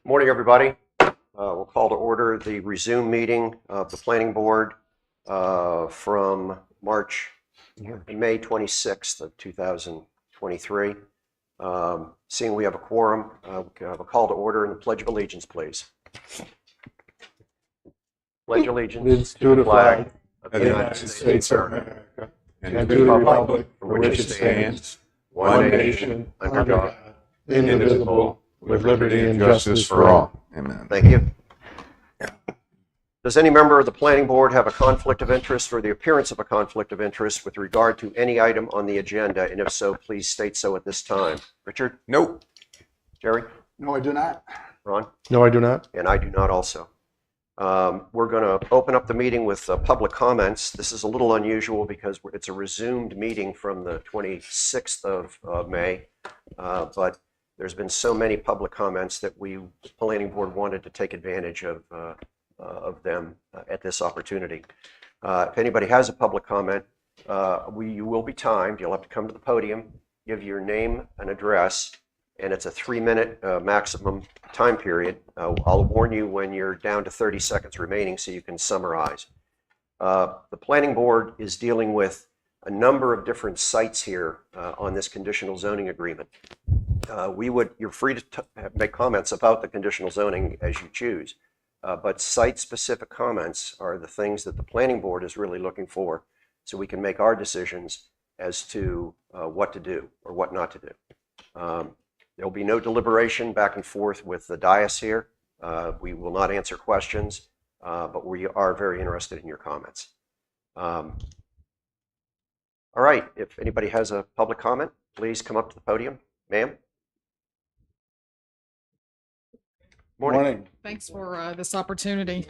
Morning, everybody. We'll call to order the resumed meeting of the Planning Board from May 26th of 2023. Seeing we have a quorum, we can have a call to order and the Pledge of Allegiance, please. Pledge allegiance to the flag of of the United States of America and to the republic for which it stands, one nation, under God, indivisible, with liberty and justice for all. Amen. Thank you. Does any member of the Planning Board have a conflict of interest or the appearance of a conflict of interest with regard to any item on the agenda? And if so, please state so at this time. Richard? Nope. Jerry? No, I do not. Ron? No, I do not. And I do not also. We're going to open up the meeting with public comments. This is a little unusual because it's a resumed meeting from the 26th of May, but there's been so many public comments that the Planning Board wanted to take advantage of them at this opportunity. If anybody has a public comment, you will be timed. You'll have to come to the podium, give your name and address, and it's a 3-minute maximum time period. I'll warn you when you're down to 30 seconds remaining so you can summarize. The Planning Board is dealing with a number of different sites here on this conditional zoning agreement. You're free to make comments about the conditional zoning as you choose, but site-specific comments are the things that the Planning Board is really looking for so we can make our decisions as to what to do or what not to do. There will be no deliberation back and forth with the dais here. We will not answer questions, but we are very interested in your comments. All right, if anybody has a public comment, please come up to the podium. Ma'am? Morning. Thanks for this opportunity.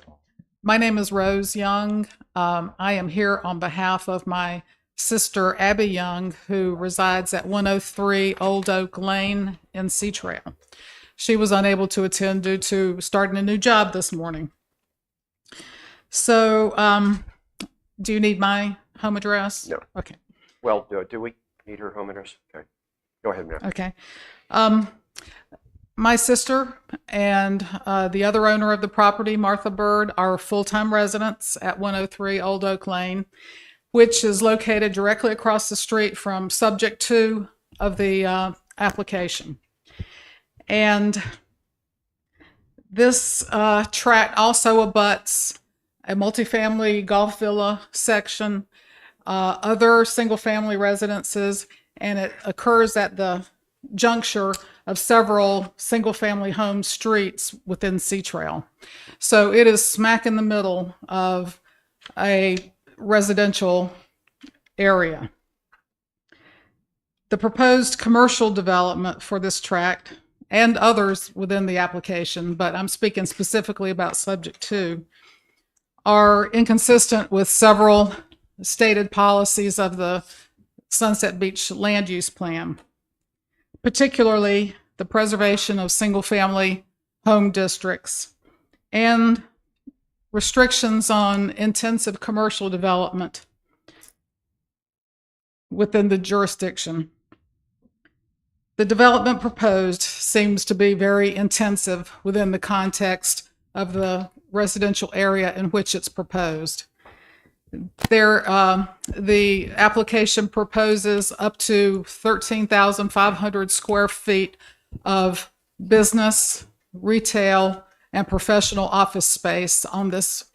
My name is Rose Young. I am here on behalf of my sister, Abby Young, who resides at 103 Old Oak Lane in Sea-Trail. She was unable to attend due to starting a new job this morning. So, do you need my home address? No. Okay. Well, do we need her home address? Okay. Go ahead, ma'am. Okay. My sister and the other owner of the property, Martha Bird, are full-time residents at 103 Old Oak Lane, which is located directly across the street from Subject 2 of the application. And this tract also abuts a multifamily golf villa section, other single-family residences, and it occurs at the juncture of several single-family home streets within Sea-Trail. So it is smack in the middle of a residential area. The proposed commercial development for this tract and others within the application, but I'm speaking specifically about Subject 2, are inconsistent with several stated policies of the Sunset Beach Land Use Plan, particularly the preservation of single-family home districts and restrictions on intensive commercial development within the jurisdiction. The development proposed seems to be very intensive within the context of the residential area in which it's proposed. The application proposes up to 13,500 square feet of business, retail, and professional office space on this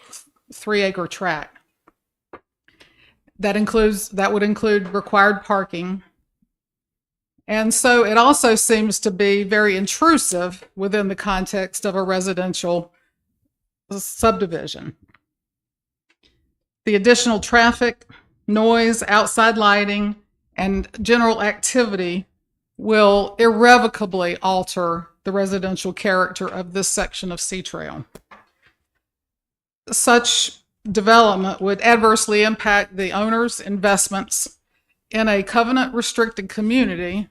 3-acre tract. That would include required parking. And so it also seems to be very intrusive within the context of a residential subdivision. The additional traffic, noise, outside lighting, and general activity will irrevocably alter the residential character of this section of Sea-Trail. Such development would adversely impact the owner's investments in a covenant-restricted community,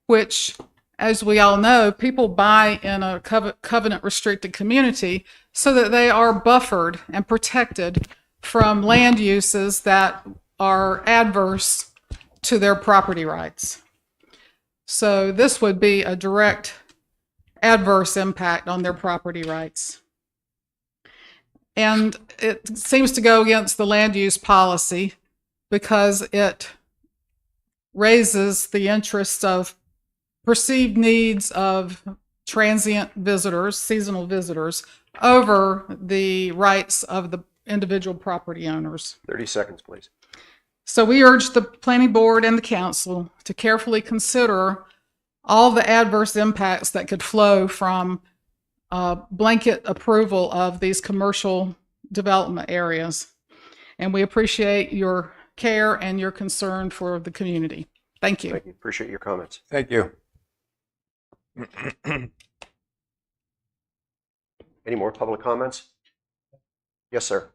which, as we all know, people buy in a covenant-restricted community so that they are buffered and protected from land uses that are adverse to their property rights. So this would be a direct adverse impact on their property rights. And it seems to go against the land use policy because it raises the interests of perceived needs of transient visitors, seasonal visitors, over the rights of the individual property owners. 30 seconds, please. So we urge the planning board and the council to carefully consider all the adverse impacts that could flow from blanket approval of these commercial development areas. And we appreciate your care and your concern for the community. Thank you. Thank you. Appreciate your comments. Thank you. Any more public comments? Yes, sir.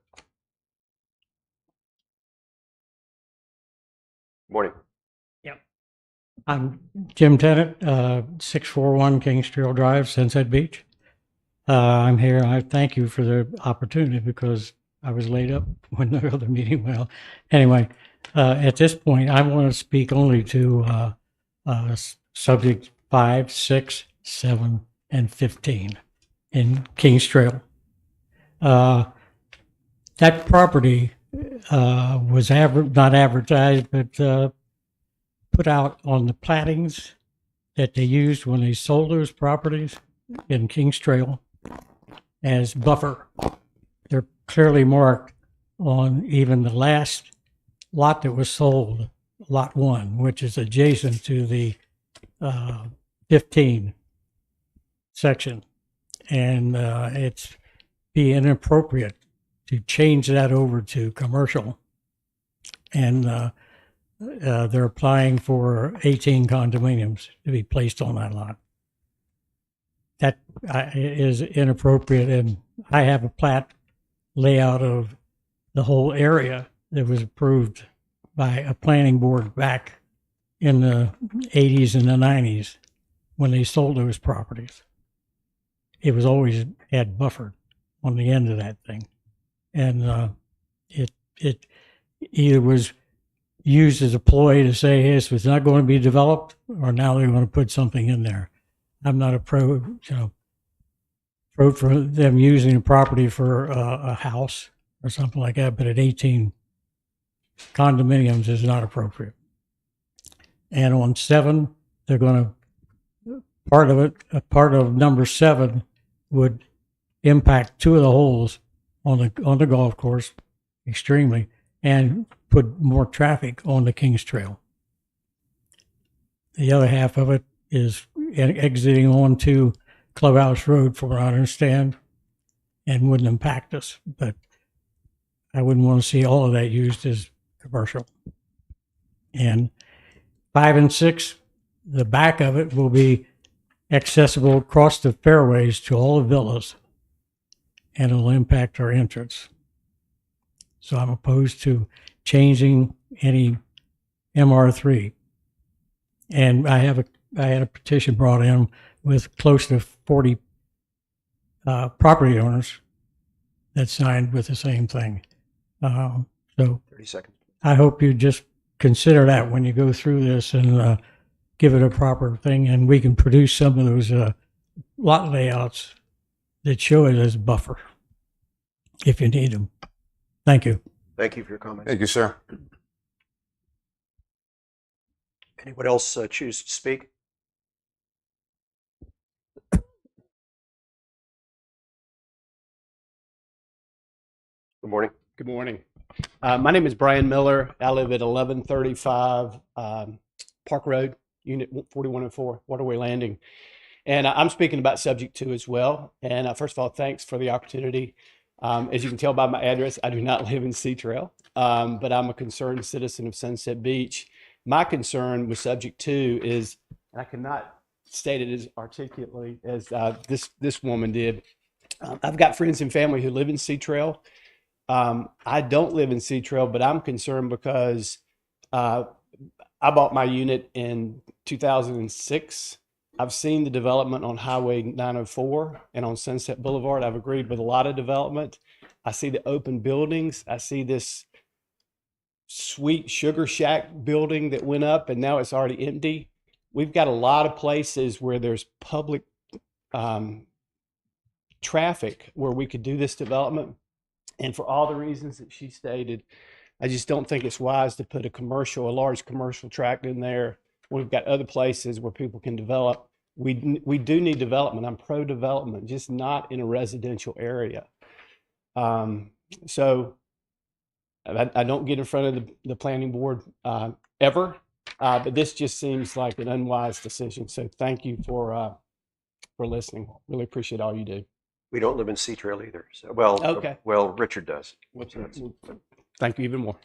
Morning. I'm Jim Tennant, 641 Kings Trail Drive, Sunset Beach. I'm here. I thank you for the opportunity because I was laid up when the other meeting. Well, anyway, at this point, I want to speak only to subject 5, 6, 7, and 15 in Kings Trail. That property was not advertised, but put out on the plattings that they used when they sold those properties in Kings Trail as buffer. They're clearly marked on even the last lot that was sold, lot 1, which is adjacent to the 15 section. And it's be inappropriate to change that over to commercial. And they're applying for 18 condominiums to be placed on that lot. That is inappropriate, and I have a plat layout of the whole area that was approved by a planning board back in the 80s and the 90s when they sold those properties. It was always had buffered on the end of that thing, and it either was used as a ploy to say, hey, this was not going to be developed, or now they're going to put something in there. I'm not a pro for them using the property for a house or something like that, but at 18 condominiums is not appropriate. And on 7, they're going to, part of number 7 would impact 2 of the holes on the golf course extremely, and put more traffic on the Kings Trail. The other half of it is exiting onto Clubhouse Road, from what I understand, and wouldn't impact us. But I wouldn't want to see all of that used as commercial. And 5 and 6, the back of it will be accessible across the fairways to all the villas, and it'll impact our entrance. So I'm opposed to changing any MR3. And I had a petition brought in with close to 40 property owners that signed with the same thing. So 30 seconds. I hope you just consider that when you go through this, and give it a proper thing, and we can produce some of those lot layouts that show it as buffer if you need them. Thank you. Thank you for your comments. Thank you, sir. Anyone else choose to speak? Good morning. Good morning. My name is Brian Miller. I live at 1135 Park Road, Unit 4104, Waterway Landing. And I'm speaking about subject 2 as well. And first of all, thanks for the opportunity. As you can tell by my address, I do not live in Sea Trail, but I'm a concerned citizen of Sunset Beach. My concern with subject 2 is, and I cannot state it as articulately as this woman did. I've got friends and family who live in Sea Trail. I don't live in Sea Trail, but I'm concerned because I bought my unit in 2006. I've seen the development on Highway 904 and on Sunset Boulevard. I've agreed with a lot of development. I see the open buildings. I see this sweet sugar shack building that went up and now it's already empty. We've got a lot of places where there's public traffic where we could do this development. And for all the reasons that she stated, I just don't think it's wise to put a large commercial tract in there. We've got other places where people can develop. We do need development. I'm pro development, just not in a residential area. So I don't get in front of the planning board ever, but this just seems like an unwise decision. So thank you for listening. Really appreciate all you do. We don't live in Sea Trail either. So, well, Okay. well, Richard does. Thank you even more.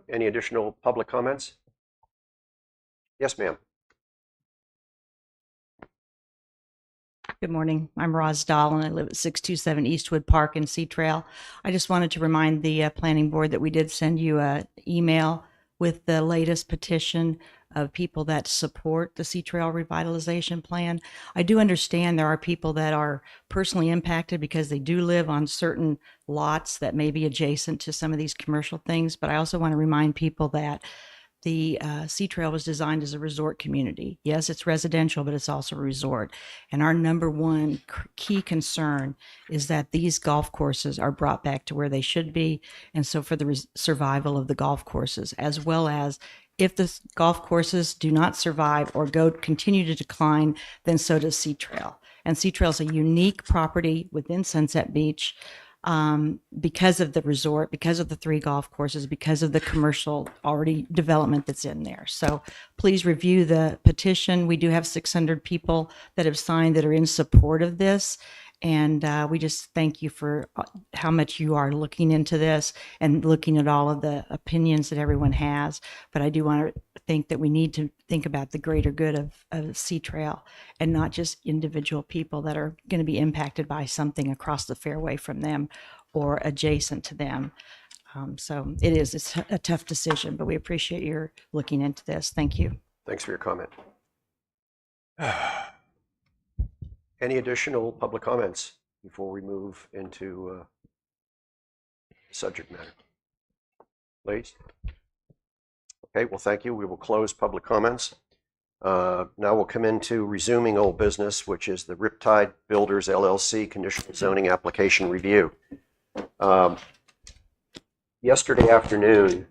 Any additional public comments? Yes, ma'am. Good morning. I'm Roz Dahl, and I live at 627 Eastwood Park in Sea Trail. I just wanted to remind the planning board that we did send you an email with the latest petition of people that support the Sea Trail revitalization plan. I do understand there are people that are personally impacted because they do live on certain lots that may be adjacent to some of these commercial things, but I also want to remind people that the Sea Trail was designed as a resort community. Yes, it's residential, but it's also a resort. And our number one key concern is that these golf courses are brought back to where they should be. And so for the survival of the golf courses, as well as if the golf courses do not survive or continue to decline, then so does Sea Trail. And Sea Trail is a unique property within Sunset Beach, because of the resort, because of the 3 golf courses, because of the commercial already development that's in there. So please review the petition. We do have 600 people that have signed that are in support of this. And we just thank you for how much you are looking into this and looking at all of the opinions that everyone has. But I do want to think that we need to think about the greater good of Sea Trail and not just individual people that are going to be impacted by something across the fairway from them or adjacent to them. So it's a tough decision, but we appreciate your looking into this. Thank you. Thanks for your comment. Any additional public comments before we move into subject matter? Ladies? Okay, well, thank you. We will close public comments. Now we'll come into resuming old business, which is the Riptide Builders LLC conditional zoning application review. Yesterday afternoon,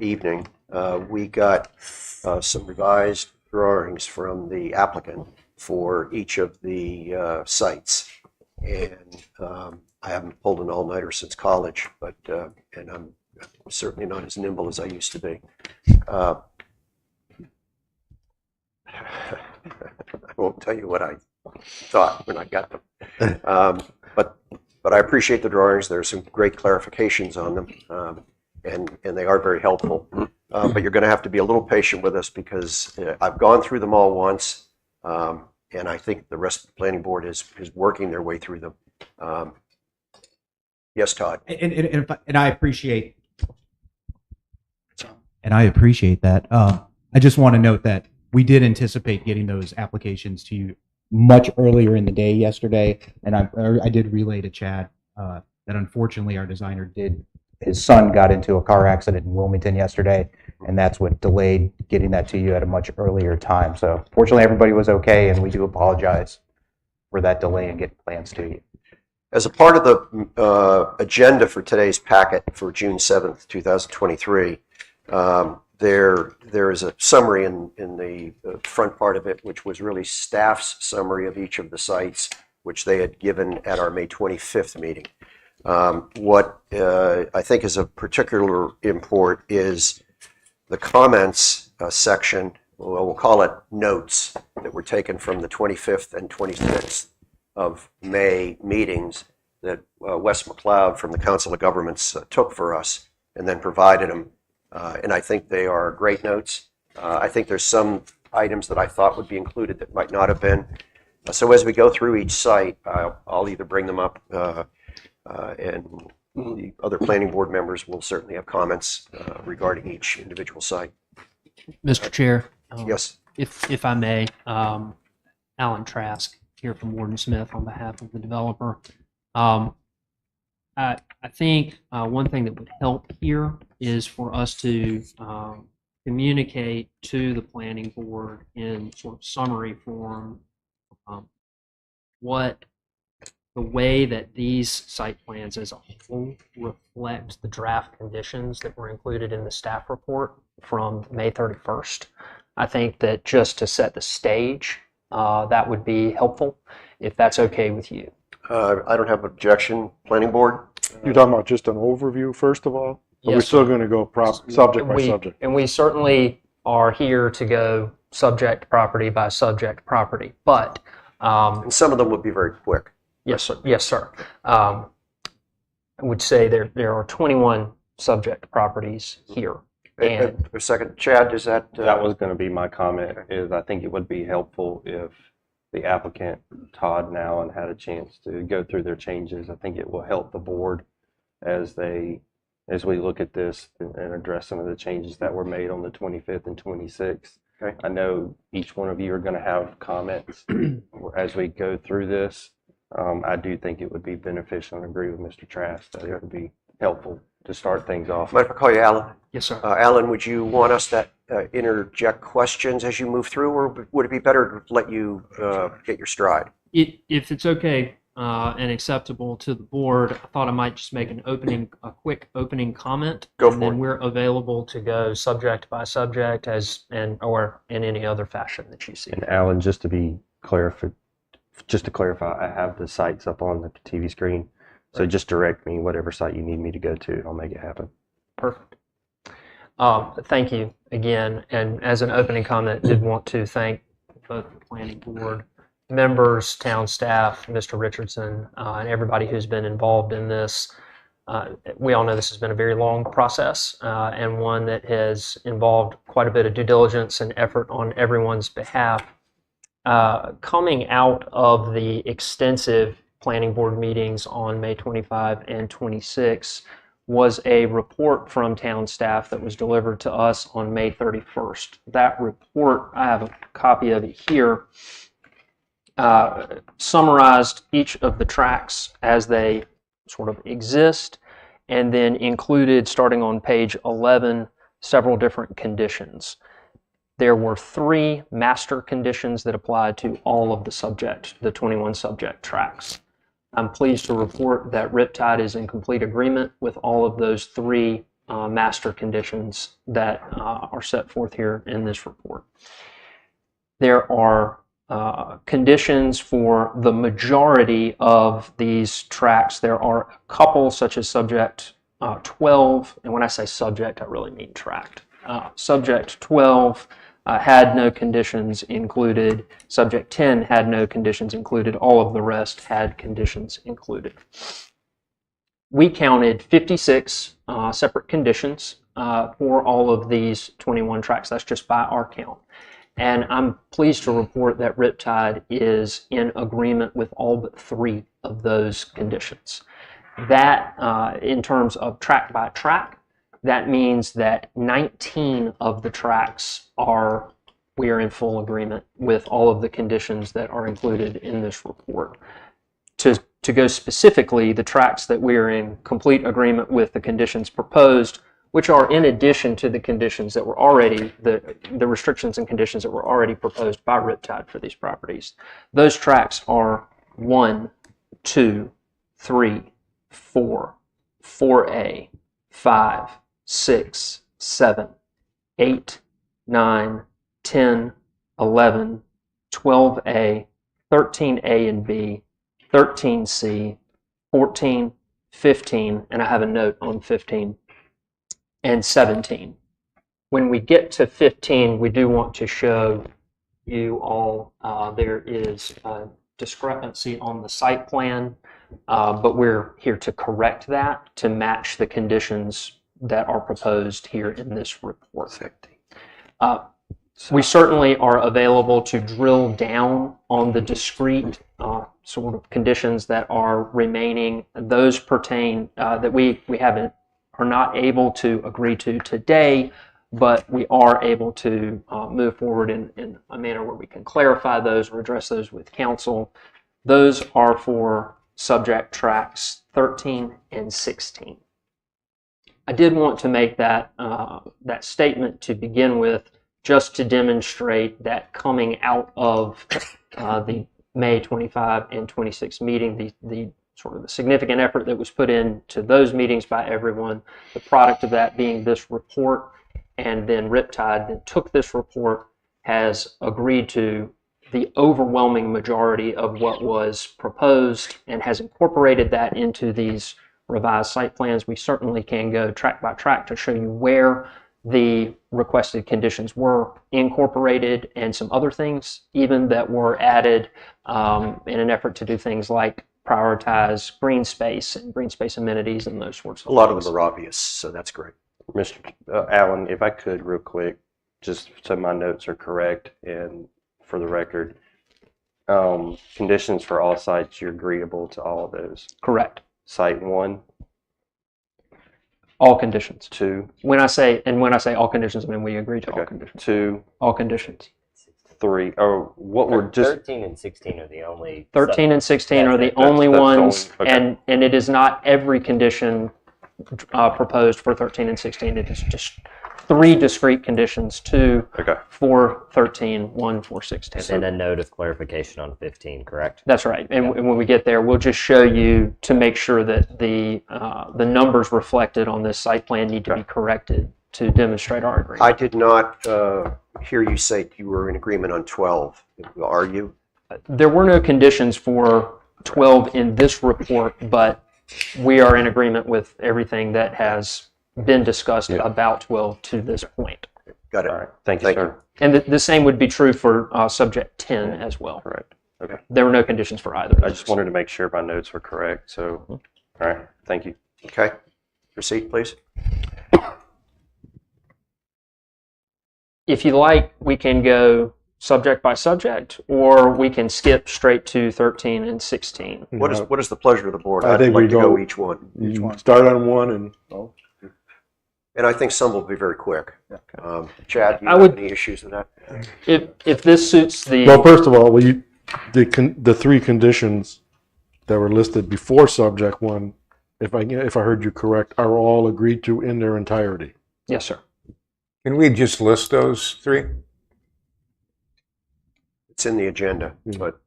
evening, we got some revised drawings from the applicant for each of the sites. And I haven't pulled an all-nighter since college, but and I'm certainly not as nimble as I used to be. I won't tell you what I thought when I got them. But I appreciate the drawings. There are some great clarifications on them, and they are very helpful. But you're going to have to be a little patient with us because I've gone through them all once. And I think the rest of the planning board is working their way through them. Yes, Todd. And I appreciate that. I just want to note that we did anticipate getting those applications to you much earlier in the day yesterday, and I did relay to Chad that unfortunately our designer his son got into a car accident in Wilmington yesterday, and that's what delayed getting that to you at a much earlier time. So fortunately everybody was okay, and we do apologize for that delay in getting plans to you. As a part of the agenda for today's packet for June 7th, 2023, there is a summary in the front part of it, which was really staff's summary of each of the sites, which they had given at our May 25th meeting. What I think is of particular import is the comments section, well, we'll call it notes, that were taken from the 25th and 26th of May meetings that Wes McLeod from the Council of Governments took for us and then provided them. And I think they are great notes. I think there's some items that I thought would be included that might not have been. So as we go through each site, I'll either bring them up and the other planning board members will certainly have comments regarding each individual site. Mr. Chair. Yes. If I may, Alan Trask here from Warden Smith on behalf of the developer. I think one thing that would help here is for us to communicate to the planning board in sort of summary form what the way that these site plans as a whole reflect the draft conditions that were included in the staff report from May 31st. I think that just to set the stage, that would be helpful, if that's okay with you. I don't have objection. Planning board? You're talking about just an overview, first of all? Are we Yes, still going to go subject by we, subject? And we certainly are here to go subject property by subject property, but And some of them would be very quick. yes, sir. Yes, sir. I would say there are 21 subject properties here. And A second, Chad, is that? That was going to be my comment, is I think it would be helpful if the applicant, Todd and Alan, had a chance to go through their changes. I think it will help the board as we look at this and address some of the changes that were made on the 25th and 26th. Okay. I know each one of you are going to have comments as we go through this. I do think it would be beneficial, and agree with Mr. Trask that it would be helpful to start things off. Mind if I call you Alan? yes, sir. Alan, would you want us to interject questions as you move through, or would it be better to let you get your stride? If it's okay and acceptable to the board, I thought I might just make a quick opening comment. Go and for then it. we're available to go subject by subject or in any other fashion that you see. And Alan, just to clarify, I have the sites up on the TV screen. So just direct me whatever site you need me to go to. I'll make it happen. Perfect. Thank you again. And as an opening comment, did want to thank both the planning board members, town staff, Mr. Richardson, and everybody who's been involved in this. We all know this has been a very long process and one that has involved quite a bit of due diligence and effort on everyone's behalf. Coming out of the extensive planning board meetings on May 25 and 26 was a report from town staff that was delivered to us on May 31st. That report, I have a copy of it here, summarized each of the tracks as they sort of exist, and then included, starting on page 11, several different conditions. There were 3 master conditions that applied to all of the 21 subject tracks. I'm pleased to report that Riptide is in complete agreement with all of those 3 master conditions that are set forth here in this report. There are conditions for the majority of these tracks. There are a couple, such as subject 12, and when I say subject, I really mean tract. Subject 12 had no conditions included. Subject 10 had no conditions included. All of the rest had conditions included. We counted 56 separate conditions for all of these 21 tracks. That's just by our count. And I'm pleased to report that Riptide is in agreement with all but 3 of those conditions. That, in terms of track by track, that means that 19 of the tracks we are in full agreement with all of the conditions that are included in this report. To go specifically, the tracks that we are in complete agreement with the conditions proposed, which are in addition to the conditions that were already, the restrictions and conditions that were already proposed by Riptide for these properties. Those tracks are 1, 2, 3, 4, 4A, 5, 6, 7, 8, 9, 10, 11, 12A, 13A and B, 13C, 14, 15, and I have a note on 15, and 17. When we get to 15, we do want to show you all there is a discrepancy on the site plan, but we're here to correct that to match the conditions that are proposed here in this report. We certainly are available to drill down on the discrete sort of conditions that are remaining. Those pertain that we are not able to agree to today, but we are able to move forward in a manner where we can clarify those or address those with council. Those are for subject tracks 13 and 16. I did want to make that that statement to begin with, just to demonstrate that coming out of the May 25 and 26 meeting, the sort of the significant effort that was put into those meetings by everyone, the product of that being this report, and then Riptide that took this report has agreed to the overwhelming majority of what was proposed and has incorporated that into these revised site plans. We certainly can go track by track to show you where the requested conditions were incorporated and some other things even that were added in an effort to do things like prioritize green space and green space amenities and those sorts of A lot of things. them are obvious, so that's great. Mr. Allen, if I could real quick, just so my notes are correct and for the record, conditions for all sites, you're agreeable to all of those. Correct. Site 1, All conditions. 2, When I say all conditions, I mean we agree to all okay, conditions. 2, All conditions. 3, or what we're just 13 and 16 are the only. 13 and 16 are the That's- only that's the ones, only- okay. and it is not every condition proposed for 13 and 16. It is just 3 discrete conditions, 2 okay. for 13, 1 for 16. And then a note of clarification on 15, correct? That's right. And when we get there, we'll just show you to make sure that the numbers reflected on this site plan need to be corrected to demonstrate our agreement. I did not hear you say you were in agreement on 12. Are you? There were no conditions for 12 in this report, but we are in agreement with everything that has been discussed about 12 to this point. Got it. All right. Thank you, Thank sir. And the same would be true for subject 10 as well. Correct. Okay. There were no conditions for either. of I just those. wanted to make sure my notes were correct. So, all right. Thank you. Okay. Proceed, please. If you like, we can go subject by subject, or we can skip straight to 13 and 16. What is the pleasure of the board? I I'd think like we to go go- each one. You start on one and, And I think some will be very quick. Chad, do you I have would- any issues with that? If this suits the well, first of all, the 3 conditions that were listed before subject 1, if I heard you correct, are all agreed to in their entirety. yes, sir. Can we just list those 3? It's in the agenda, but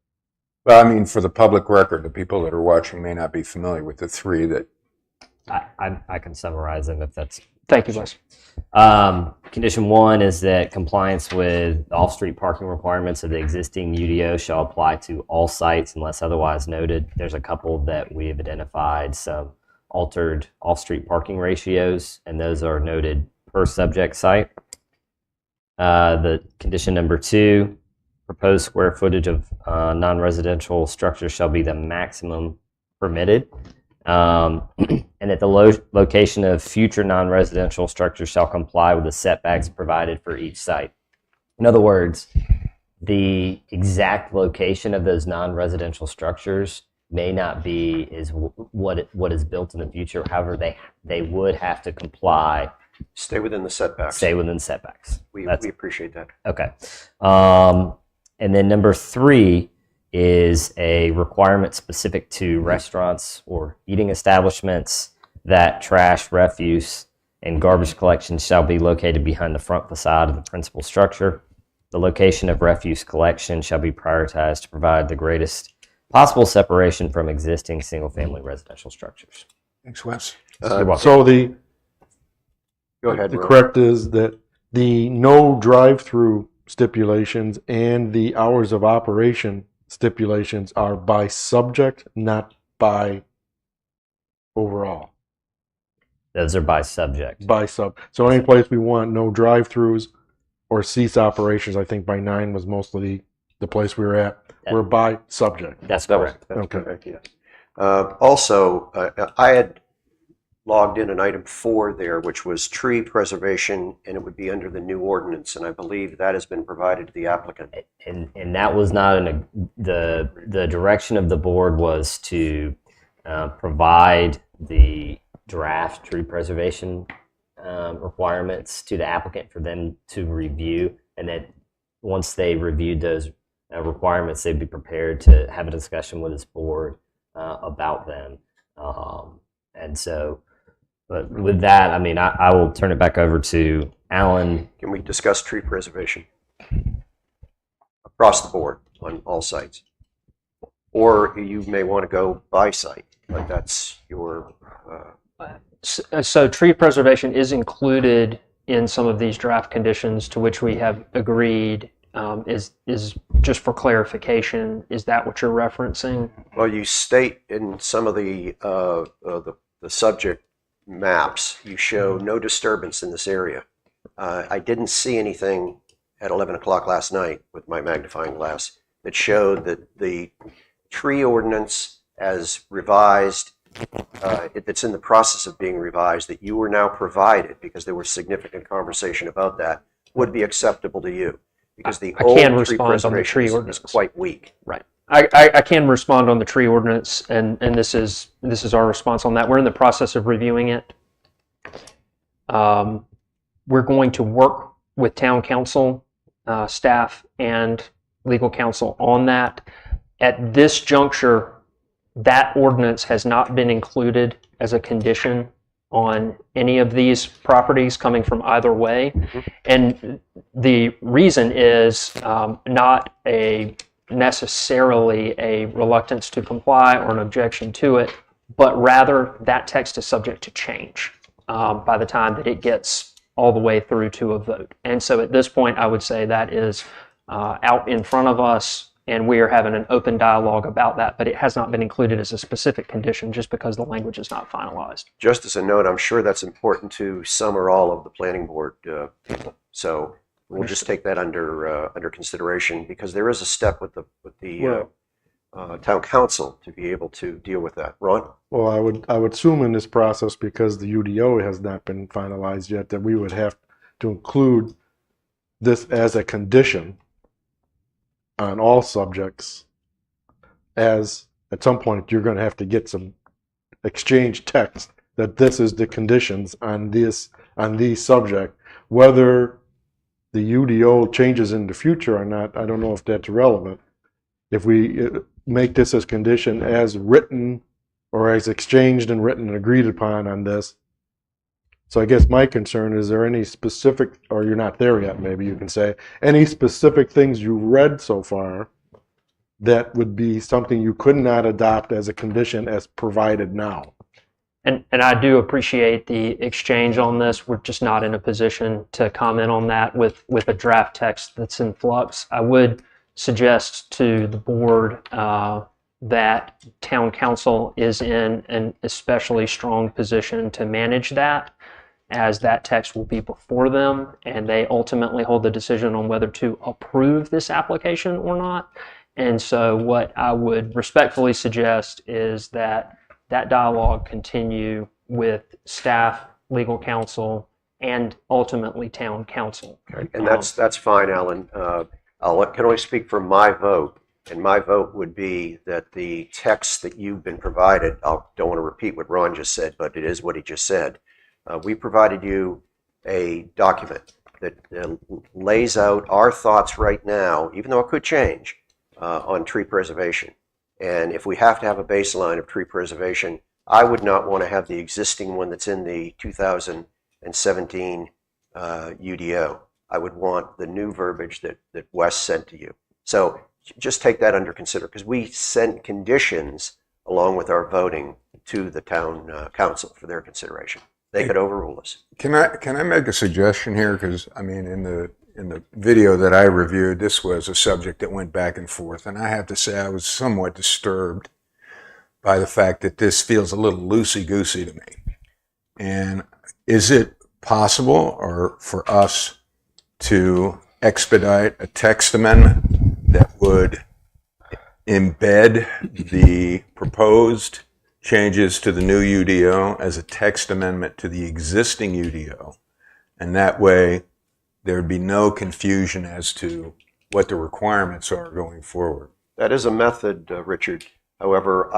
Well, I mean, for the public record, the people that are watching may not be familiar with the 3 that. I can summarize them if that's. Thank you, Wes. Condition 1 is that compliance with off-street parking requirements of the existing UDO shall apply to all sites unless otherwise noted. There's a couple that we have identified some altered off-street parking ratios, and those are noted per subject site. The condition number 2, proposed square footage of non-residential structures shall be the maximum permitted. And that the location of future non-residential structures shall comply with the setbacks provided for each site. In other words, the exact location of those non-residential structures may not be what is built in the future. However, they would have to comply, stay within the setbacks. stay within setbacks. We That's- appreciate that. Okay. And then number 3 is a requirement specific to restaurants or eating establishments that trash, refuse, and garbage collection shall be located behind the front facade of the principal structure. The location of refuse collection shall be prioritized to provide the greatest possible separation from existing single-family residential structures. Thanks, Wes. You're welcome. So the Go ahead, Ron. correct is that the no drive-through stipulations and the hours of operation stipulations are by subject, not by overall. Those are by subject. By sub. So any place we want no drive-throughs or cease operations, I think by 9 was mostly the place we were at. We're by subject. That's correct. That's Okay. correct, yes. Also, I had logged in an item 4 there, which was tree preservation, and it would be under the new ordinance, and I believe that has been provided to the applicant. And that was not the direction of the board was to provide the draft tree preservation requirements to the applicant for them to review, and that once they reviewed those requirements, they'd be prepared to have a discussion with this board about them. And so But with that, I mean, I will turn it back over to Alan. Can we discuss tree preservation across the board on all sites? Or you may want to go by site, but that's your, So tree preservation is included in some of these draft conditions to which we have agreed. Is just for clarification, is that what you're referencing? well, you state in some of the subject maps, you show no disturbance in this area. I didn't see anything at 11 o'clock last night with my magnifying glass that showed that the tree ordinance as revised, that's in the process of being revised, that you were now provided, because there was significant conversation about that, would be acceptable to you. Because the I old can tree respond on the tree preservation ordinance. is quite weak. Right. I can respond on the tree ordinance, and this is our response on that. We're in the process of reviewing it. We're going to work with town council, staff, and legal counsel on that. At this juncture, that ordinance has not been included as a condition on any of these properties coming from either way. And the reason is not necessarily a reluctance to comply or an objection to it, but rather that text is subject to change by the time that it gets all the way through to a vote. And so at this point, I would say that is out in front of us, and we are having an open dialogue about that, but it has not been included as a specific condition just because the language is not finalized. Just as a note, I'm sure that's important to some or all of the planning board people. So we'll just take that under consideration, because there is a step with the town council to be able to deal with that. Ron? Well, I would assume in this process, because the UDO has not been finalized yet, that we would have to include this as a condition on all subjects, as at some point you're going to have to get some exchange text that this is the conditions on these subject. Whether the UDO changes in the future or not, I don't know if that's relevant. If we make this as condition as written or as exchanged and written and agreed upon on this. So I guess my concern is there any specific, or you're not there yet, maybe you can say, any specific things you read so far that would be something you could not adopt as a condition as provided now? And I do appreciate the exchange on this. We're just not in a position to comment on that with a draft text that's in flux. I would suggest to the board that town council is in an especially strong position to manage that, as that text will be before them, and they ultimately hold the decision on whether to approve this application or not. And so what I would respectfully suggest is that that dialogue continue with staff, legal counsel, and ultimately town council. Okay. And that's fine, Alan. I can only speak for my vote, and my vote would be that the text that you've been provided, I don't want to repeat what Ron just said, but it is what he just said. We provided you a document that lays out our thoughts right now, even though it could change, on tree preservation. And if we have to have a baseline of tree preservation, I would not want to have the existing one that's in the 2017 UDO. I would want the new verbiage that Wes sent to you. So just take that under consider, because we sent conditions along with our voting to the town council for their consideration. They could overrule us. Can I make a suggestion here? Because I mean, in the video that I reviewed, this was a subject that went back and forth, and I have to say I was somewhat disturbed by the fact that this feels a little loosey-goosey to me. And is it possible or for us to expedite a text amendment that would embed the proposed changes to the new UDO as a text amendment to the existing UDO? And that way there'd be no confusion as to what the requirements are going forward. That is a method, Richard. However,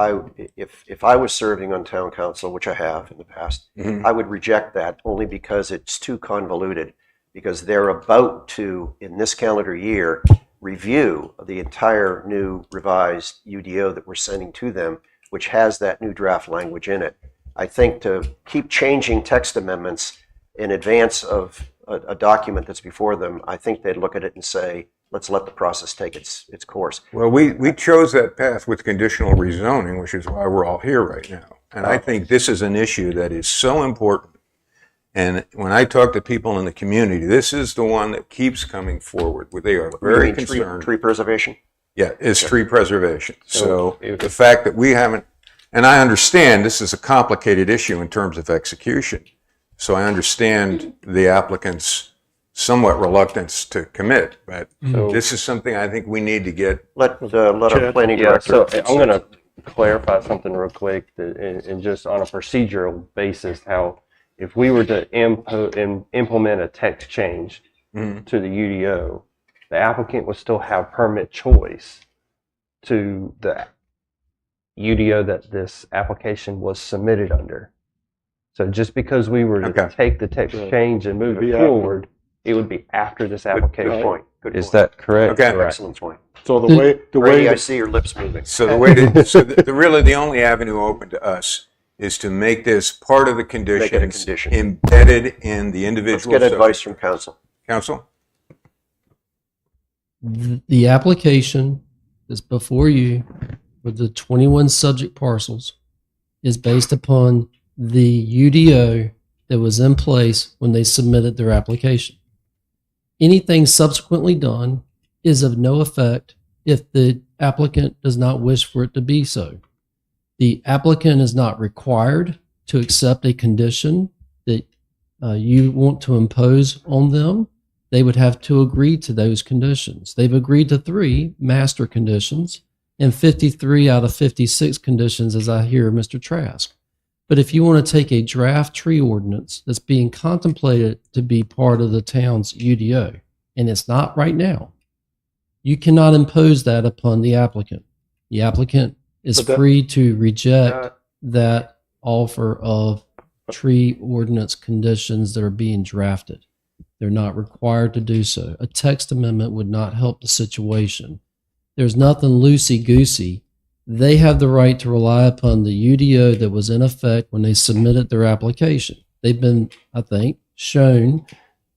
if I was serving on town council, which I have in the past, I would reject that only because it's too convoluted, because they're about to, in this calendar year, review the entire new revised UDO that we're sending to them, which has that new draft language in it. I think to keep changing text amendments in advance of a document that's before them, I think they'd look at it and say, let's let the process take its course. Well, we chose that path with conditional rezoning, which is why we're all here right now. And I think this is an issue that is so important. And when I talk to people in the community, this is the one that keeps coming forward. They are very You mean concerned. tree preservation? Yeah, it's tree preservation. So if- the fact that we haven't, and I understand this is a complicated issue in terms of execution. So I understand the applicant's somewhat reluctance to commit, but this is something I think we need to get. Let our planning Yeah, director. so I'm going to clarify something real quick, and just on a procedural basis, how if we were to implement a text change to the UDO, the applicant would still have permit choice to the UDO that this application was submitted under. So just because we were to Okay. take the text change and move Be it after. forward, it would be after this application. Good point. Good Is point. that correct? Okay. Excellent point. So the way Brady, I that- see your lips moving. So the way to, so really the only avenue open to us is to make this part of the Make it a conditions condition. embedded in the Let's individual. get subject. advice from council. Council? The application that's before you with the 21 subject parcels is based upon the UDO that was in place when they submitted their application. Anything subsequently done is of no effect if the applicant does not wish for it to be so. The applicant is not required to accept a condition that you want to impose on them. They would have to agree to those conditions. They've agreed to 3 master conditions and 53 out of 56 conditions, as I hear Mr. Trask. But if you want to take a draft tree ordinance that's being contemplated to be part of the town's UDO, and it's not right now, you cannot impose that upon the applicant. The applicant is But that- free to reject that offer of tree ordinance conditions that are being drafted. They're not required to do so. A text amendment would not help the situation. There's nothing loosey-goosey. They have the right to rely upon the UDO that was in effect when they submitted their application. They've been, I think, shown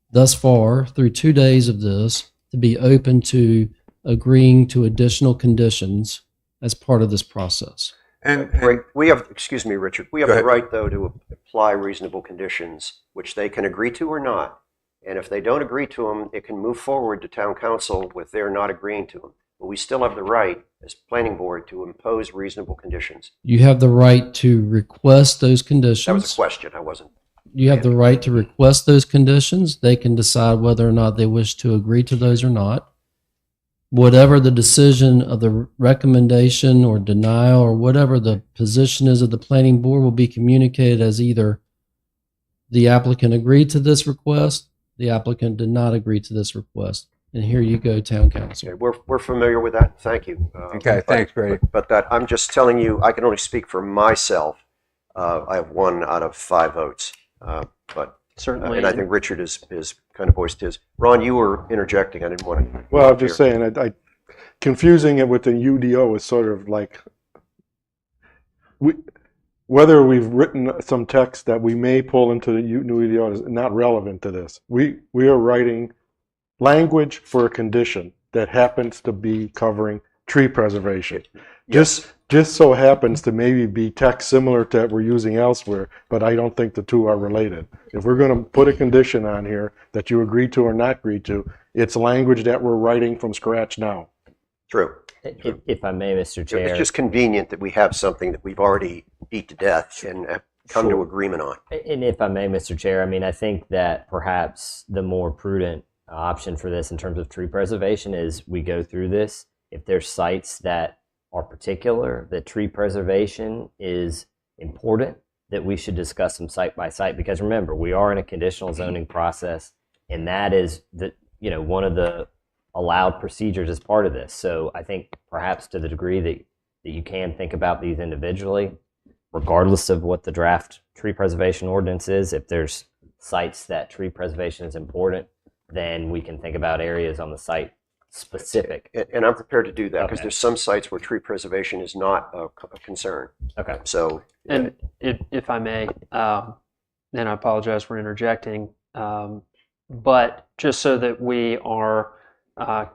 thus far through 2 days of this to be open to agreeing to additional conditions as part of this process. And Right. We have, excuse me, Richard, we have Go the ahead. right, though, to apply reasonable conditions, which they can agree to or not. And if they don't agree to them, it can move forward to town council with their not agreeing to them. But we still have the right, as planning board, to impose reasonable conditions. You have the right to request those conditions. That was a question. I wasn't. You have the right to request those conditions. They can decide whether or not they wish to agree to those or not. Whatever the decision of the recommendation or denial or whatever the position is of the planning board will be communicated as either the applicant agreed to this request, the applicant did not agree to this request. And here you go, town council. Okay, we're familiar with that. Thank you. Okay, thanks, Brady. But that, I'm just telling you, I can only speak for myself. I have 1 out of 5 votes. But Certainly. and I think Richard is kind of voiced his. Ron, you were interjecting. I didn't want to. Well, I'm just saying, I confusing it with the UDO is sort of like whether we've written some text that we may pull into the new UDO is not relevant to this. We are writing language for a condition that happens to be covering tree preservation. Just so happens to maybe be text similar to that we're using elsewhere, but I don't think the two are related. If we're going to put a condition on here that you agree to or not agree to, it's language that we're writing from scratch now. True. If I may, Mr. Chair. It's just convenient that we have something that we've already beat to death and have come to agreement on. And if I may, Mr. Chair, I mean, I think that perhaps the more prudent option for this in terms of tree preservation is we go through this. If there's sites that are particular, that tree preservation is important, that we should discuss them site by site. Because remember, we are in a conditional zoning process, and that is one of the allowed procedures as part of this. So I think perhaps to the degree that you can think about these individually, regardless of what the draft tree preservation ordinance is, if there's sites that tree preservation is important, then we can think about areas on the site specific. And I'm prepared to do that because Okay. there's some sites where tree preservation is not a concern. Okay. So, And if I may, and I apologize for interjecting, but just so that we are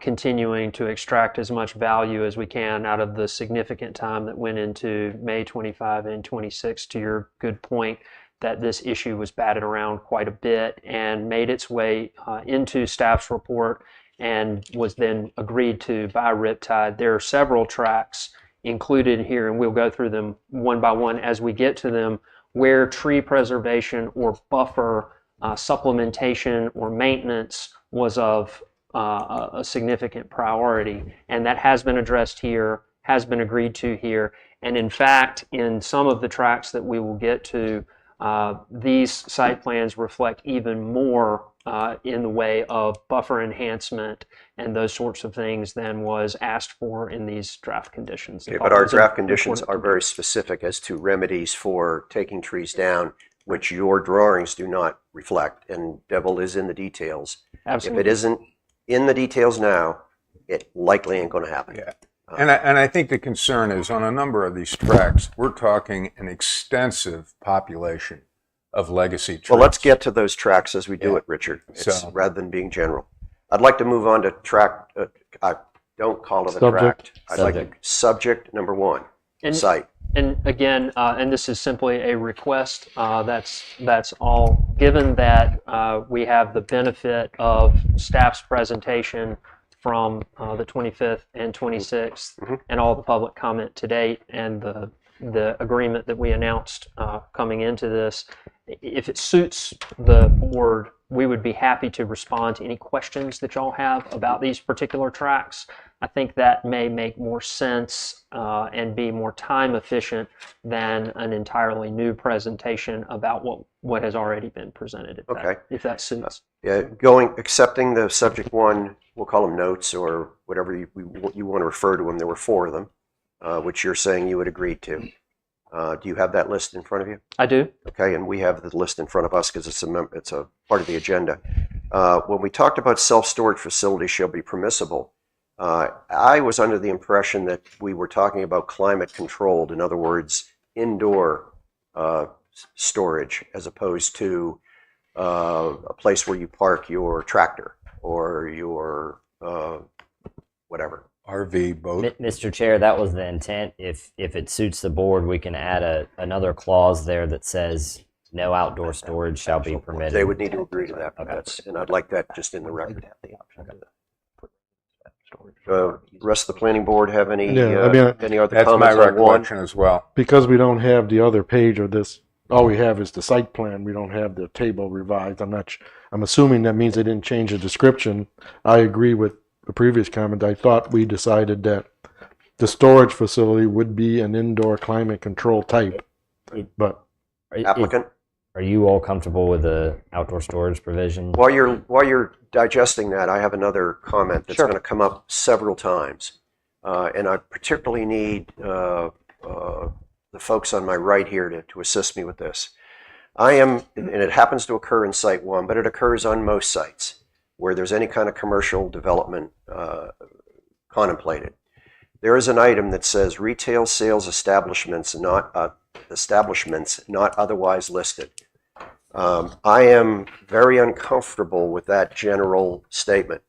continuing to extract as much value as we can out of the significant time that went into May 25 and 26, to your good point, that this issue was batted around quite a bit and made its way into staff's report and was then agreed to by Riptide. There are several tracks included here, and we'll go through them one by one as we get to them, where tree preservation or buffer supplementation or maintenance was of a significant priority. And that has been addressed here, has been agreed to here. And in fact, in some of the tracks that we will get to, these site plans reflect even more in the way of buffer enhancement and those sorts of things than was asked for in these draft conditions. okay, but our It's draft conditions important are very specific as to remedies for taking trees down, which your drawings do not reflect, and devil is in the details. Absolutely. If it isn't in the details now, it likely ain't going to happen. Yeah. And I think the concern is on a number of these tracks, we're talking an extensive population of legacy trees. Well, let's get to those tracks as we do Yeah. it, Richard, So- rather than being general. I'd like to move on to track, I don't call it a Subject. tract. I'd like to, subject number one, And- site. And again, and this is simply a request, that's all. Given that we have the benefit of staff's presentation from the 25th and 26th Mhm. and all the public comment to date and the agreement that we announced coming into this, if it suits the board, we would be happy to respond to any questions that y'all have about these particular tracks. I think that may make more sense and be more time efficient than an entirely new presentation about what has already been presented. Okay. If that suits. Yeah, accepting the subject one, we'll call them notes or whatever you want to refer to them. There were 4 of them, which you're saying you would agree to. Do you have that list in front of you? I do. Okay, and we have the list in front of us because it's a part of the agenda. When we talked about self-storage facilities shall be permissible, I was under the impression that we were talking about climate controlled, in other words, indoor storage, as opposed to a place where you park your tractor or your whatever. RV, boat. Mr. Chair, that was the intent. If it suits the board, we can add another clause there that says no outdoor storage shall be permitted. They would need to agree to that. Okay. And I'd like that just in the record. Rest of the planning board have any Yeah, I mean, any other That's my comments on one? recollection as well. Because we don't have the other page of this, all we have is the site plan. We don't have the table revised. I'm assuming that means they didn't change the description. I agree with the previous comment. I thought we decided that the storage facility would be an indoor climate control type, but Applicant? Are you all comfortable with the outdoor storage provision? While you're digesting that, I have another comment that's Sure. going to come up several times, and I particularly need the folks on my right here to assist me with this. And it happens to occur in Site 1, but it occurs on most sites where there's any kind of commercial development contemplated. There is an item that says retail sales establishments not otherwise listed. I am very uncomfortable with that general statement.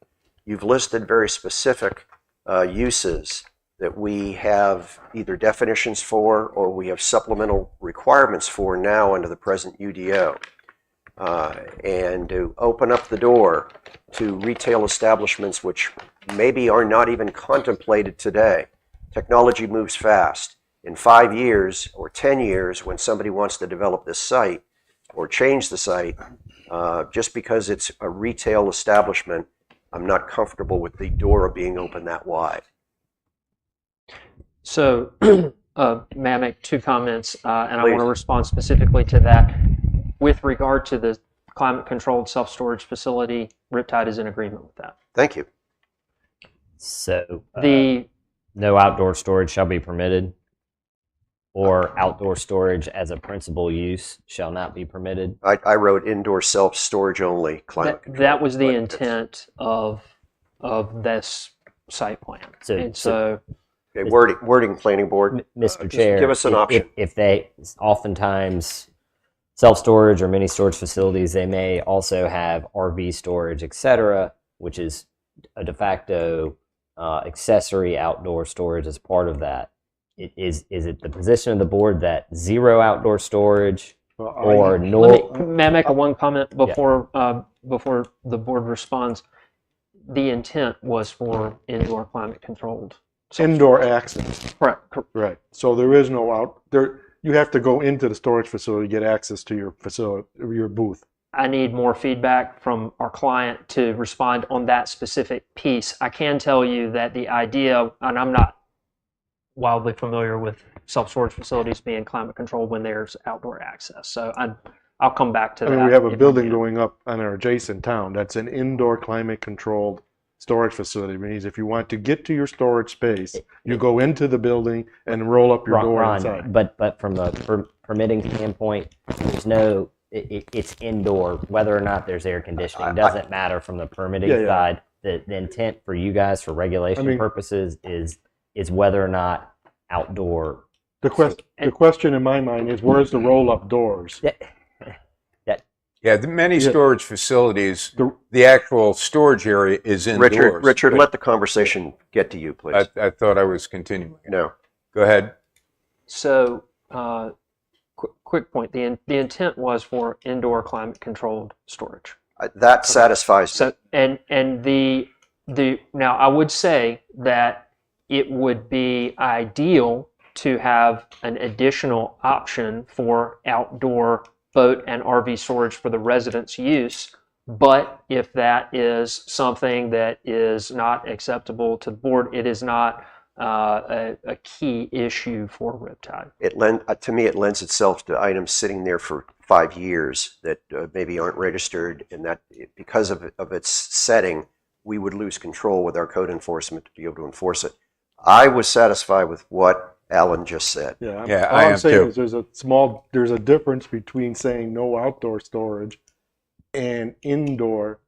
You've listed very specific uses that we have either definitions for or we have supplemental requirements for now under the present UDO. And to open up the door to retail establishments which maybe are not even contemplated today. Technology moves fast. In 5 years or 10 years, when somebody wants to develop this site or change the site, just because it's a retail establishment, I'm not comfortable with the door being open that wide. So, may I make 2 comments, and I Please. want to respond specifically to that. With regard to the climate-controlled self-storage facility, Riptide is in agreement with that. Thank you. So The no outdoor storage shall be permitted, or outdoor storage as a principal use shall not be permitted. I wrote indoor self-storage only climate control. that was the but intent of this site plan. So- And so- so Okay, wording, planning board. Mr. Just Chair, give us an option. If they oftentimes self-storage or mini storage facilities, they may also have RV storage, et cetera, which is a de facto accessory outdoor storage as part of that. Is it the position of the board that zero outdoor storage or no? may I make one comment before before the board responds? The intent was for indoor climate controlled. Indoor access. Correct. Right. So there is no out there. You have to go into the storage facility to get access to your facility, your booth. I need more feedback from our client to respond on that specific piece. I can tell you that the idea, and I'm not wildly familiar with self-storage facilities being climate controlled when there's outdoor access. So I'll come back to I that. mean, we have a if building needed. going up on our adjacent town. That's an indoor climate controlled storage facility. It means if you want to get to your storage space, you go into the building and roll up your door Ron, inside. but from a permitting standpoint, there's no. It's indoor. Whether or not there's air conditioning doesn't matter from the permitting Yeah, yeah. side. The intent for you guys for regulation purposes is whether or not outdoor. The question in my mind is, where's the roll up doors? Yeah, the many Yeah. storage facilities, the actual storage area is indoors. Richard, but let the conversation get to you, please. I thought I was continuing. No. Go ahead. So, quick point. The intent was for indoor climate controlled storage. That satisfies me. So, and the now I would say that it would be ideal to have an additional option for outdoor boat and RV storage for the residents' use. But if that is something that is not acceptable to the board, it is not a key issue for Riptide. To me, it lends itself to items sitting there for 5 years that maybe aren't registered, and that because of its setting, we would lose control with our code enforcement to be able to enforce it. I was satisfied with what Alan just said. Yeah, I all I'm am saying too. is there's a difference between saying no outdoor storage and indoor.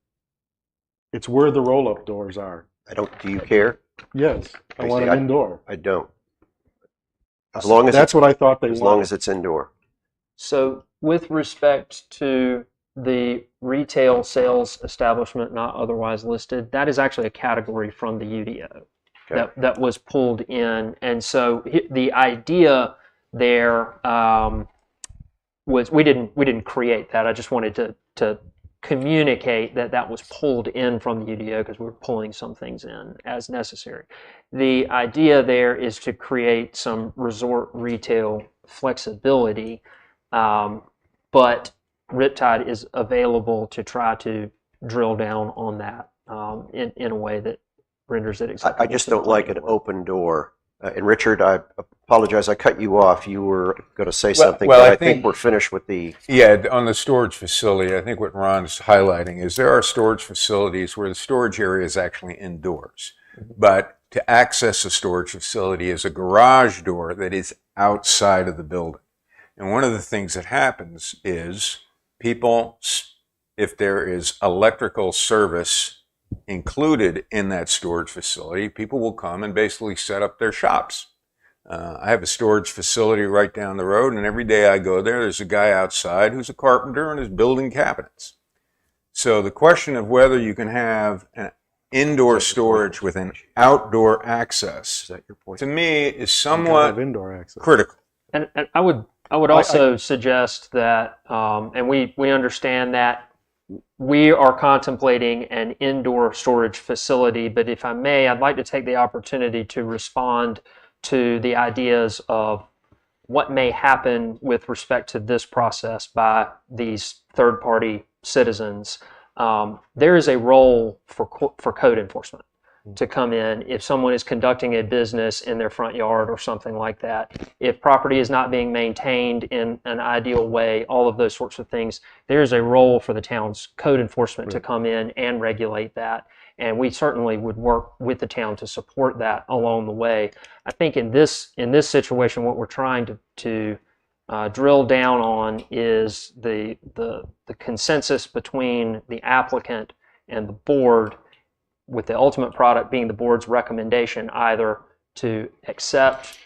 It's where the roll up doors are. Do you care? Yes, I I want see. them indoor. I don't. As long as That's what I thought they as long wanted. as it's indoor. So, with respect to the retail sales establishment not otherwise listed, that is actually a category from the UDO that was pulled in. And so the idea there was we didn't create that. I just wanted to communicate that was pulled in from the UDO because we were pulling some things in as necessary. The idea there is to create some resort retail flexibility, but Riptide is available to try to drill down on that in a way that renders it acceptable. I just to the don't like an planning board. open door. And Richard, I apologize. I cut you off. You were going to say Well- something, well, but I I think think- we're finished with the. Yeah, on the storage facility, I think what Ron's highlighting is there are storage facilities where the storage area is actually indoors. But to access a storage facility is a garage door that is outside of the building. And one of the things that happens is people, if there is electrical service included in that storage facility, people will come and basically set up their shops. I have a storage facility right down the road, and every day I go there, there's a guy outside who's a carpenter and is building cabinets. So the question of whether you can have an indoor storage with an outdoor access, Is that your point? to me, is You gotta somewhat have indoor access. critical. And I would also suggest that, and we understand that we are contemplating an indoor storage facility, but if I may, I'd like to take the opportunity to respond to the ideas of what may happen with respect to this process by these third-party citizens. There is a role for code enforcement to come in if someone is conducting a business in their front yard or something like that. If property is not being maintained in an ideal way, all of those sorts of things, there's a role for the town's code enforcement to come in and regulate that. And we certainly would work with the town to support that along the way. I think in this situation, what we're trying to drill down on is the consensus between the applicant and the board with the ultimate product being the board's recommendation either to accept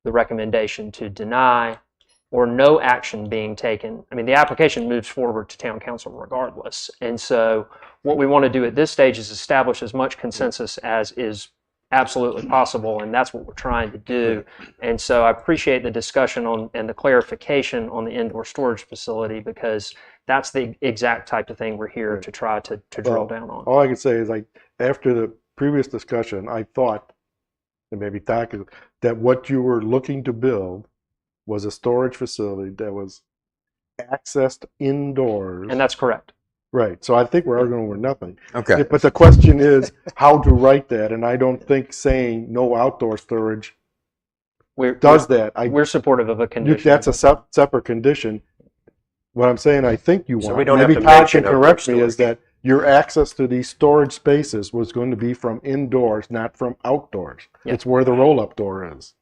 the recommendation to deny or no action being taken. I mean, the application moves forward to town council regardless. And so what we want to do at this stage is establish as much consensus as is absolutely possible, and that's what we're trying to do. And so I appreciate the discussion on and the clarification on the indoor storage facility, because that's the exact type of thing we're here to try to drill down on. All I can say is, like, after the previous discussion, I thought, and maybe Doc, that what you were looking to build was a storage facility that was accessed indoors. And that's correct. Right. So I think we're arguing over nothing. Okay. But the question is how to write that, and I don't think saying no outdoor storage does that. We're supportive of a condition. That's a separate condition. What I'm saying, I think you want, So we don't maybe have to Todd mention can outdoor correct me, is storage. that your access to these storage spaces was going to be from indoors, not from outdoors. Yeah. It's where the roll-up door is.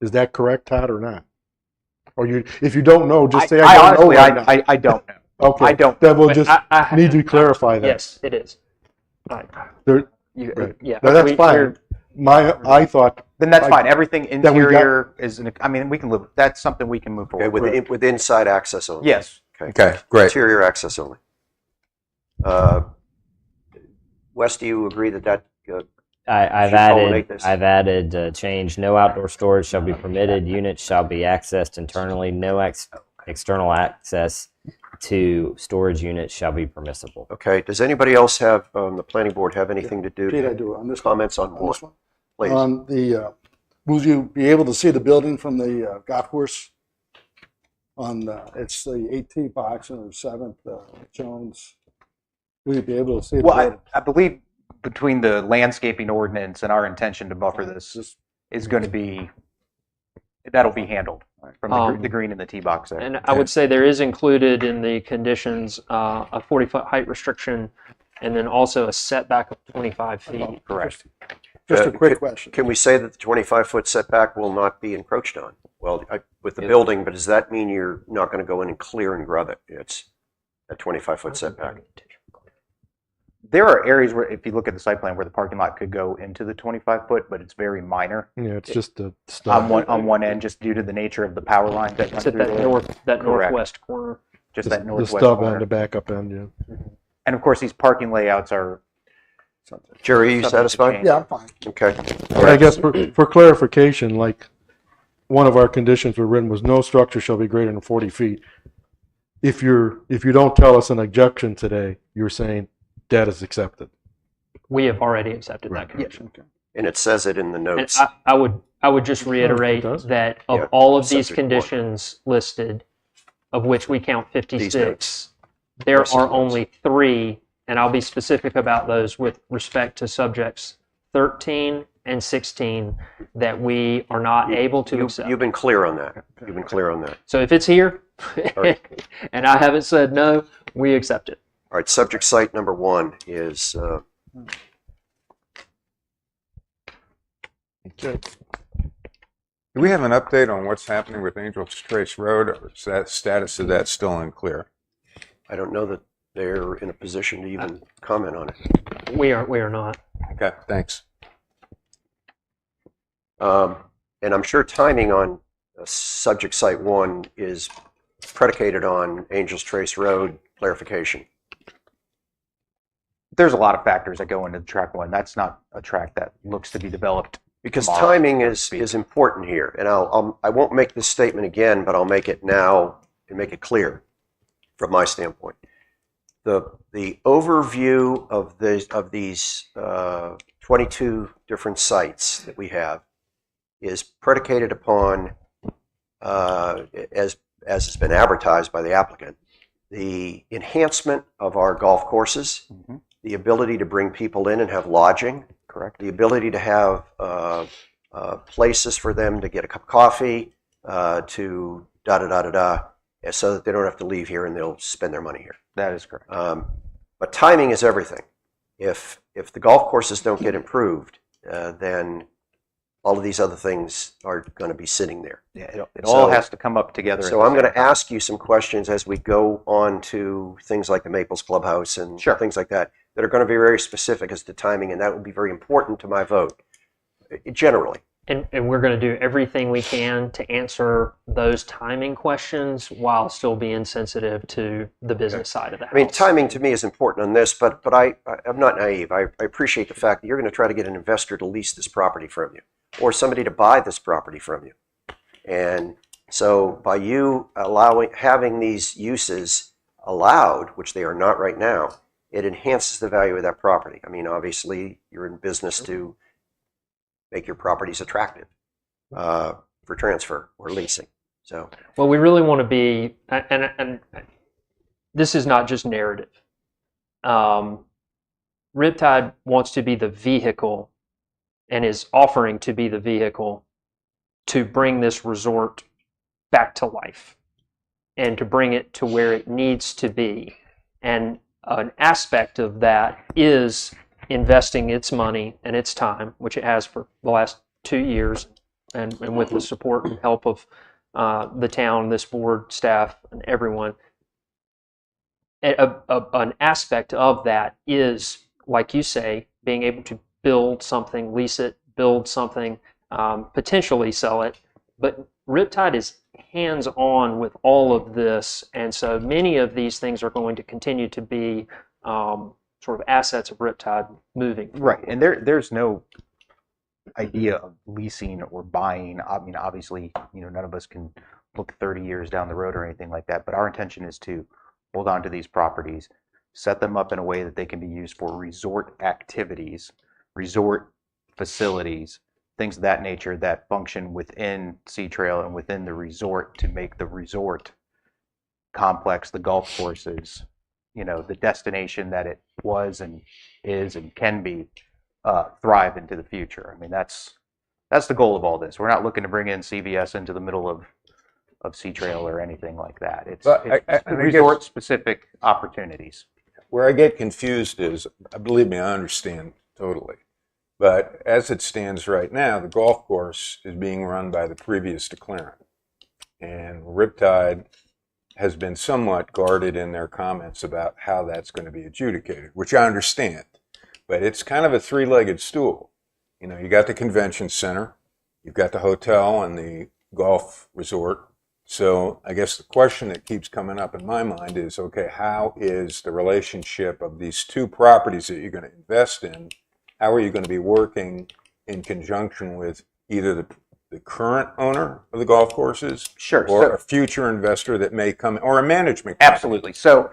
Is that correct, Todd, or not? Or you, if you don't know, just say I don't know honestly, right now. I don't know. Okay. I don't. Then we'll But just I need to clarify that. Yes, it is. Right. There, Right. Yeah. no, that's fine. I thought. Then that's I- fine. Everything that we got- interior is. I mean, we can live. That's something we can move Okay, forward with inside access only. Yes. Okay, great. Interior access only. Wes, do you agree that I've should culminate this? added change. No outdoor storage shall be permitted. Units shall be accessed internally. No external access to storage units shall be permissible. Okay, does anybody else have, on the planning board, have anything to do? Pete, I do. On this Comments on this one? Please. On the, will you be able to see the building from the golf course? On, it's the 18th box or 7th, Jones. Will you be able to see the Well, building? I believe between the landscaping ordinance and our intention to buffer this is going to be, that'll be handled from the green and the tee box there. And I would say there is included in the conditions a 40-foot height restriction, and then also a setback of 25 feet. Correct. Just a quick question. Can we say that the 25-foot setback will not be encroached on? Well, with the building, but does that mean you're not going to go in and clear and grub it? It's a 25-foot setback. There are areas where, if you look at the site plan, where the parking lot could go into the 25-foot, but it's very minor. Yeah, it's just a stub. On one end, just due to the nature of the power line that runs It's at through that there. Correct. northwest corner. Just that The northwest stub corner. and the backup end, yeah. And of course, these parking layouts are. Jerry, are you subject to satisfied? change. Yeah, I'm fine. Okay. I guess for clarification, like, one of our conditions were written was no structure shall be greater than 40 feet. If you don't tell us an objection today, you're saying that is accepted. We have already accepted Right. that condition. And it says it in the And notes. I would just reiterate does. that of Yeah, all of these subject one. conditions listed, of which we count These 56, notes. there Versus are notes. only 3, and I'll be specific about those with respect to subjects 13 and 16 that we are not able to accept. You've been clear on that. You've been clear on that. So if it's here, right. and I haven't said no, we accept it. All right, subject site number 1 is, Okay. Do we have an update on what's happening with Angels Trace Road, or is that status of that still unclear? I don't know that they're in a position to even comment on it. We are not. Okay, thanks. And I'm sure timing on subject site 1 is predicated on Angels Trace Road clarification. There's a lot of factors that go into track 1. That's not a track that looks to be developed. Because tomorrow, timing so to is speak. important here, and I won't make this statement again, but I'll make it now and make it clear from my standpoint. The overview of these 22 different sites that we have is predicated upon, as has been advertised by the applicant, the enhancement of our golf courses, the ability to bring people in and have lodging. Correct. The ability to have places for them to get a cup of coffee, to da-da-da-da-da, so that they don't have to leave here and they'll spend their money here. That is correct. But timing is everything. If the golf courses don't get improved, then all of these other things are going to be sitting there. Yeah, it all So- has to come up together. So I'm going to ask you some questions as we go on to things like the Maples Clubhouse and Sure. things like that are going to be very specific as to timing, and that will be very important to my vote, generally. And we're going to do everything we can to answer those timing questions while still being sensitive to the business side of the house. I mean, timing to me is important on this, but I'm not naive. I appreciate the fact that you're going to try to get an investor to lease this property from you, or somebody to buy this property from you. And so by you having these uses allowed, which they are not right now, it enhances the value of that property. I mean, obviously, you're in business to make your properties attractive for transfer or leasing. So, well, we really want to be, and this is not just narrative. Riptide wants to be the vehicle and is offering to be the vehicle to bring this resort back to life and to bring it to where it needs to be. And an aspect of that is investing its money and its time, which it has for the last 2 years, and with the support and help of the town, this board, staff, and everyone. An aspect of that is, like you say, being able to build something, lease it, build something, potentially sell it. But Riptide is hands-on with all of this, and so many of these things are going to continue to be sort of assets of Riptide moving forward. Right, and there's no idea of leasing or buying. I mean, obviously, none of us can look 30 years down the road or anything like that, but our intention is to hold on to these properties, set them up in a way that they can be used for resort activities, resort facilities, things of that nature that function within Sea Trail and within the resort to make the resort complex, the golf courses, the destination that it was and is and can be, thrive into the future. I mean, that's the goal of all this. We're not looking to bring in CVS into the middle of Sea Trail or anything like that. It's resort-specific opportunities. Where I get confused is, believe me, I understand totally. But as it stands right now, the golf course is being run by the previous declarant. And Riptide has been somewhat guarded in their comments about how that's going to be adjudicated, which I understand. But it's kind of a three-legged stool. You got the convention center, you've got the hotel and the golf resort. So I guess the question that keeps coming up in my mind is, okay, how is the relationship of these two properties that you're going to invest in? How are you going to be working in conjunction with either the current owner of the golf courses, Sure. or So- a future investor that may come, or a management company? Absolutely. So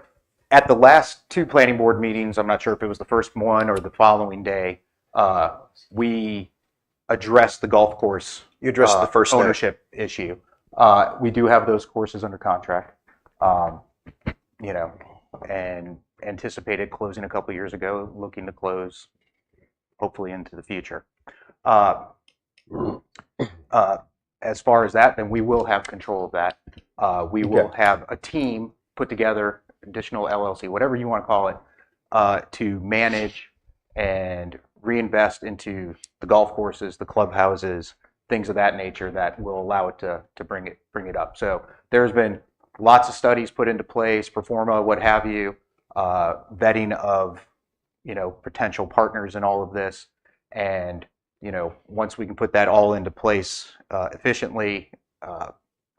at the last two planning board meetings, I'm not sure if it was the first one or the following day, we addressed the golf course. You addressed the first day. ownership issue. We do have those courses under contract, and anticipated closing a couple years ago, looking to close hopefully into the future. As far as that, then we will have control of that. We will have a team put together, additional LLC, whatever you want to call it, to manage and reinvest into the golf courses, the clubhouses, things of that nature that will allow it to bring it up. So there's been lots of studies put into place, performa, what have you, vetting of potential partners in all of this, and once we can put that all into place efficiently,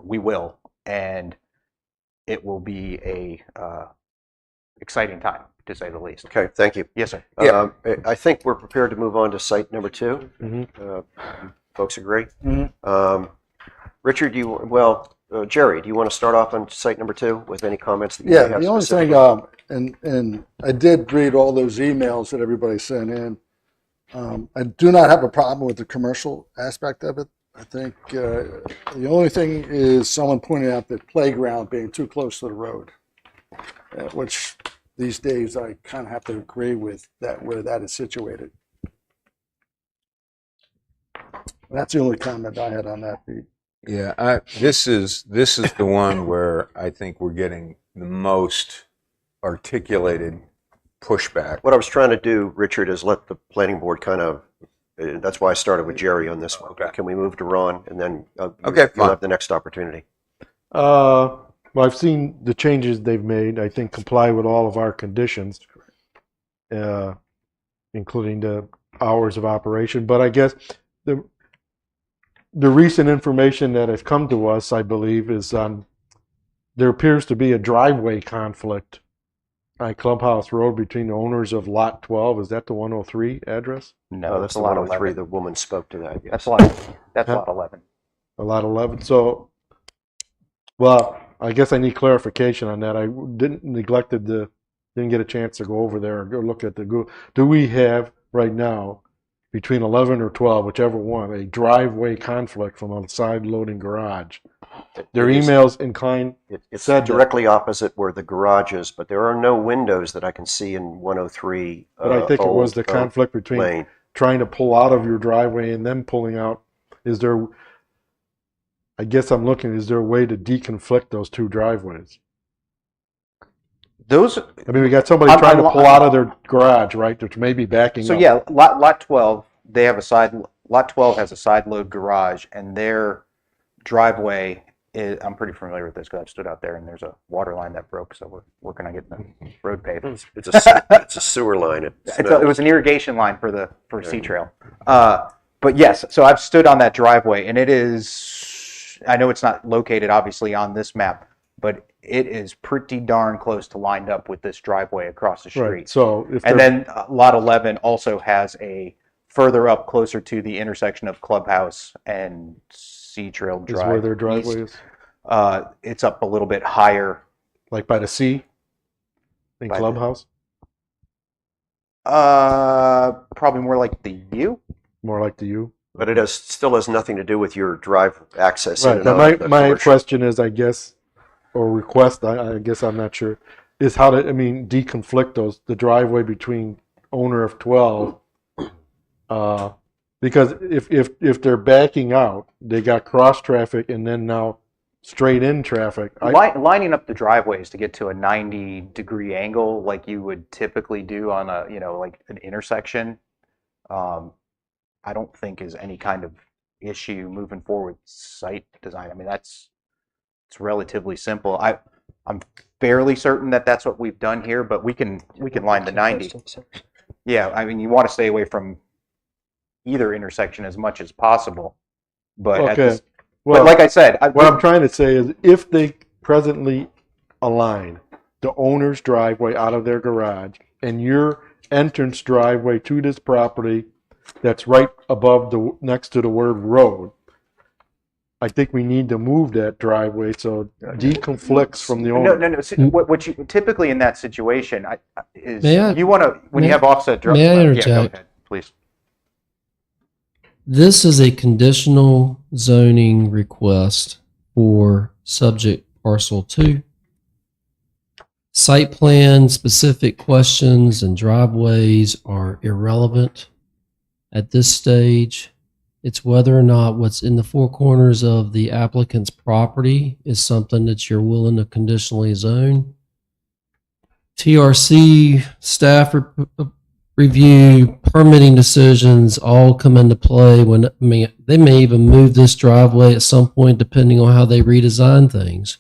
we will, and it will be a exciting time, to say the least. Okay, thank you. Yes, sir. I think we're prepared to move on to site number 2. Folks agree? Richard, Jerry, do you want to start off on site number 2 with any comments that you may Yeah, have the only specifically? thing, and I did read all those emails that everybody sent in. I do not have a problem with the commercial aspect of it. I think the only thing is someone pointed out that playground being too close to the road, which these days I kind of have to agree with that, where that is situated. That's the only comment I had on that, Pete. Yeah, this is the one where I think we're getting the most articulated pushback. What I was trying to do, Richard, is let the planning board kind of That's why I started with Jerry on this one. Okay. Can we move to Ron and then Okay, you'll fine. have the next opportunity. Well, I've seen the changes they've made. I think comply with all of our conditions, including the hours of operation. But I guess the recent information that has come to us, I believe, is there appears to be a driveway conflict on Clubhouse Road between the owners of Lot 12. Is that the 103 address? No, That's it's the a lot 103. 11. The woman spoke to that. That's lot 11. A lot 11. So, well, I guess I need clarification on that. I didn't get a chance to go over there and go look at the Google. Do we have right now, between 11 or 12, whichever one, a driveway conflict from a side loading garage? Their It is- emails incline It's said that- directly opposite where the garage is, but there are no windows that I can see in 103. But I think it was the Old conflict between Lane. trying to pull out of your driveway and then pulling out. Is there, I guess I'm looking, is there a way to deconflict those two driveways? Those. I mean, we got somebody I'm- trying I'm- to pull out of their garage, right? Which may be backing So up. yeah, lot 12, they have a side. Lot 12 has a side load garage, and their driveway is. I'm pretty familiar with this because I've stood out there, and there's a water line that broke, so we're working on getting the road paved. It's a sewer line. It was an irrigation line for Sea Trail. But yes, so I've stood on that driveway, and it is. I know it's not located obviously on this map, but it is pretty darn close to lined up with this driveway across the street. Right. So if And they're- then lot 11 also has a further up closer to the intersection of Clubhouse and Sea Trail is Drive. where their driveway east. is, It's up a little bit higher. like by the sea, in By the- Clubhouse, Probably more like the U. more like the U. But it still has nothing to do with your drive access. in Right. and But out of the my commercial. question is, I guess, or request, I guess I'm not sure, is how to, deconflict the driveway between owner of 12. Because if they're backing out, they got cross traffic and then now straight in traffic. Lining up the driveways to get to a 90-degree angle like you would typically do on like an intersection, I don't think is any kind of issue moving forward site design. I mean, it's relatively simple. I'm fairly certain that that's what we've done here, but we can line the 90. Yeah, I mean, you want to stay away from either intersection as much as possible. But Okay. but like I said, what I'm trying to say is, if they presently align the owner's driveway out of their garage and your entrance driveway to this property that's right above next to the word road, I think we need to move that driveway so it deconflicts from the owner. No. See, what you typically in that situation is May I- you want to when you may- have offset. may I Yeah, interject? go ahead, please. This is a conditional zoning request for subject parcel 2. Site plan specific questions and driveways are irrelevant at this stage. It's whether or not what's in the four corners of the applicant's property is something that you're willing to conditionally zone. TRC staff review, permitting decisions all come into play when, they may even move this driveway at some point depending on how they redesign things.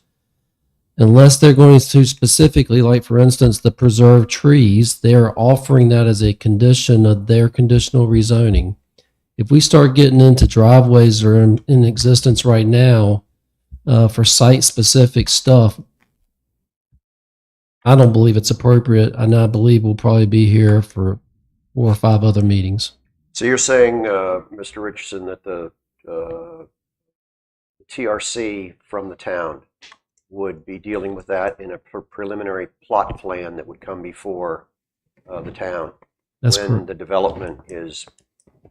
Unless they're going to specifically, like for instance, the preserved trees, they're offering that as a condition of their conditional rezoning. If we start getting into driveways that are in existence right now for site-specific stuff, I don't believe it's appropriate, and I believe we'll probably be here for 4 or 5 other meetings. So you're saying, Mr. Richardson, that the TRC from the town would be dealing with that in a preliminary plot plan that would come before the town That's when correct. the development is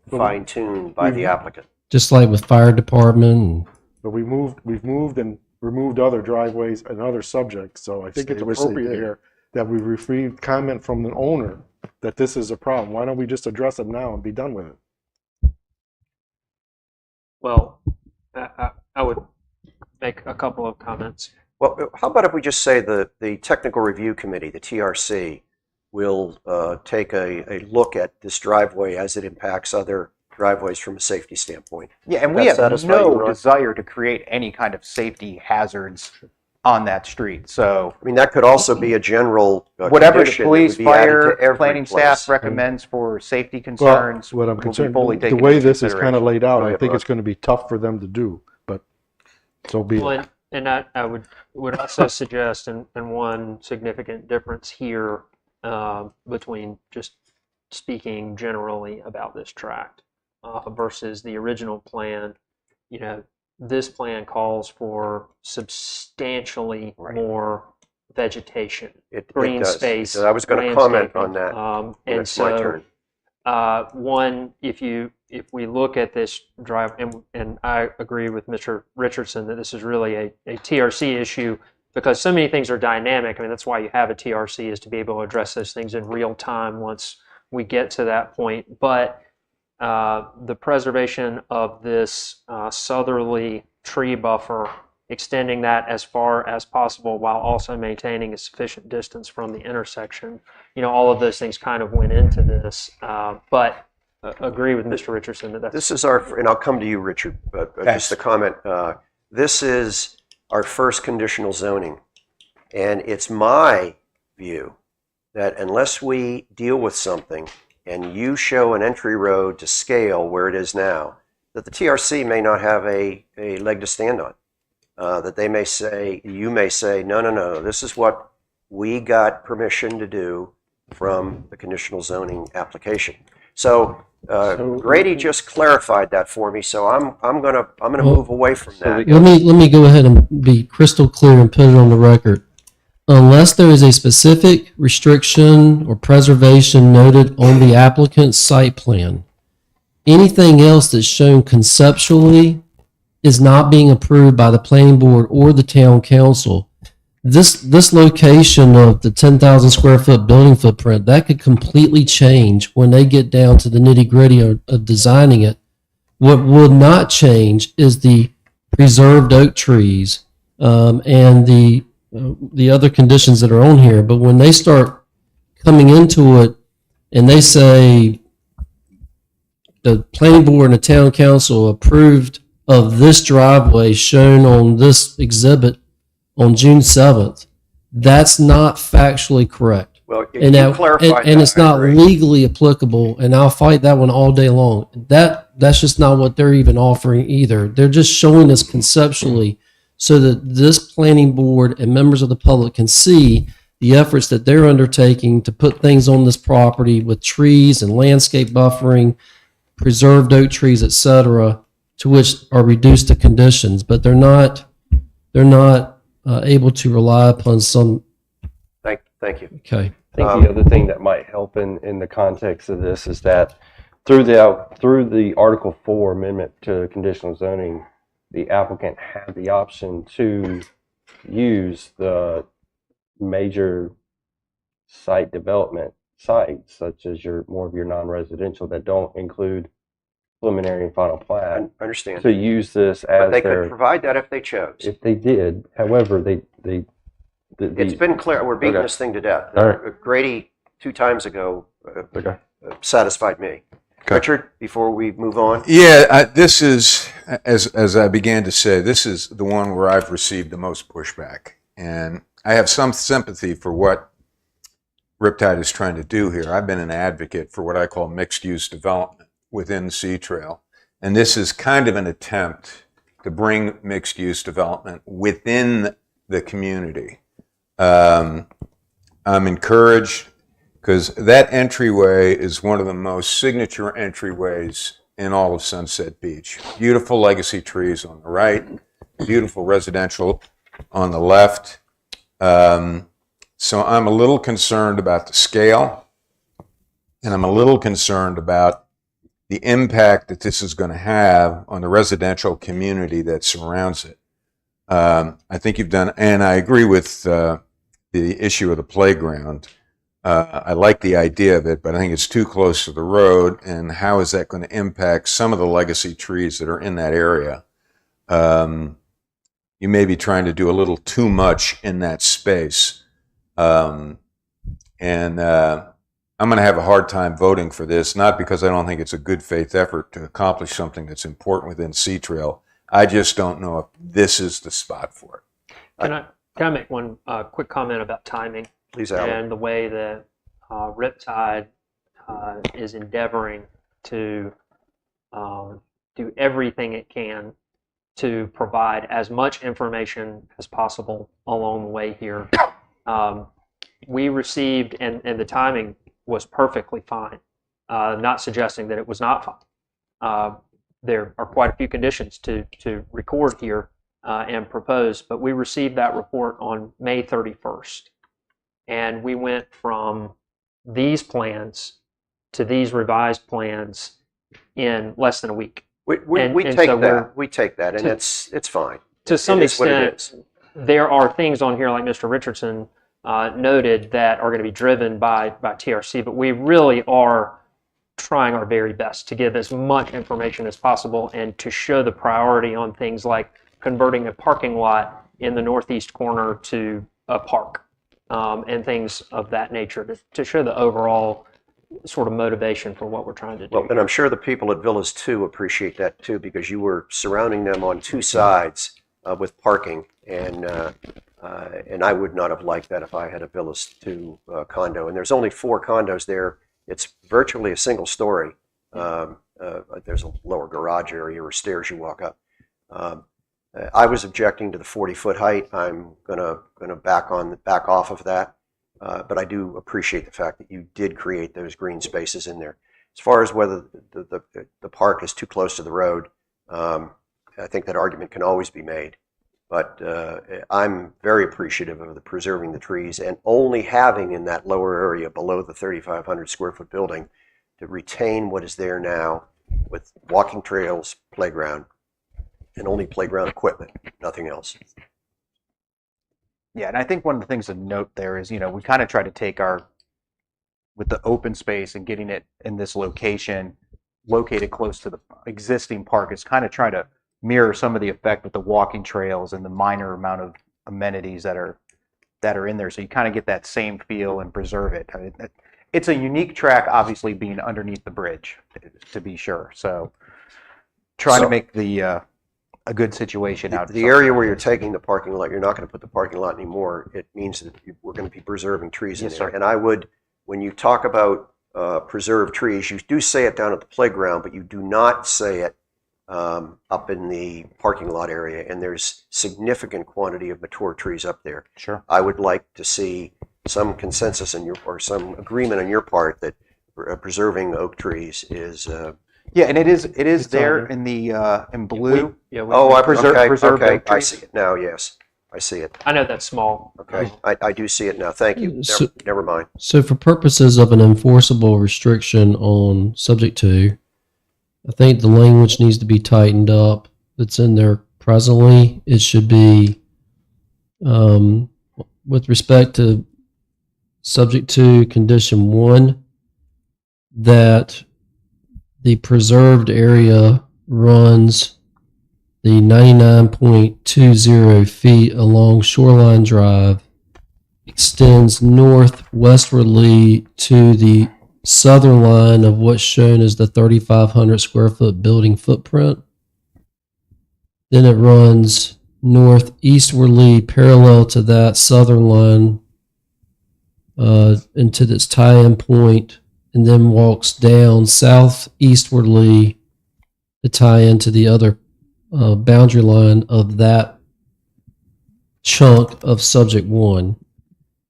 fine-tuned by the applicant. Just like with fire department. But we've moved and removed other driveways and other subjects, so I think it's I wish they appropriate did. here that we received comment from the owner that this is a problem. Why don't we just address it now and be done with it? Well, I would make a couple of comments. Well, how about if we just say the Technical Review Committee, the TRC, will take a look at this driveway as it impacts other driveways from a safety standpoint. Yeah, and we That have satisfy you, no Ron? desire to create any kind of safety hazards on that street. So I mean, that could also be a general whatever the condition that police, would be added fire, to every planning place. staff recommends for safety Well, concerns what I'm will be concerned, fully the taken way into this is kind of consideration. laid out, Go I ahead, think Ron. it's going to be tough for them to do, but so be it. And I would also suggest, and one significant difference here between just speaking generally about this tract versus the original plan, you know, this plan calls for substantially more vegetation, It green does. space. So I was going to comment on landscaping. that when And it's my so, turn. one, if we look at this drive, and I agree with Mr. Richardson that this is really a TRC issue because so many things are dynamic. I mean, that's why you have a TRC, is to be able to address those things in real time once we get to that point. But the preservation of this southerly tree buffer, extending that as far as possible while also maintaining a sufficient distance from the intersection, you know, all of those things kind of went into this. But agree with Mr. Richardson that that's This is our, and I'll come to you, Richard, but just a comment. This is our first conditional zoning. And it's my view that unless we deal with something and you show an entry road to scale where it is now, that the TRC may not have a leg to stand on. That they may say, you may say, no, this is what we got permission to do from the conditional zoning application. So Grady just clarified that for me, so I'm gonna move away from that. Let me go ahead and be crystal clear and put it on the record. Unless there is a specific restriction or preservation noted on the applicant's site plan, anything else that's shown conceptually is not being approved by the planning board or the town council. This location of the 10,000 square foot building footprint, that could completely change when they get down to the nitty gritty of designing it. What will not change is the preserved oak trees and the other conditions that are on here. But when they start coming into it and they say the planning board and the town council approved of this driveway shown on this exhibit on June 7th, that's not factually correct. Well, And, you clarified and that, it's I not agree. legally applicable, and I'll fight that one all day long. That's just not what they're even offering either. They're just showing us conceptually so that this planning board and members of the public can see the efforts that they're undertaking to put things on this property with trees and landscape buffering, preserved oak trees, etc., to which are reduced to conditions, but they're not able to rely upon some. Thank you. Okay. I think the other thing that might help in the context of this is that through the Article 4 amendment to conditional zoning, the applicant had the option to use the major site development sites, such as more of your non-residential that don't include preliminary and final I plat, understand. to use this But as they their, could provide that if they chose. if they did. However, It's been clear, we're beating Okay. this thing to death. All right. Grady, 2 times ago, Okay. satisfied me. Okay. Richard, before we move on? Yeah, this is, as I began to say, this is the one where I've received the most pushback. And I have some sympathy for what Riptide is trying to do here. I've been an advocate for what I call mixed-use development within Sea Trail. And this is kind of an attempt to bring mixed-use development within the community. I'm encouraged because that entryway is one of the most signature entryways in all of Sunset Beach. Beautiful legacy trees on the right, beautiful residential on the left. So I'm a little concerned about the scale, and I'm a little concerned about the impact that this is going to have on the residential community that surrounds it. I think you've done, and I agree with the issue of the playground. I like the idea of it, but I think it's too close to the road, and how is that going to impact some of the legacy trees that are in that area? You may be trying to do a little too much in that space. And I'm going to have a hard time voting for this, not because I don't think it's a good faith effort to accomplish something that's important within Sea Trail. I just don't know if this is the spot for it. Can I make one quick comment about timing? Please, Alan. And the way that Riptide is endeavoring to do everything it can to provide as much information as possible along the way here. We received, and the timing was perfectly fine, not suggesting that it was not fine. There are quite a few conditions to record here and propose, but we received that report on May 31st. And we went from these plans to these revised plans in less than a week. We And take so that. We take that, and to- it's fine. To some It is what it extent, is. there are things on here, like Mr. Richardson noted, that are going to be driven by TRC, but we really are trying our very best to give as much information as possible and to show the priority on things like converting a parking lot in the northeast corner to a park and things of that nature to show the overall sort of motivation for what we're trying to do. Well, and I'm sure the people at Villas 2 appreciate that too, because you were surrounding them on two sides with parking, and I would not have liked that if I had a Villas 2 condo. And there's only 4 condos there. It's virtually a single story. There's a lower garage area or stairs you walk up. I was objecting to the 40-foot height. I'm gonna back off of that. But I do appreciate the fact that you did create those green spaces in there. As far as whether the park is too close to the road, I think that argument can always be made. But I'm very appreciative of the preserving the trees and only having in that lower area below the 3,500 square foot building to retain what is there now with walking trails, playground, and only playground equipment, nothing else. Yeah, and I think one of the things to note there is, we kind of try to take with the open space and getting it in this location, located close to the existing park, is kind of trying to mirror some of the effect with the walking trails and the minor amount of amenities that are in there. So you kind of get that same feel and preserve it. I mean, it's a unique track, obviously being underneath the bridge, to be sure. So trying to make a good situation out of the area where you're taking the parking lot, you're not going to put the parking lot anymore. It means that we're going to be preserving trees in Yes, there. sir. And I would, when you talk about preserved trees, you do say it down at the playground, but you do not say it up in the parking lot area. And there's significant quantity of mature trees up there. Sure. I would like to see some consensus or some agreement on your part that preserving oak trees is. Yeah, and it is there in the in blue. Preserved oak I trees. see it now. Yes, I see it. I know that's small. Okay, I do see it now. Thank you. Never mind. So for purposes of an enforceable restriction on subject to, I think the language needs to be tightened up that's in there presently. It should be, with respect to subject to condition 1, that the preserved area runs the 99.20 feet along Shoreline Drive, extends northwestwardly to the southern line of what's shown as the 3,500 square foot building footprint. Then it runs northeastwardly parallel to that southern line into this tie-in point, and then walks down southeastwardly to tie into the other boundary line of that chunk of subject 1.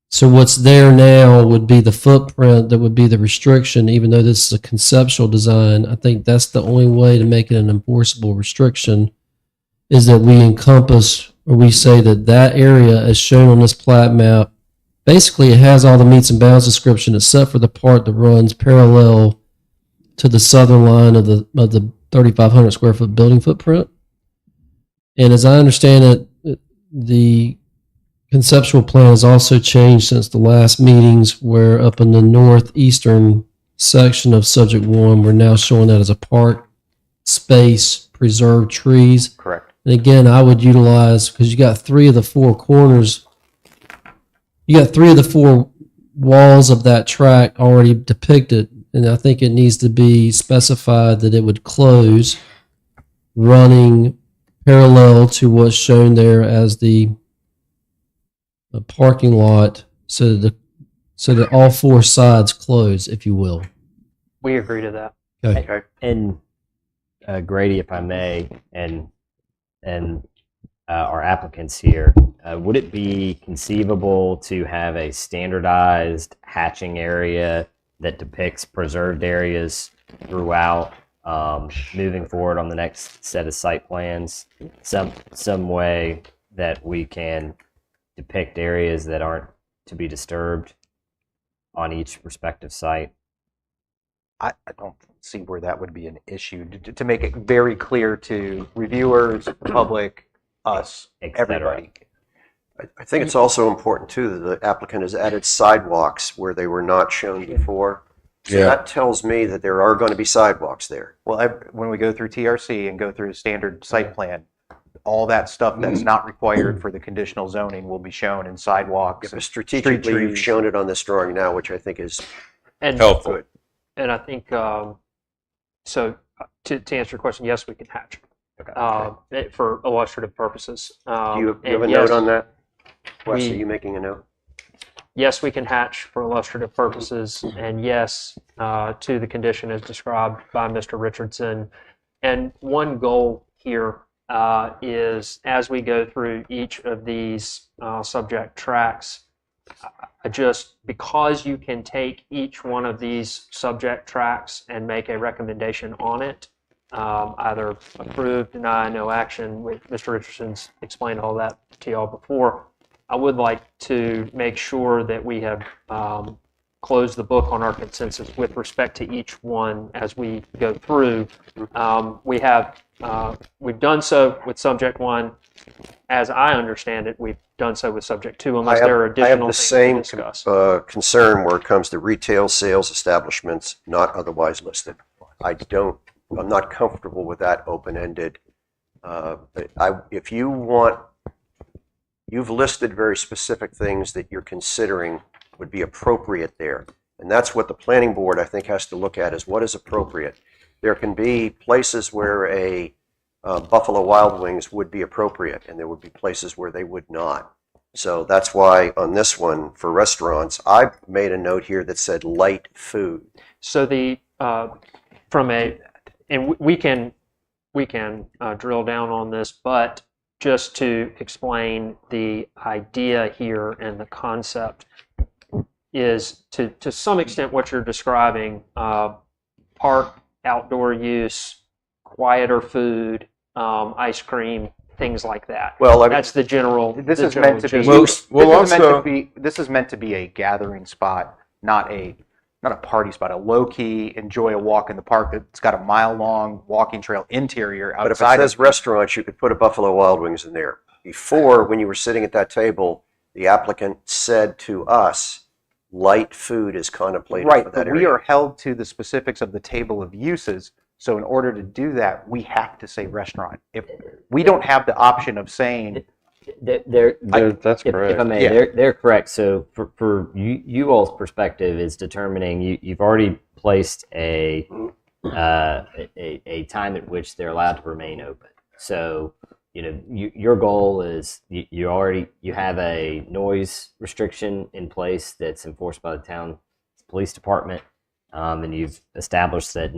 So what's there now would be the footprint that would be the restriction, even though this is a conceptual design. I think that's the only way to make it an enforceable restriction, is that we encompass, or we say that that area as shown on this plat map, basically it has all the meets and bounds description except for the part that runs parallel to the southern line of the 3,500 square foot building footprint. And as I understand it, the conceptual plan has also changed since the last meetings, where up in the northeastern section of subject 1, we're now showing that as a park space, preserved trees. Correct. And again, I would utilize, because you got 3 of the 4 corners, you got 3 of the 4 walls of that track already depicted, and I think it needs to be specified that it would close running parallel to what's shown there as the parking lot, so that all four sides close, if you will. We agree to that. Okay. And Grady, if I may, and our applicants here, would it be conceivable to have a standardized hatching area that depicts preserved areas throughout, moving forward on the next set of site plans? Some way that we can depict areas that aren't to be disturbed on each respective site? I don't see where that would be an issue to make it very clear to reviewers, the public, us, everybody. I think it's also important too that the applicant has added sidewalks where they were not shown before. So Yeah. that tells me that there are going to be sidewalks there. Well, when we go through TRC and go through a standard site plan, all that stuff that's not required for the conditional zoning will be shown in sidewalks. But strategically, you've shown it on this drawing now, which I think is And Helpful. good. And I think, so to answer your question, yes, we can hatch for illustrative purposes. Do you have a and note yes, on that? Wes, we- are you making a note? Yes, we can hatch for illustrative purposes, and yes, to the condition as described by Mr. Richardson. And one goal here is, as we go through each of these subject tracks, because you can take each one of these subject tracks and make a recommendation on it, either approve, deny, no action. Mr. Richardson's explained all that to y'all before. I would like to make sure that we have closed the book on our consensus with respect to each one as we go through. We've done so with subject one. As I understand it, we've done so with subject two, unless there are I have additional the things same to discuss. concern where it comes to retail sales establishments not otherwise listed. I'm not comfortable with that open-ended. If you want, you've listed very specific things that you're considering would be appropriate there. And that's what the planning board, I think, has to look at, is what is appropriate. There can be places where a Buffalo Wild Wings would be appropriate, and there would be places where they would not. So that's why on this one, for restaurants, I made a note here that said light food. So we can drill down on this, but just to explain the idea here and the concept is to some extent what you're describing, park, outdoor use, quieter food, ice cream, things like that. Well, that's the general. This the is general meant to be. gist. This is meant to be a gathering spot, not a party spot. A low key, enjoy a walk in the park that's got a mile-long walking trail interior outside. But if it says restaurants, you could put a Buffalo Wild Wings in there. Before, when you were sitting at that table, the applicant said to us, light food is contemplated right, for that but we area. are held to the specifics of the table of uses. So in order to do that, we have to say restaurant. If we don't have the option of saying, That's If correct. I may, Yeah. they're correct. So for you all's perspective is determining you've already placed a time at which they're allowed to remain open. So your goal is you have a noise restriction in place that's enforced by the town police department, and you've established that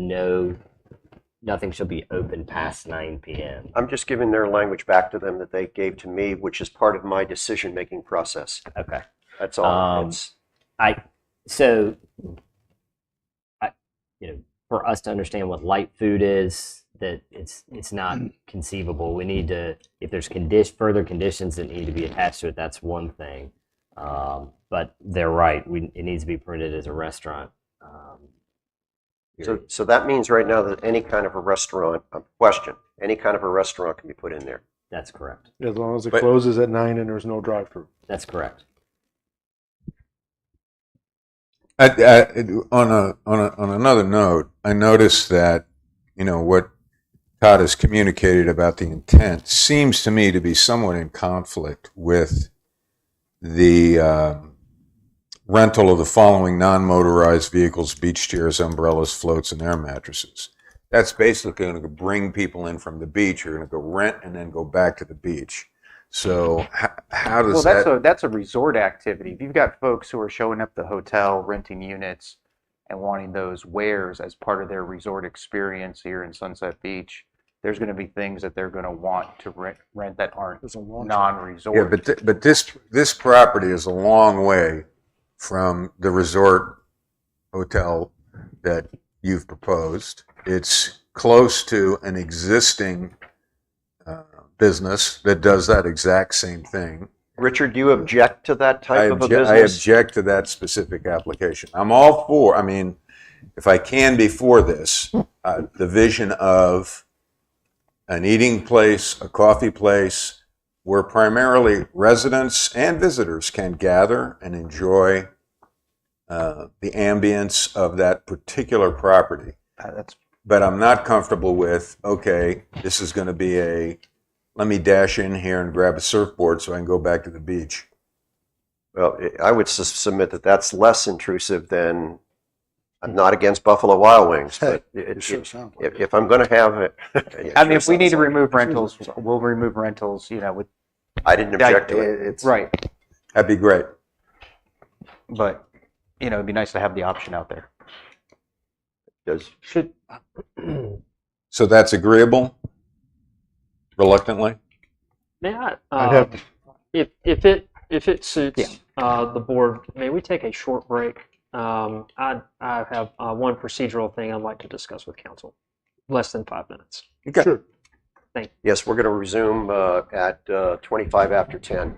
nothing shall be open past 9 p.m. I'm just giving their language back to them that they gave to me, which is part of my decision-making process. Okay. That's all. For us to understand what light food is, that it's not conceivable. We need to, if there's further conditions that need to be attached to it, that's one thing. But they're right. It needs to be printed as a restaurant. So that means right now that any kind of a restaurant, any kind of a restaurant can be put in there. That's correct. As long as it But- closes at 9 and there's no drive-through. That's correct. On another note, I noticed that what Todd has communicated about the intent seems to me to be somewhat in conflict with the rental of the following non-motorized vehicles: beach chairs, umbrellas, floats, and air mattresses. That's basically going to bring people in from the beach. You're going to go rent and then go back to the beach. So how does That's a resort activity. If you've got folks who are showing up at the hotel, renting units, and wanting those wares as part of their resort experience here in Sunset Beach, there's going to be things that they're going to want to rent that aren't non-resort. Yeah, but this property is a long way from the resort hotel that you've proposed. It's close to an existing business that does that exact same thing. Richard, do you object to that type of a I business? object to that specific application. I'm all for, I mean, if I can be for this, the vision of an eating place, a coffee place, where primarily residents and visitors can gather and enjoy the ambience of that particular property. But I'm not comfortable with, okay, this is going to be let me dash in here and grab a surfboard so I can go back to the beach. Well, I would submit that that's less intrusive than, I'm not against Buffalo Wild Wings, but if I'm going to have it. I mean, if we need to remove rentals, we'll remove rentals, with. I didn't object to it. It's right. That'd be great. But, it'd be nice to have the option out there. So that's agreeable? Reluctantly? May I, I'd have to- if it suits the board, may we take a short break? I have one procedural thing I'd like to discuss with council. Less than 5 minutes. Okay. Sure. Thank you. Yes, we're going to resume at 25 after 10.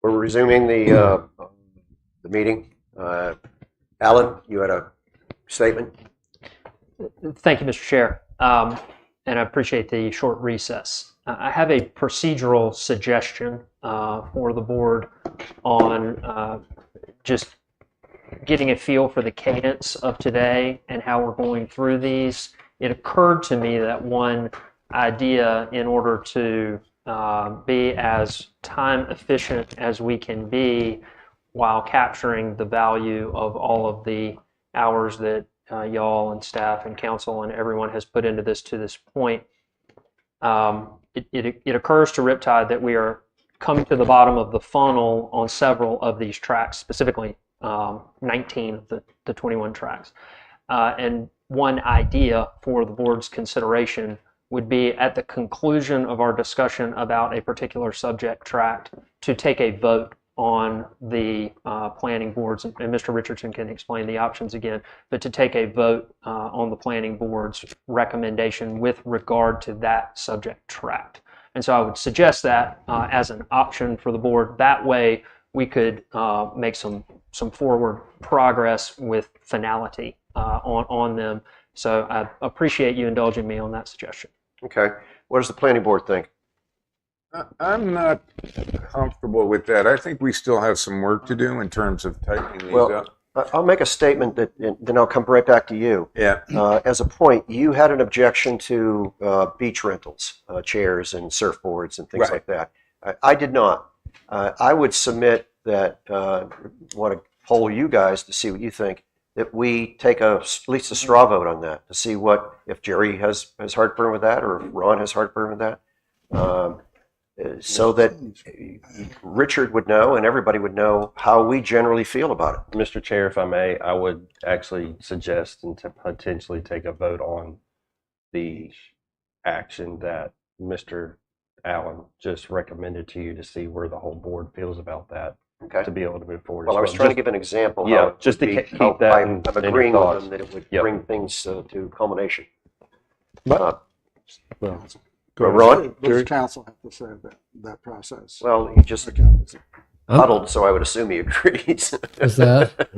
We're resuming the meeting. Alan, you had a statement? Thank you, Mr. Chair. And I appreciate the short recess. I have a procedural suggestion for the board on just getting a feel for the cadence of today and how we're going through these. It occurred to me that one idea, in order to be as time efficient as we can be while capturing the value of all of the hours that y'all and staff and council and everyone has put into this to this point, it occurs to Riptide that we are coming to the bottom of the funnel on several of these tracks, specifically 19 of the 21 tracks. And one idea for the board's consideration would be, at the conclusion of our discussion about a particular subject tract, to take a vote on the planning boards, and Mr. Richardson can explain the options again, but to take a vote on the planning board's recommendation with regard to that subject tract. And so I would suggest that as an option for the board. That way we could make some forward progress with finality on them. So I appreciate you indulging me on that suggestion. Okay. What does the planning board think? I'm not comfortable with that. I think we still have some work to do in terms of tightening these Well, up. I'll make a statement that, then I'll come right back to you. Yeah. As a point, you had an objection to beach rentals, chairs and surfboards and things Right. like that. I did not. I would submit that, want to poll you guys to see what you think, that we take at least a straw vote on that to see if Jerry has heartburn with that, or if Ron has heartburn with that. So that Richard would know and everybody would know how we generally feel about it. Mr. Chair, if I may, I would actually suggest and to potentially take a vote on the action that Mr. Allen just recommended to you, to see where the whole board feels about that, Okay. to be able to move forward. Well, I was trying to give an example. Yeah, how it just to would be- keep how that I'm in your agreeing with thoughts. them that it would Yep. bring things to culmination. Well, Ron? what does council have to say about that process? Well, he just huddled, so I would assume he agrees. Is that?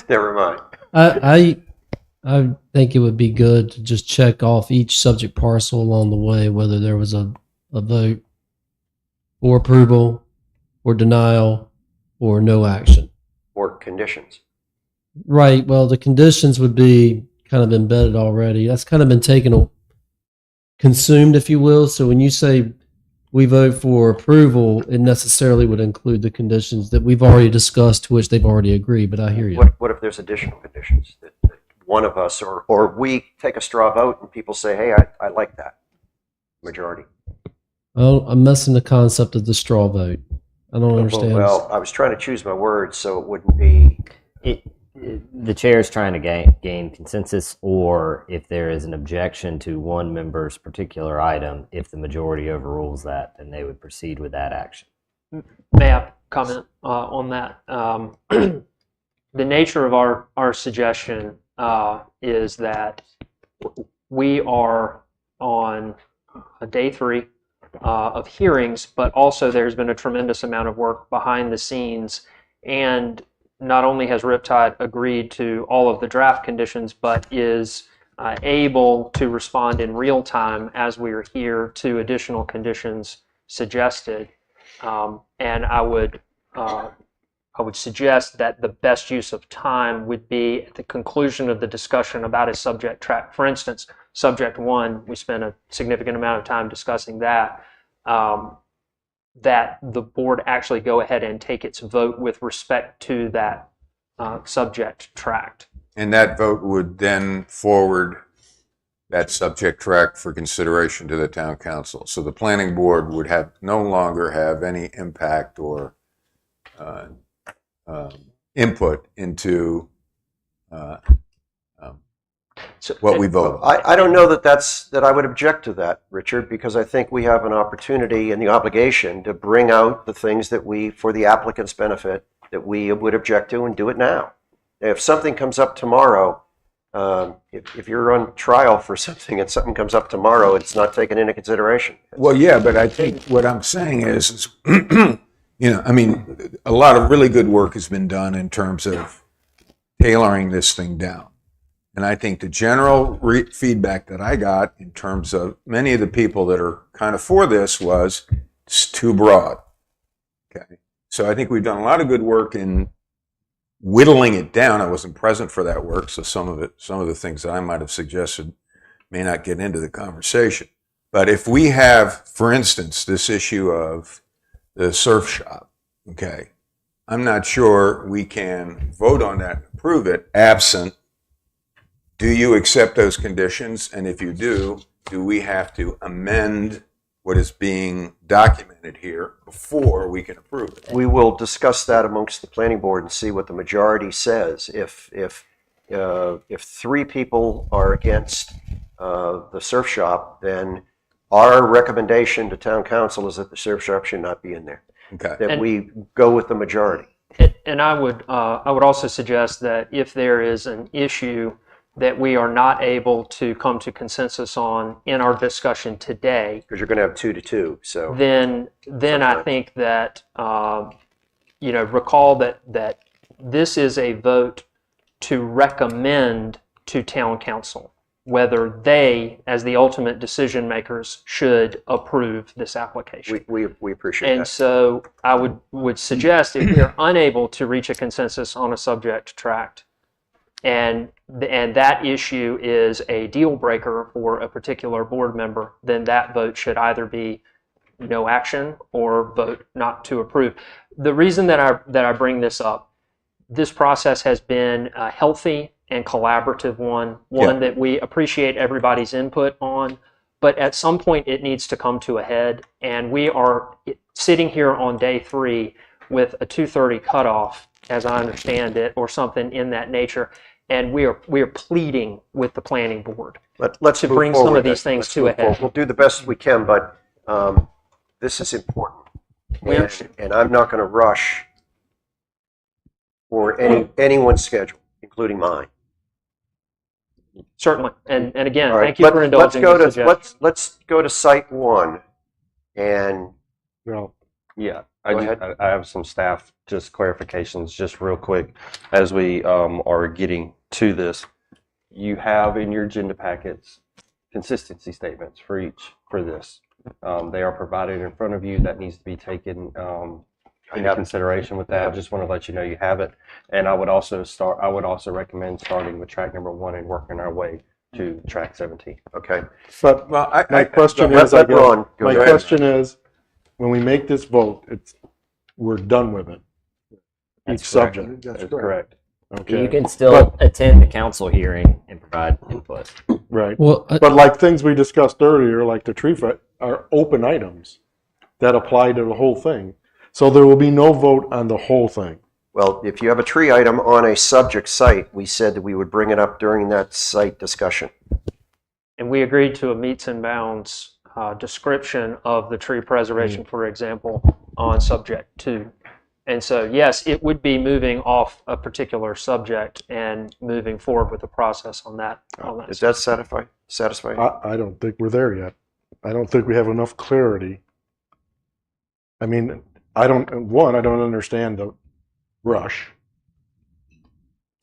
Never mind. I think it would be good to just check off each subject parcel along the way, whether there was a vote for approval or denial or no action. Or conditions. Right. Well, the conditions would be kind of embedded already. That's kind of been consumed, if you will. So when you say we vote for approval, it necessarily would include the conditions that we've already discussed, to which they've already agreed. But I hear you. What if there's additional conditions that one of us or we take a straw vote and people say, hey, I like that majority? Oh, I'm messing the concept of the straw vote. I don't understand. Well, I was trying to choose my words so it wouldn't be. The chair is trying to gain consensus, or if there is an objection to one member's particular item, if the majority overrules that, then they would proceed with that action. May I comment on that? The nature of our suggestion is that we are on day 3 of hearings, but also there's been a tremendous amount of work behind the scenes, and not only has Riptide agreed to all of the draft conditions, but is able to respond in real time as we are here to additional conditions suggested. And I would suggest that the best use of time would be at the conclusion of the discussion about a subject tract. For instance, subject 1, we spent a significant amount of time discussing that. That the board actually go ahead and take its vote with respect to that subject tract. And that vote would then forward that subject tract for consideration to the town council. So the planning board would no longer have any impact or input into what we vote on. I don't know that I would object to that, Richard, because I think we have an opportunity and the obligation to bring out the things that for the applicant's benefit, that we would object to, and do it now. If something comes up tomorrow, if you're on trial for something and something comes up tomorrow, it's not taken into consideration. Well, yeah, but I think what I'm saying is You know, I mean, a lot of really good work has been done in terms of tailoring this thing down. And I think the general feedback that I got in terms of many of the people that are kind of for this was it's too broad. Okay. So I think we've done a lot of good work in whittling it down. I wasn't present for that work, so some of the things that I might have suggested may not get into the conversation. But if we have, for instance, this issue of the surf shop, okay, I'm not sure we can vote on that and approve it absent, do you accept those conditions? And if you do we have to amend what is being documented here before we can approve it? We will discuss that amongst the planning board and see what the majority says. If 3 people are against the surf shop, then our recommendation to town council is that the surf shop should not be in there. Okay. That we go with the majority. And I would also suggest that if there is an issue that we are not able to come to consensus on in our discussion today, Because you're going to have 2 to 2, so. then I think that recall that this is a vote to recommend to town council whether they, as the ultimate decision makers, should approve this application. We appreciate And that. so I would suggest if we are unable to reach a consensus on a subject tract, and that issue is a deal breaker for a particular board member, then that vote should either be no action or vote not to approve. The reason that I bring this up, this process has been a healthy and collaborative one that we appreciate everybody's input on, but at some point it needs to come to a head, and we are sitting here on day 3 with a 2:30 cutoff, as I understand it, or something in that nature, and we are pleading with the planning board Let's to move bring some forward. of these things Let's to move a head. forward. We'll do the best we can, but this is important. And I'm not going to rush for anyone's schedule, including mine. Certainly, and again, All right, thank you for indulging the suggestion. let's go to site 1, and Well, Yeah, Go ahead. I have some staff just clarifications, just real quick, as we are getting to this. You have in your agenda packets consistency statements for this. They are provided in front of you. That needs to be taken into consideration with that. I just want to let you know you have it. And I would also recommend starting with track number 1 and working our way to track 17. okay. but my question let- is, let Ron go. my Go ahead. question is, when we make this vote, we're done with it. That's Each correct. subject. That's correct. Okay. You can still But- attend the council hearing and provide input. Right. Well, But like things we discussed earlier, like the tree fight, are open items that apply to the whole thing. So there will be no vote on the whole thing. Well, if you have a tree item on a subject site, we said that we would bring it up during that site discussion. And we agreed to a meets and bounds description of the tree preservation, for example, on subject 2. And so, yes, it would be moving off a particular subject and moving forward with the process on that. Does that satisfy you? I don't think we're there yet. I don't think we have enough clarity. I mean, I don't understand the rush.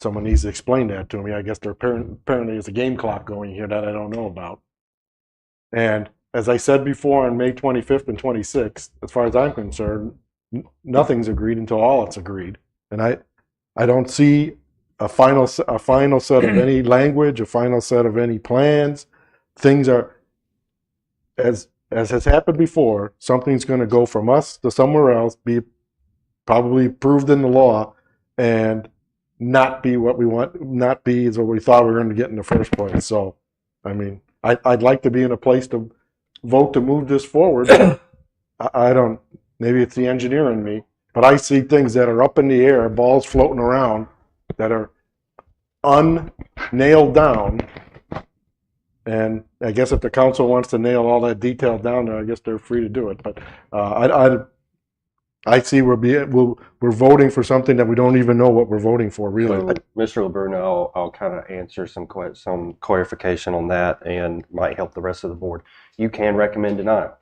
Someone needs to explain that to me. I guess there apparently is a game clock going here that I don't know about. And as I said before, on May 25th and 26th, as far as I'm concerned, nothing's agreed until all it's agreed. And I don't see a final set of any language, a final set of any plans. Things are, as has happened before, something's going to go from us to somewhere else, be probably approved in the law, and not be what we want, not be is what we thought we were going to get in the first place. So, I mean, I'd like to be in a place to vote to move this forward. I don't, maybe it's the engineer in me, but I see things that are up in the air, balls floating around that are unnailed down. And I guess if the council wants to nail all that detail down there, I guess they're free to do it. But I see we're voting for something that we don't even know what we're voting for, really. So, Mr. LeBruno, I'll kind of answer some clarification on that and might help the rest of the board. You can recommend denial.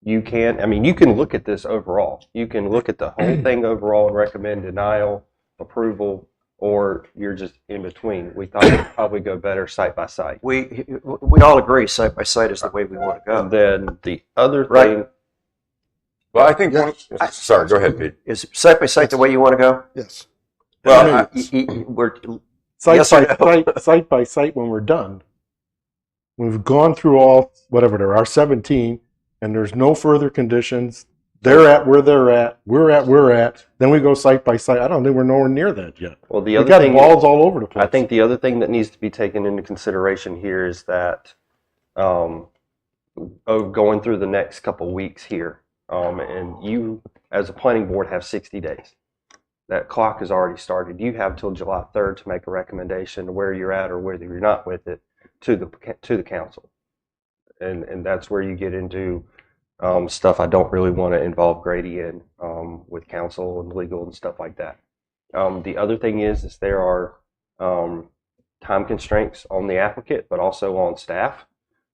you can, I mean, you can look at this overall. You can look at the whole thing overall and recommend denial, approval, or you're just in between. We thought it'd probably go better site by site. We all agree site by site is the way we want to go. And then the other Right. thing, Well, I think sorry, go ahead, Pete. Is site by site the way you want to go? Yes. Well, We're Site Yes by or no? site by site when we're done. We've gone through all, whatever there are, 17, and there's no further conditions. They're at where they're at. We're at. Then we go site by site. I don't think we're nowhere near that yet. well, the We other got thing, balls all over the place. I think the other thing that needs to be taken into consideration here is that going through the next couple weeks here, and you as a planning board have 60 days. That clock has already started. You have till July 3rd to make a recommendation to where you're at or whether you're not with it to the council, and that's where you get into stuff I don't really want to involve Grady in with council and legal and stuff like that. The other thing is there are time constraints on the applicant, but also on staff.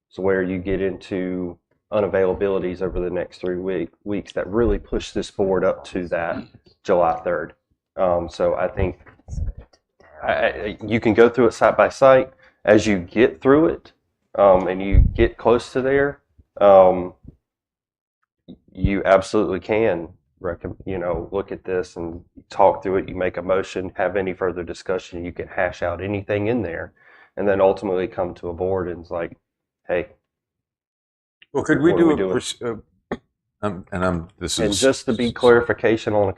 So where you get into unavailabilities over the next 3 weeks that really push this board up to that July 3rd. So I think you can go through it site by site. As you get through it and you get close to there, you absolutely can look at this and talk through it. You make a motion, have any further discussion. You can hash out anything in there, and then ultimately come to a board and it's like, hey. Well, could we what do are we doing? This And is just to be clarification on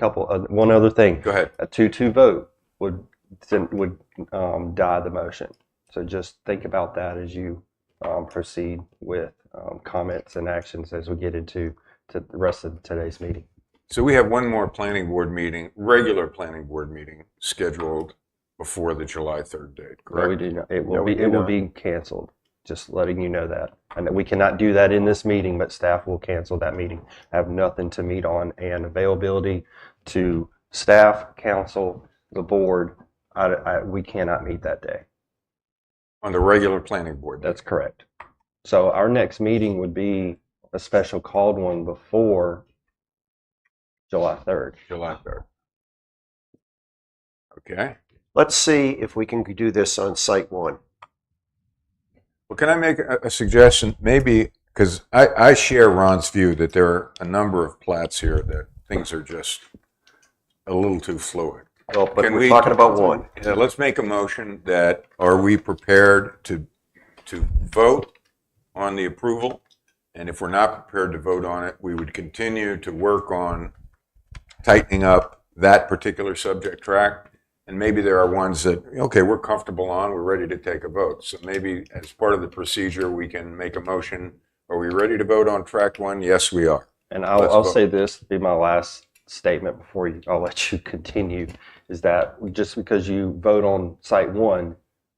one other thing. Go ahead. A 2-2 vote would die the motion. So just think about that as you proceed with comments and actions as we get into the rest of today's meeting. So we have one more planning board meeting, regular planning board meeting scheduled before the July 3rd date, No, correct? we do not. It No, will we be do it will not. be canceled. Just letting you know that. And we cannot do that in this meeting, but staff will cancel that meeting. Have nothing to meet on, and availability to staff, council, the board. We cannot meet that day. On the regular planning board. That's correct. So our next meeting would be a special called one before July 3rd. July 3rd. Okay. Let's see if we can do this on site one. Well, can I make a suggestion? Maybe, because I share Ron's view that there are a number of plats here that things are just a little too fluid. Well, but Can we're we- talking about one. Yeah, let's make a motion that, are we prepared to vote on the approval? And if we're not prepared to vote on it, we would continue to work on tightening up that particular subject track. And maybe there are ones that, okay, we're comfortable on, we're ready to take a vote. So maybe as part of the procedure, we can make a motion. Are we ready to vote on track one? Yes, we are. And Let's I'll vote. say this, be my last statement before I'll let you continue, is that just because you vote on site one,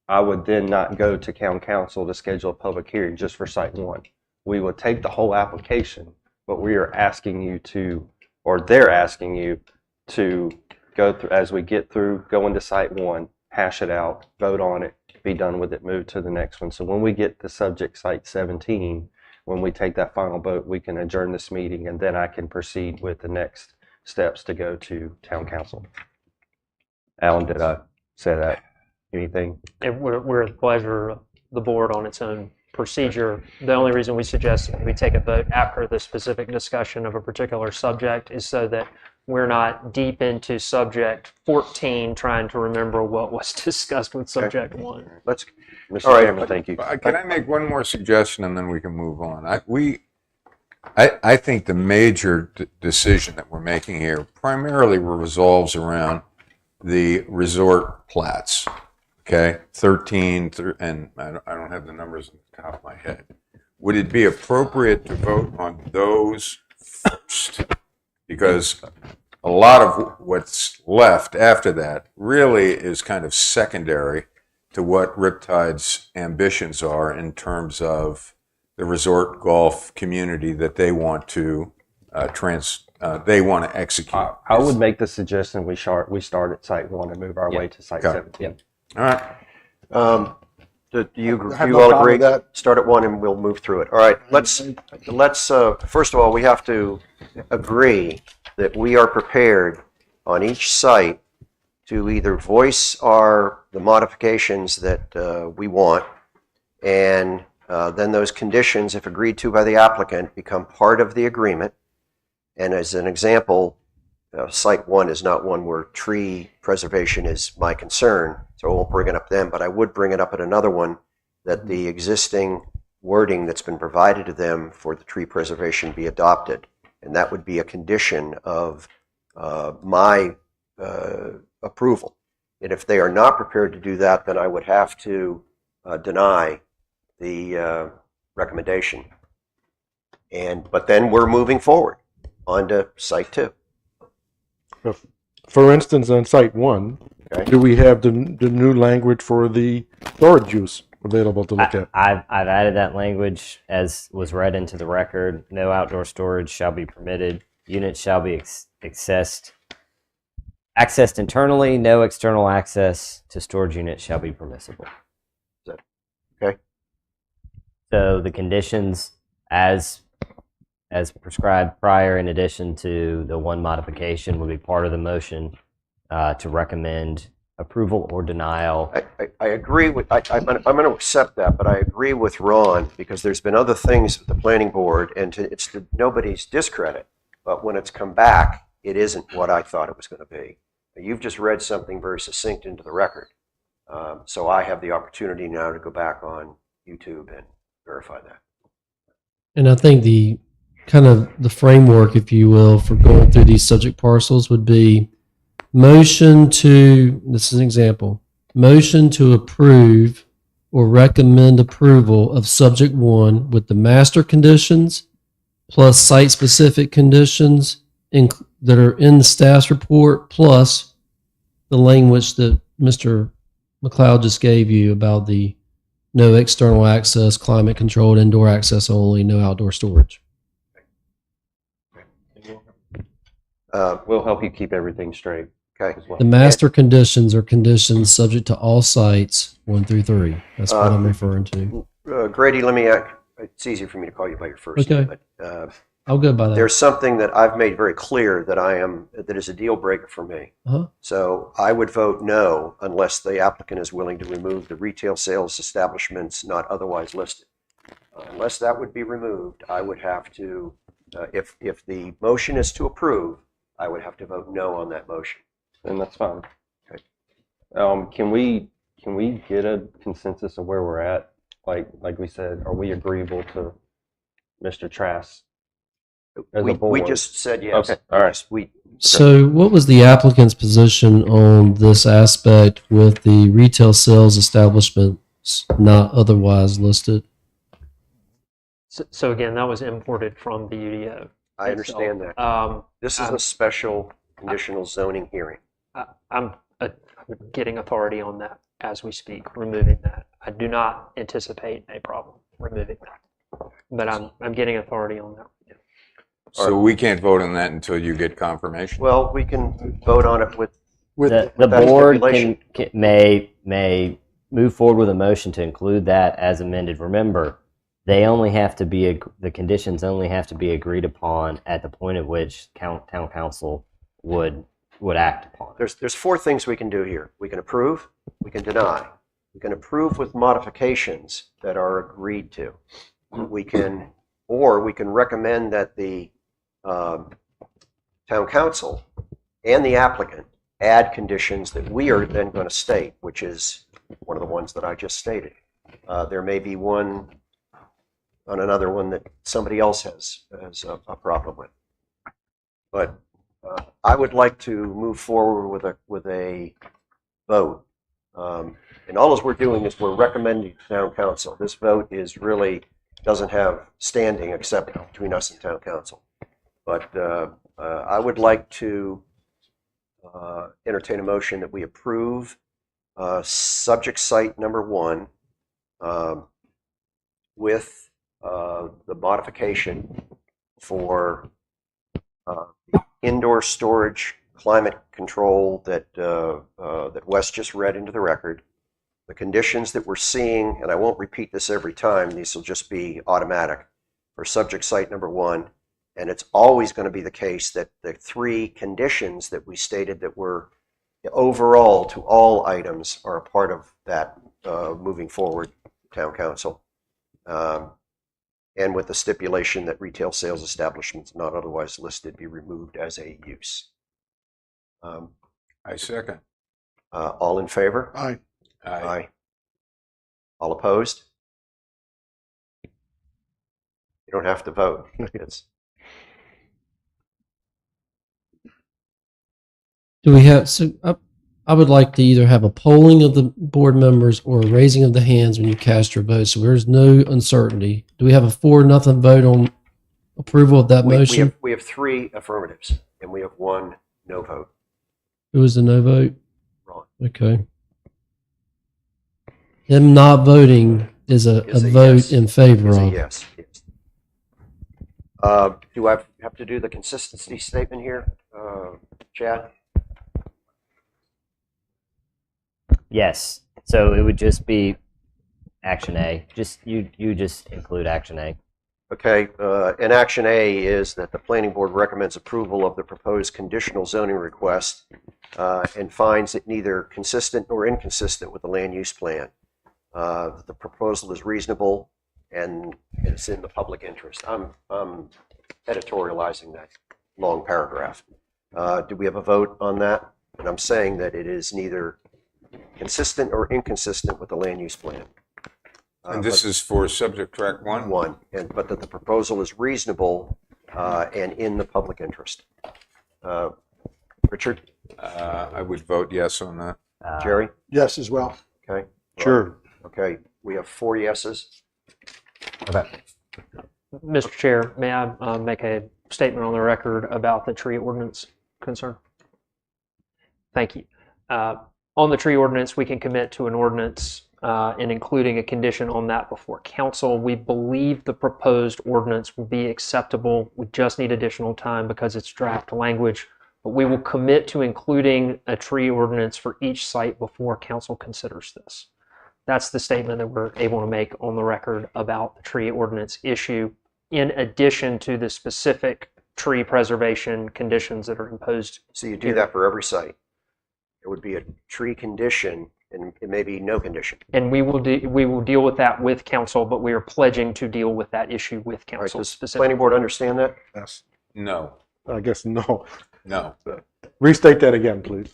I would then not go to town council to schedule a public hearing just for site one. We would take the whole application, but we are asking you to, or they're asking you to go through, as we get through, go into site one, hash it out, vote on it, be done with it, move to the next one. So when we get to subject site 17, when we take that final vote, we can adjourn this meeting, and then I can proceed with the next steps to go to town council. Alan, did I say that? Anything? We're at the pleasure of the board on its own procedure. The only reason we suggest that we take a vote after the specific discussion of a particular subject is so that we're not deep into subject 14 trying to remember what was discussed with subject 1. Let's. Mr. All right. Chairman, thank you. Can I make one more suggestion and then we can move on? I think the major decision that we're making here primarily revolves around the resort plats. Okay, 13 through, and I don't have the numbers on the top of my head. Would it be appropriate to vote on those first? Because a lot of what's left after that really is kind of secondary to what Riptide's ambitions are in terms of the resort golf community that they want to execute. I would make the suggestion we start at site 1 and move our way to site Okay. 17. All right. Do you, I have you no all problem agree? with that. Start at 1 and we'll move through it. All right, let's first of all, we have to agree that we are prepared on each site to either voice the modifications that we want, and then those conditions, if agreed to by the applicant, become part of the agreement. And as an example, Site 1 is not one where tree preservation is my concern, so I won't bring it up then, but I would bring it up at another one, that the existing wording that's been provided to them for the tree preservation be adopted. And that would be a condition of my approval. And if they are not prepared to do that, then I would have to deny the recommendation. But then we're moving forward on to Site 2. For instance, on Site 1, Okay. do we have the new language for the storage use available to look at? I've added that language as was read into the record. No outdoor storage shall be permitted. Units shall be accessed internally. No external access to storage units shall be permissible. Okay. So the conditions as prescribed prior, in addition to the one modification, will be part of the motion to recommend approval or denial. I agree with, I'm going to accept that, but I agree with Ron, because there's been other things with the planning board, and it's to nobody's discredit, but when it's come back, it isn't what I thought it was going to be. You've just read something very succinct into the record, so I have the opportunity now to go back on YouTube and verify that. And I think the framework, if you will, for going through these subject parcels would be motion to, this is an example, motion to approve or recommend approval of subject 1 with the master conditions plus site-specific conditions that are in the staff's report, plus the language that Mr. McLeod just gave you about the no external access, climate-controlled, indoor access only, no outdoor storage. We'll help you keep everything straight. Okay. As well. The master conditions are conditions subject to all sites 1 through 3. That's what I'm referring to. Grady, let me it's easier for me to call you by your first name, but I'll go by that. there's something that I've made very clear that is a deal breaker for me. Uh-huh. So I would vote no unless the applicant is willing to remove the retail sales establishments not otherwise listed. Unless that would be removed, I would have to, if the motion is to approve, I would have to vote no on that motion. And that's fine. Okay. Can we get a consensus of where we're at? Like we said, are we agreeable to Mr. Trask as a We board? just said yes. Okay. All right. So what was the applicant's position on this aspect with the retail sales establishments not otherwise listed? So again, that was imported from the UDO. I understand that. This is a special conditional zoning hearing. I'm getting authority on that as we speak, removing that. I do not anticipate a problem removing that, but I'm getting authority on that. So we can't vote on that until you get confirmation? Well, we can vote on it with The that board stipulation. may move forward with a motion to include that as amended. Remember, they only have to be the conditions only have to be agreed upon at the point at which town council would act upon. There's 4 things we can do here. We can approve, we can deny, we can approve with modifications that are agreed to. We can recommend that the town council and the applicant add conditions that we are then going to state, which is one of the ones that I just stated. There may be one on another one that somebody else has a problem with. But I would like to move forward with a vote. And all we're doing is we're recommending to town council. This vote doesn't have standing except between us and town council. But I would like to entertain a motion that we approve subject site number 1 with the modification for indoor storage climate control that Wes just read into the record, The conditions that we're seeing, and I won't repeat this every time, these will just be automatic for subject site number 1. And it's always going to be the case that the 3 conditions that we stated that were overall to all items are a part of that moving forward, town council. And with the stipulation that retail sales establishments not otherwise listed be removed as a use. I second. All in favor? Aye. Aye. All opposed? You don't have to vote. It's, Do we have, so I would like to either have a polling of the board members or a raising of the hands when you cast your vote, so there's no uncertainty. Do we have a 4-0 vote on approval of that motion? we have 3 affirmatives and we have 1 no vote. Who was the no vote? Ron. Okay. Him not voting is a Is a vote yes. in favor Is a of. yes. Do I have to do the consistency statement here, Chad? Yes. So it would just be action A. Just you just include action A. Okay, and action A is that the planning board recommends approval of the proposed conditional zoning request and finds it neither consistent nor inconsistent with the land use plan. The proposal is reasonable and it's in the public interest. I'm editorializing that long paragraph. Do we have a vote on that? And I'm saying that it is neither consistent or inconsistent with the land use plan. And this is for subject track 1? 1, but that the proposal is reasonable and in the public interest. Richard? I would vote yes on that. Jerry? Yes, as well. Okay. Sure. Okay, we have 4 yeses. Okay. Mr. Chair, may I make a statement on the record about the tree ordinance concern? Thank you. On the tree ordinance, we can commit to an ordinance and including a condition on that before council. We believe the proposed ordinance will be acceptable. We just need additional time because it's draft language, but we will commit to including a tree ordinance for each site before council considers this. That's the statement that we're able to make on the record about the tree ordinance issue, in addition to the specific tree preservation conditions that are imposed. So you do that for every site. It would be a tree condition and it may be no condition. And we will deal with that with council, but we are pledging to deal with that issue with All right, council does the specifically. planning board understand that? Yes. No. I guess no. No. Restate that again, please.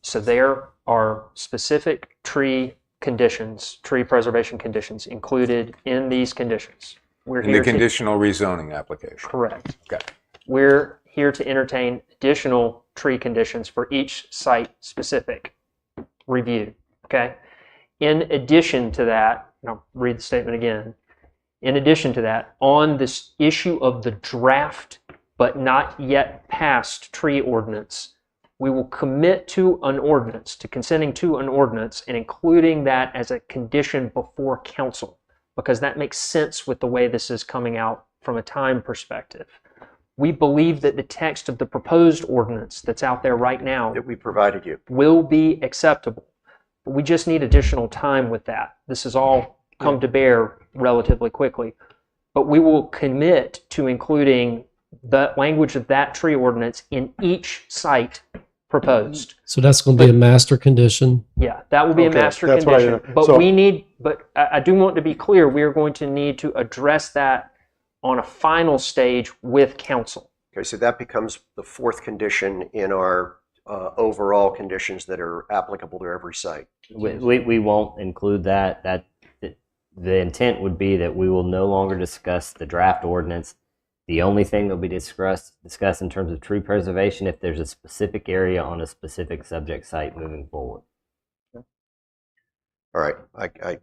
So there are specific tree conditions, tree preservation conditions included in these conditions. We're In here the conditional rezoning application. Correct. Okay. We're here to entertain additional tree conditions for each site specific review. Okay. In addition to that, and I'll read the statement again. In addition to that, on this issue of the draft but not yet passed tree ordinance, we will commit to an ordinance, to consenting to an ordinance and including that as a condition before council, because that makes sense with the way this is coming out from a time perspective. We believe that the text of the proposed ordinance that's out there right now That we provided you. will be acceptable. But we just need additional time with that. This has all come to bear relatively quickly. But we will commit to including the language of that tree ordinance in each site proposed. So that's going to be a master condition. Yeah, that will be a Okay, master that's what I- condition. But so- we need, but I do want to be clear, we are going to need to address that on a final stage with council. Okay, so that becomes the 4th condition in our overall conditions that are applicable to every site. We won't include that. The intent would be that we will no longer discuss the draft ordinance. The only thing that will be discussed in terms of tree preservation if there's a specific area on a specific subject site moving forward. All right,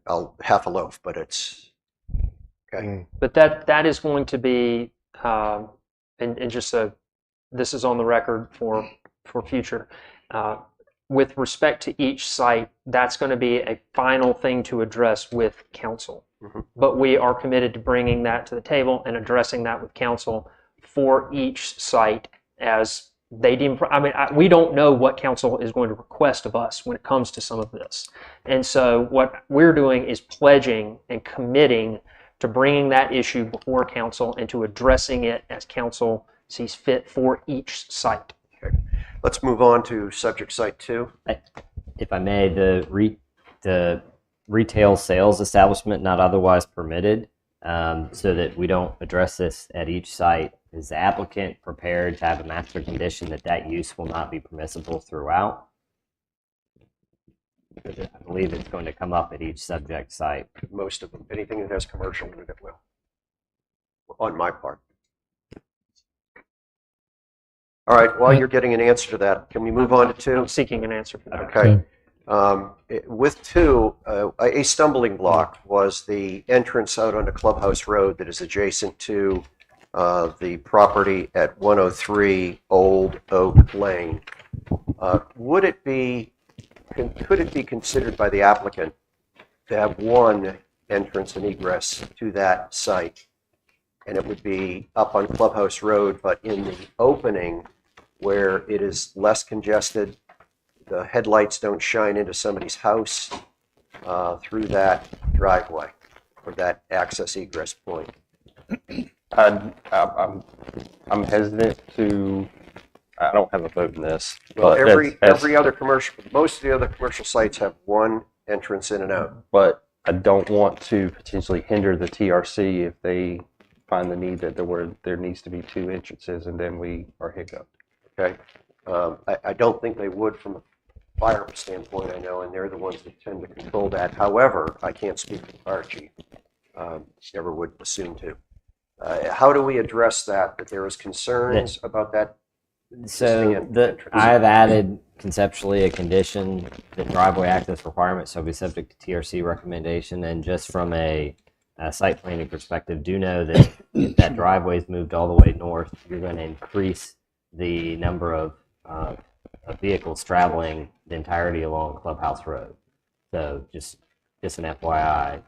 I'll half a loaf, but it's okay. But that is going to be, and just so this is on the record for future, with respect to each site, that's going to be a final thing to address with council. Mm-hmm. But we are committed to bringing that to the table and addressing that with council for each site as they didn't, we don't know what council is going to request of us when it comes to some of this. And so what we're doing is pledging and committing to bringing that issue before council and to addressing it as council sees fit for each site. Okay. Let's move on to subject site 2. If I may, the retail sales establishment not otherwise permitted, so that we don't address this at each site. Is the applicant prepared to have a master condition that use will not be permissible throughout? Because I believe it's going to come up at each subject site. Most of them. Anything that has commercial in it will. On my part. All right, while you're getting an answer to that, can we move on to 2? I'm seeking an answer for that. Okay. With 2, a stumbling block was the entrance out onto Clubhouse Road that is adjacent to the property at 103 Old Oak Lane. Could it be considered by the applicant to have one entrance and egress to that site? And it would be up on Clubhouse Road, but in the opening where it is less congested, the headlights don't shine into somebody's house through that driveway or that access egress point. I'm hesitant to. I don't have a vote in this. Well, but every other commercial, most of the other commercial sites have one entrance in and out. But I don't want to potentially hinder the TRC if they find the need that there needs to be 2 entrances, and then we are hiccuped. Okay, I don't think they would from a fire standpoint, I know, and they're the ones that tend to control that. However, I can't speak for the fire chief. Never would assume to. How do we address that there is concerns about that? So I have added conceptually a condition that driveway access requirements shall be subject to TRC recommendation, and just from a site planning perspective, do know that if that driveway is moved all the way north, you're going to increase the number of vehicles traveling the entirety along Clubhouse Road. So just an FYI.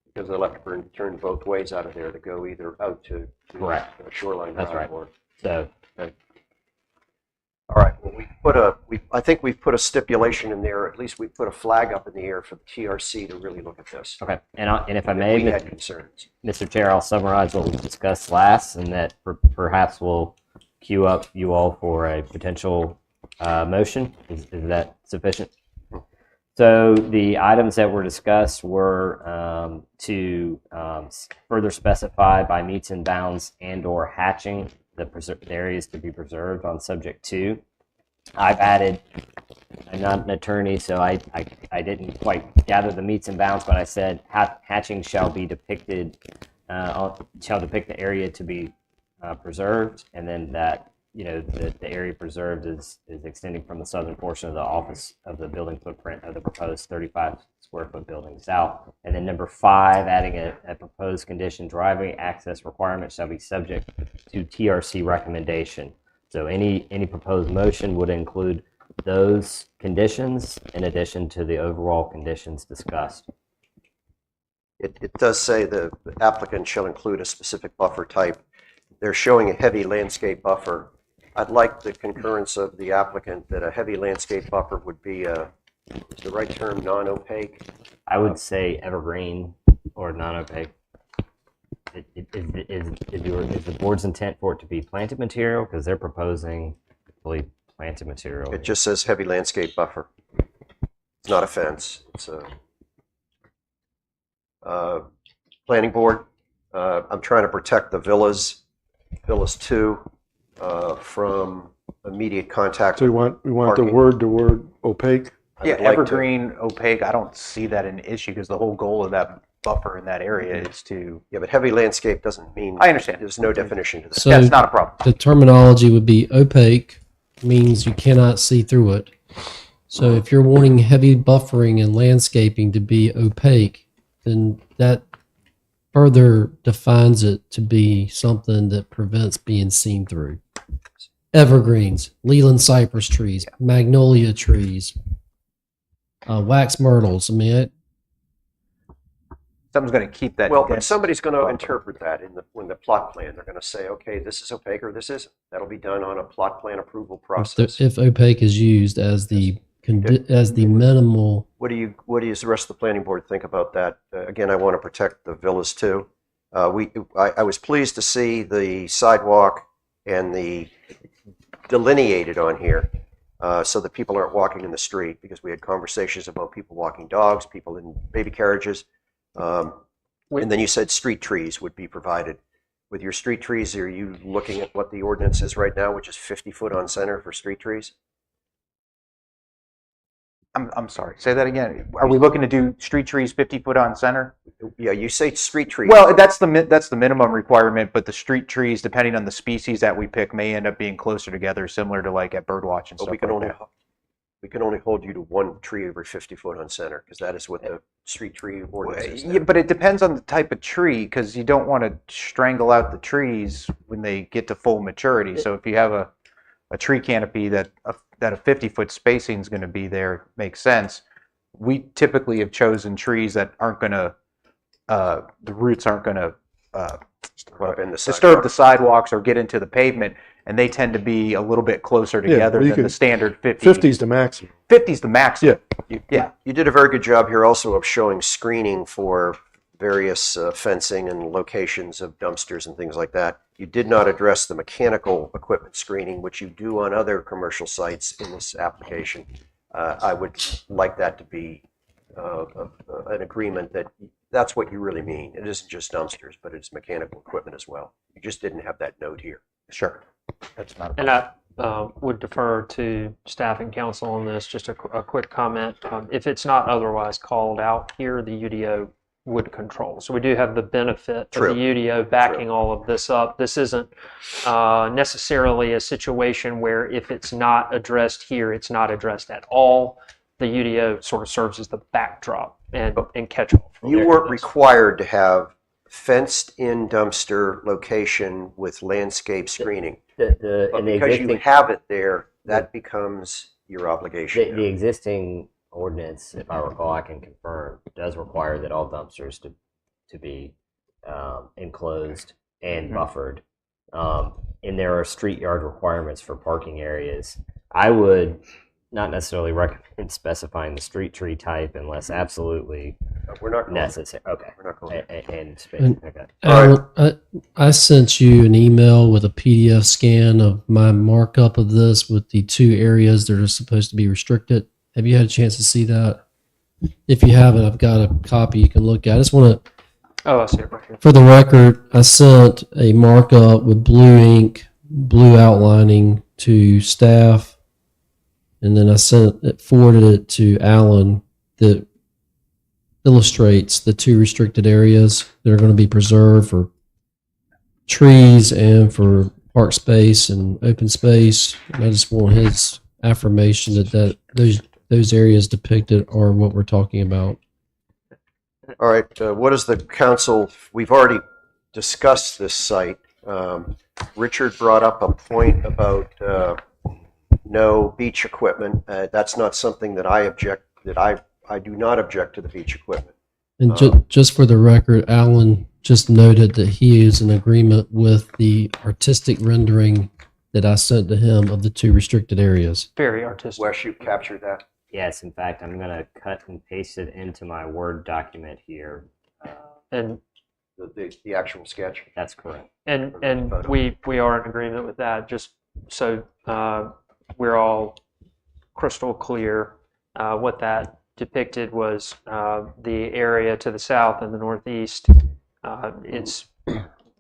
Because they'll have to turn both ways out of there to go either out to Correct. Shoreline That's Drive right. or. So Okay. All right. Well, I think we've put a stipulation in there. At least we put a flag up in the air for the TRC to really look at this. okay, and if I may, We had concerns. Mr. Chair, I'll summarize what we discussed last, and that perhaps we'll queue up you all for a potential motion. Is that sufficient? So the items that were discussed were to further specify by meets and bounds and/or hatching the areas to be preserved on subject 2. I've added. I'm not an attorney, so I didn't quite gather the meets and bounds, but I said hatching shall be depicted, shall depict the area to be preserved, and then that the area preserved is extending from the southern portion of the office of the building footprint of the proposed 35 square foot building south. And then number 5, adding a proposed condition: driveway access requirements shall be subject to TRC recommendation. So any proposed motion would include those conditions in addition to the overall conditions discussed. It does say the applicant shall include a specific buffer type. They're showing a heavy landscape buffer. I'd like the concurrence of the applicant that a heavy landscape buffer would be is the right term, non-opaque? I would say evergreen or non-opaque. Is the board's intent for it to be planted material? Because they're proposing fully planted material. It just says heavy landscape buffer. It's not a fence. It's a planning board. I'm trying to protect the villas 2 from immediate contact. So we want the Parking. word opaque. I Yeah, would like to- evergreen, opaque, I don't see that an issue because the whole goal of that buffer in that area is to. Yeah, but heavy landscape doesn't mean. I understand. There's no definition to that. So Yeah, it's not a problem. the terminology would be opaque, means you cannot see through it. So if you're wanting heavy buffering and landscaping to be opaque, then that further defines it to be something that prevents being seen through. Evergreens, Leland cypress trees, magnolia trees, wax myrtles. I mean, something's going to keep that. Well, but dense somebody's going to buffer. interpret that in the plot plan. They're going to say, okay, this is opaque or this isn't. That'll be done on a plot plan approval process. If opaque is used as the as the minimal. What do the rest of the planning board think about that? Again, I want to protect the villas too. I was pleased to see the sidewalk and the delineated on here, so that people aren't walking in the street, because we had conversations about people walking dogs, people in baby carriages. And then you said street trees would be provided. With your street trees, are you looking at what the ordinance is right now, which is 50 foot on center for street trees? I'm sorry. Say that again. Are we looking to do street trees 50 foot on center? Yeah, you say street trees. Well, that's the minimum requirement, but the street trees, depending on the species that we pick, may end up being closer together, similar to like at birdwatch and But stuff. we can only hold you to one tree every 50 foot on center, because that is what the street tree ordinance is. Yeah, but it depends on the type of tree, because you don't want to strangle out the trees when they get to full maturity. So if you have a tree canopy that a 50-foot spacing is going to be there, makes sense. We typically have chosen trees that aren't going to, the roots aren't going to disturb the sidewalks or get into the pavement, and they tend to be a little bit closer together than the standard 50. 50 is the maximum. 50 is the maximum. Yeah. You did a very good job here also of showing screening for various fencing and locations of dumpsters and things like that. You did not address the mechanical equipment screening, which you do on other commercial sites in this application. I would like that to be an agreement that that's what you really mean. It isn't just dumpsters, but it's mechanical equipment as well. You just didn't have that note here. Sure. That's not a And I would defer to staff and council on this. Just a quick comment. If it's not otherwise called out here, the UDO would control. So we do have the benefit True. of the UDO backing all of this up. This isn't necessarily a situation where if it's not addressed here, it's not addressed at all. The UDO sort of serves as the backdrop and catch-all. You weren't required to have fenced-in dumpster location with landscape screening. But because you have it there, that becomes your obligation. The existing ordinance, if I recall, I can confirm, does require that all dumpsters to be enclosed and buffered. And there are street yard requirements for parking areas. I would not necessarily recommend specifying the street tree type unless absolutely we're not necessary. Okay. We're not going and space. And, Okay. Alan, I sent you an email with a PDF scan of my markup of this with the 2 areas that are supposed to be restricted. Have you had a chance to see that? If you haven't, I've got a copy you can look at. I just want to. Oh, I see it right here. For the record, I sent a markup with blue ink, blue outlining to staff, and then I forwarded it to Alan that illustrates the 2 restricted areas that are going to be preserved for trees and for park space and open space. And I just want his affirmation that those areas depicted are what we're talking about. All right, what is the council, we've already discussed this site. Richard brought up a point about no beach equipment. That's not something that I do not object to the beach equipment. And just for the record, Alan just noted that he is in agreement with the artistic rendering that I sent to him of the 2 restricted areas. Very artistic. Wes, you captured that? Yes, in fact, I'm going to cut and paste it into my Word document here. And the actual sketch. That's correct. And we are in agreement with that. Just so we're all crystal clear, what that depicted was the area to the south and the northeast. It's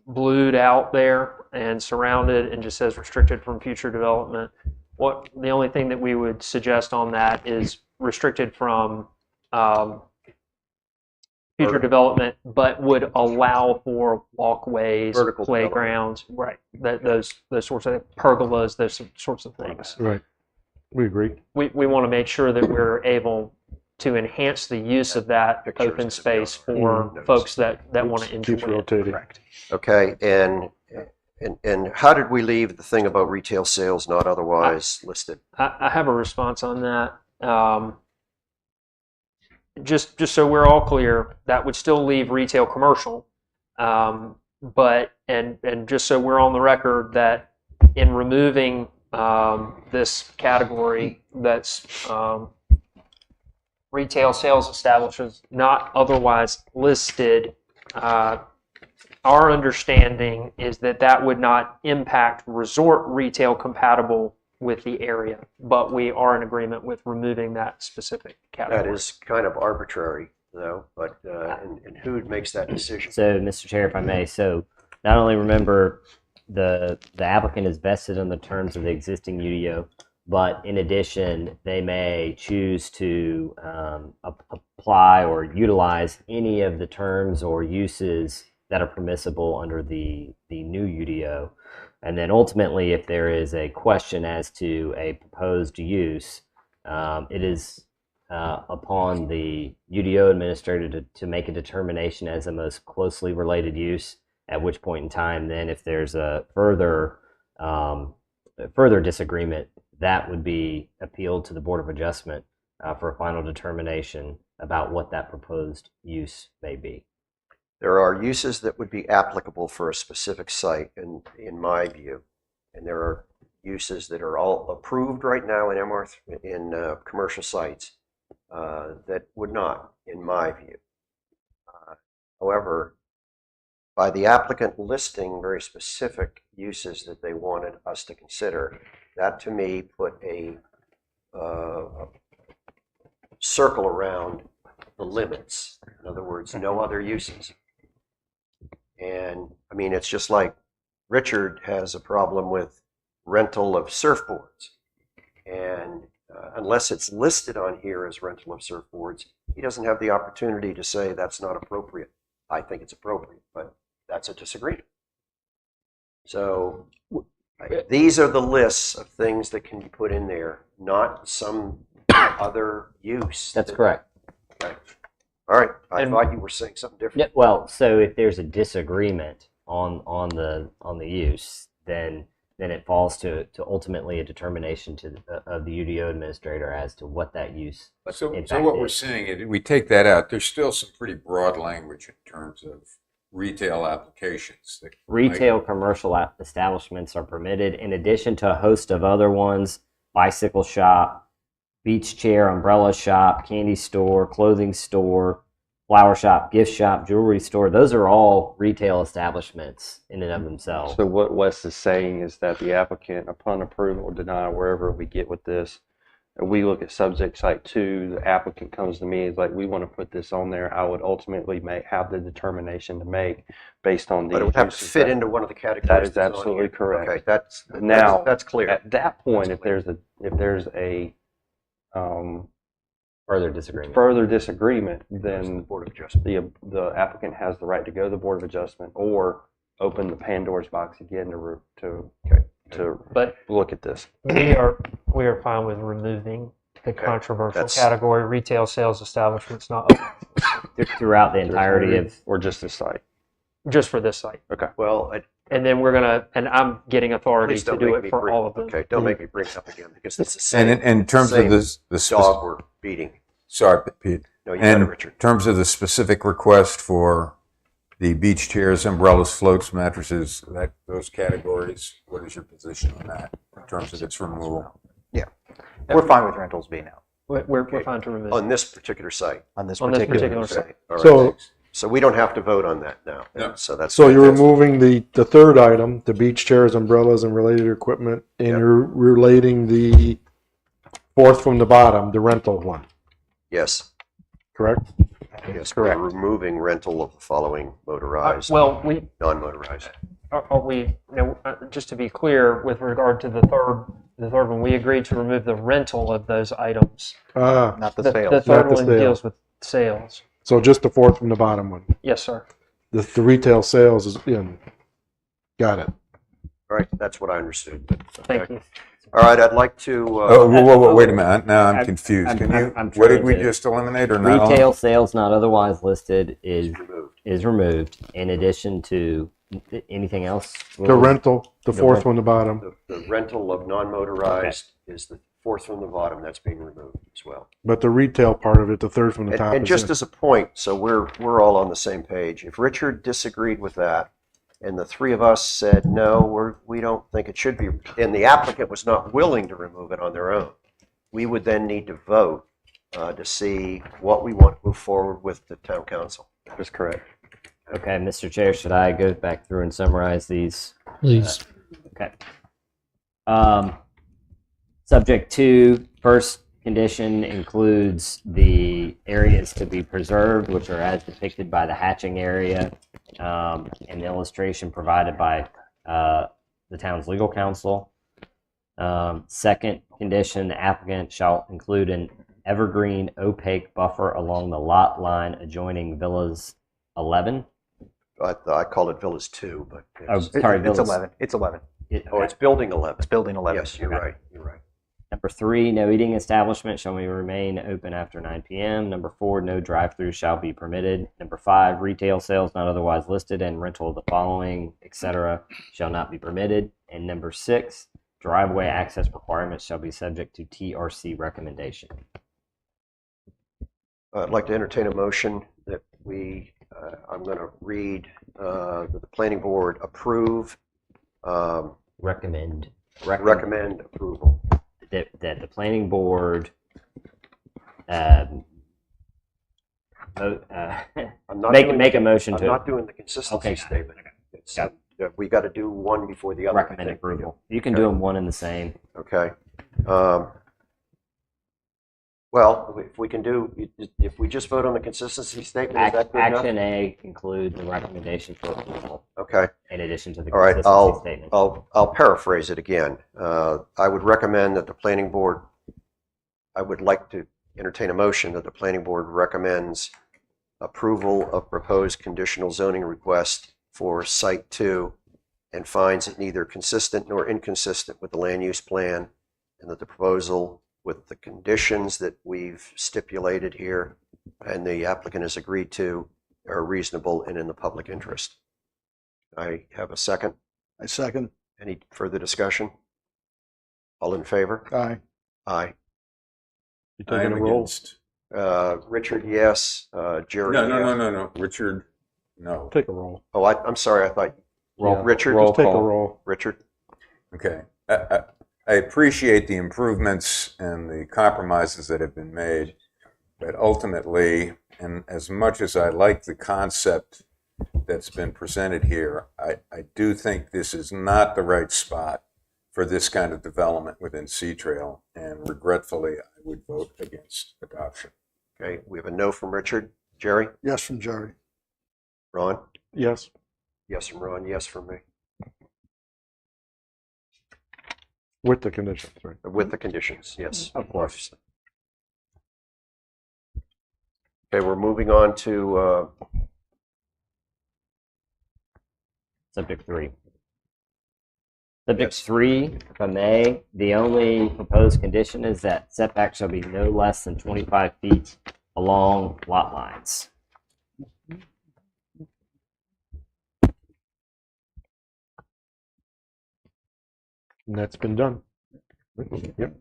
blued out there and surrounded and just says restricted from future development. The only thing that we would suggest on that is restricted from future development, but would allow for walkways, vertical playgrounds, right? Those sorts of pergolas, those sorts of things. Right. We agree. We want to make sure that we're able to enhance the use of that open space for folks that want to enjoy Keeps rotating. Okay, and how did we leave the thing about retail sales not otherwise listed? I have a response on that. just so we're all clear, that would still leave retail commercial. But just so we're on the record that in removing this category that's retail sales establishments not otherwise listed, our understanding is that that would not impact resort retail compatible with the area, but we are in agreement with removing that specific category. That is kind of arbitrary, though, but and who makes that decision? So, Mr. Chair, if I may, so not only remember the applicant is vested in the terms of the existing UDO, but in addition, they may choose to apply or utilize any of the terms or uses that are permissible under the new UDO. And then ultimately, if there is a question as to a proposed use, it is upon the UDO administrator to make a determination as the most closely related use, at which point in time, then if there's a further disagreement, that would be appealed to the Board of Adjustment for a final determination about what that proposed use may be. There are uses that would be applicable for a specific site, in my view, and there are uses that are all approved right now in commercial sites that would not, in my view. However, by the applicant listing very specific uses that they wanted us to consider, that to me put a circle around the limits. In other words, no other uses. And I mean, it's just like Richard has a problem with rental of surfboards. And unless it's listed on here as rental of surfboards, he doesn't have the opportunity to say that's not appropriate. I think it's appropriate, but that's a disagreement. So these are the lists of things that can be put in there, not some other use. That's correct. Okay. All right. I thought you were saying something different. Yeah, well, so if there's a disagreement on the use, then it falls to ultimately a determination of the UDO administrator as to what that use. So what we're saying is, we take that out. There's still some pretty broad language in terms of retail applications. Retail commercial establishments are permitted, in addition to a host of other ones: bicycle shop, beach chair, umbrella shop, candy store, clothing store, flower shop, gift shop, jewelry store. Those are all retail establishments in and of themselves. So what Wes is saying is that the applicant, upon approval or denial, wherever we get with this, we look at subject site 2, the applicant comes to me, is like, we want to put this on there. I would ultimately have the determination to make based on the. But it would have to fit into one of the categories. That is that's on absolutely here. correct. Okay, that's clear. At that point, if there's a further disagreement, then the Board of Adjustment. The applicant has the right to go to the Board of Adjustment or open the Pandora's box again to look at this. We are fine with removing the controversial category, retail sales establishments not throughout the entirety of, or just this site. Just for this site. Okay. Well, and then I'm getting authority to do it for all of them. Okay, don't make me bring it up again, because it's the same. And in terms of the dog we're beating. Sorry, Pete. No, you got it, Richard. In terms of the specific request for the beach chairs, umbrellas, floats, mattresses, those categories, what is your position on that in terms of its removal? Yeah, we're fine with rentals being out. We're fine to remove on this particular site. On this on particular this particular site. All right. So we don't have to vote on that now. No. So you're removing the third item, the beach chairs, umbrellas, and related equipment, and you're relating the fourth from the bottom, the rental one. Yes. Correct? Yes, correct. We're removing rental of the following motorized, non-motorized. Are we, just to be clear, with regard to the third one, we agreed to remove the rental of those items. Not the sales. The third Not the one sale. deals with sales. So just the fourth from the bottom one. Yes, sir. The retail sales is in. Got it. All right, that's what I understood. Thank you. All right, I'd like to. Whoa, wait a minute. Now I'm confused. I'm What did trying we to- just eliminate or not? Retail sales not otherwise listed is removed, in addition to anything else? The rental, the fourth rental. from the bottom. The rental of non-motorized is the fourth from the bottom, that's being removed as well. But the retail part of it, the third from the top. And is just in. as a point, so we're all on the same page. If Richard disagreed with that, and the three of us said, no, we don't think it should be, and the applicant was not willing to remove it on their own, we would then need to vote to see what we want to move forward with the town council. That's correct. Okay, Mr. Chair, should I go back through and summarize these? Please. Okay. Subject to, first condition includes the areas to be preserved, which are as depicted by the hatching area and the illustration provided by the town's legal counsel. Second condition, the applicant shall include an evergreen opaque buffer along the lot line adjoining Villas 11. I call it Villas 2, but Oh, sorry, It's Villas. 11. It's 11. oh, it's Building 11. It's building 11. Yes, you're right. You're right. Number 3, no eating establishment shall remain open after 9 p.m. Number 4, no drive-through shall be permitted. Number 5, retail sales not otherwise listed and rental of the following, etc., shall not be permitted. And number 6, driveway access requirements shall be subject to TRC recommendation. I'd like to entertain a motion that I'm going to read that the planning board approve, Recommend approval. that the planning board I'm not make a motion I'm to not doing the consistency Okay. statement. It's, we got to do one before the other. I recommend think. approval. You can do them one and the same. Okay. Well, if we can do, if we just vote on the consistency statement, is that good enough? Action A includes the recommendation for approval Okay. in addition to the All right. consistency statement. I'll paraphrase it again. I would recommend that the planning board, I would like to entertain a motion that the planning board recommends approval of proposed conditional zoning request for Site 2 and finds it neither consistent nor inconsistent with the land use plan, and that the proposal with the conditions that we've stipulated here and the applicant has agreed to are reasonable and in the public interest. I have a second. I second. Any further discussion? All in favor? Aye. Aye. You taking a roll? Richard, yes. Jerry, yes. No. Richard, no. Take a roll. Oh, I'm sorry. I thought Roll. Richard. Roll Take a call. roll. Richard. Okay. I appreciate the improvements and the compromises that have been made, but ultimately, and as much as I like the concept that's been presented here, I do think this is not the right spot for this kind of development within Sea Trail, and regretfully, I would vote against adoption. Okay. We have a no from Richard. Jerry? Yes from Jerry. Ron? Yes. Yes from Ron. Yes from me. With the conditions, right? With the conditions. Yes. Of course. Okay. We're moving on to Subject 3. Subject 3, if I may, the only proposed condition is that setback shall be no less than 25 feet along lot lines. And that's been done. Yep.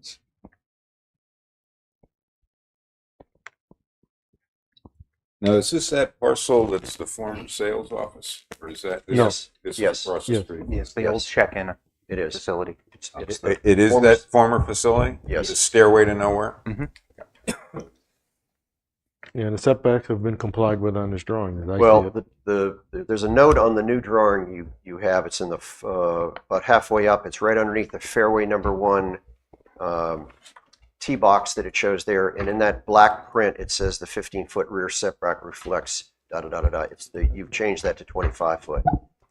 Now, is this that parcel that's the former sales office, or is that this, Yes. this Yes. is across the Yes. street? It's the old check-in it is. facility. It's the It is former- that former facility? Yes. The stairway to nowhere? Yeah, the setbacks have been complied with on this drawing. as I see Well, it. there's a note on the new drawing you have. It's in the about halfway up. It's right underneath the fairway number 1 tee box that it shows there, and in that black print it says the 15-foot rear setback reflects da da da da da. You've changed that to 25-foot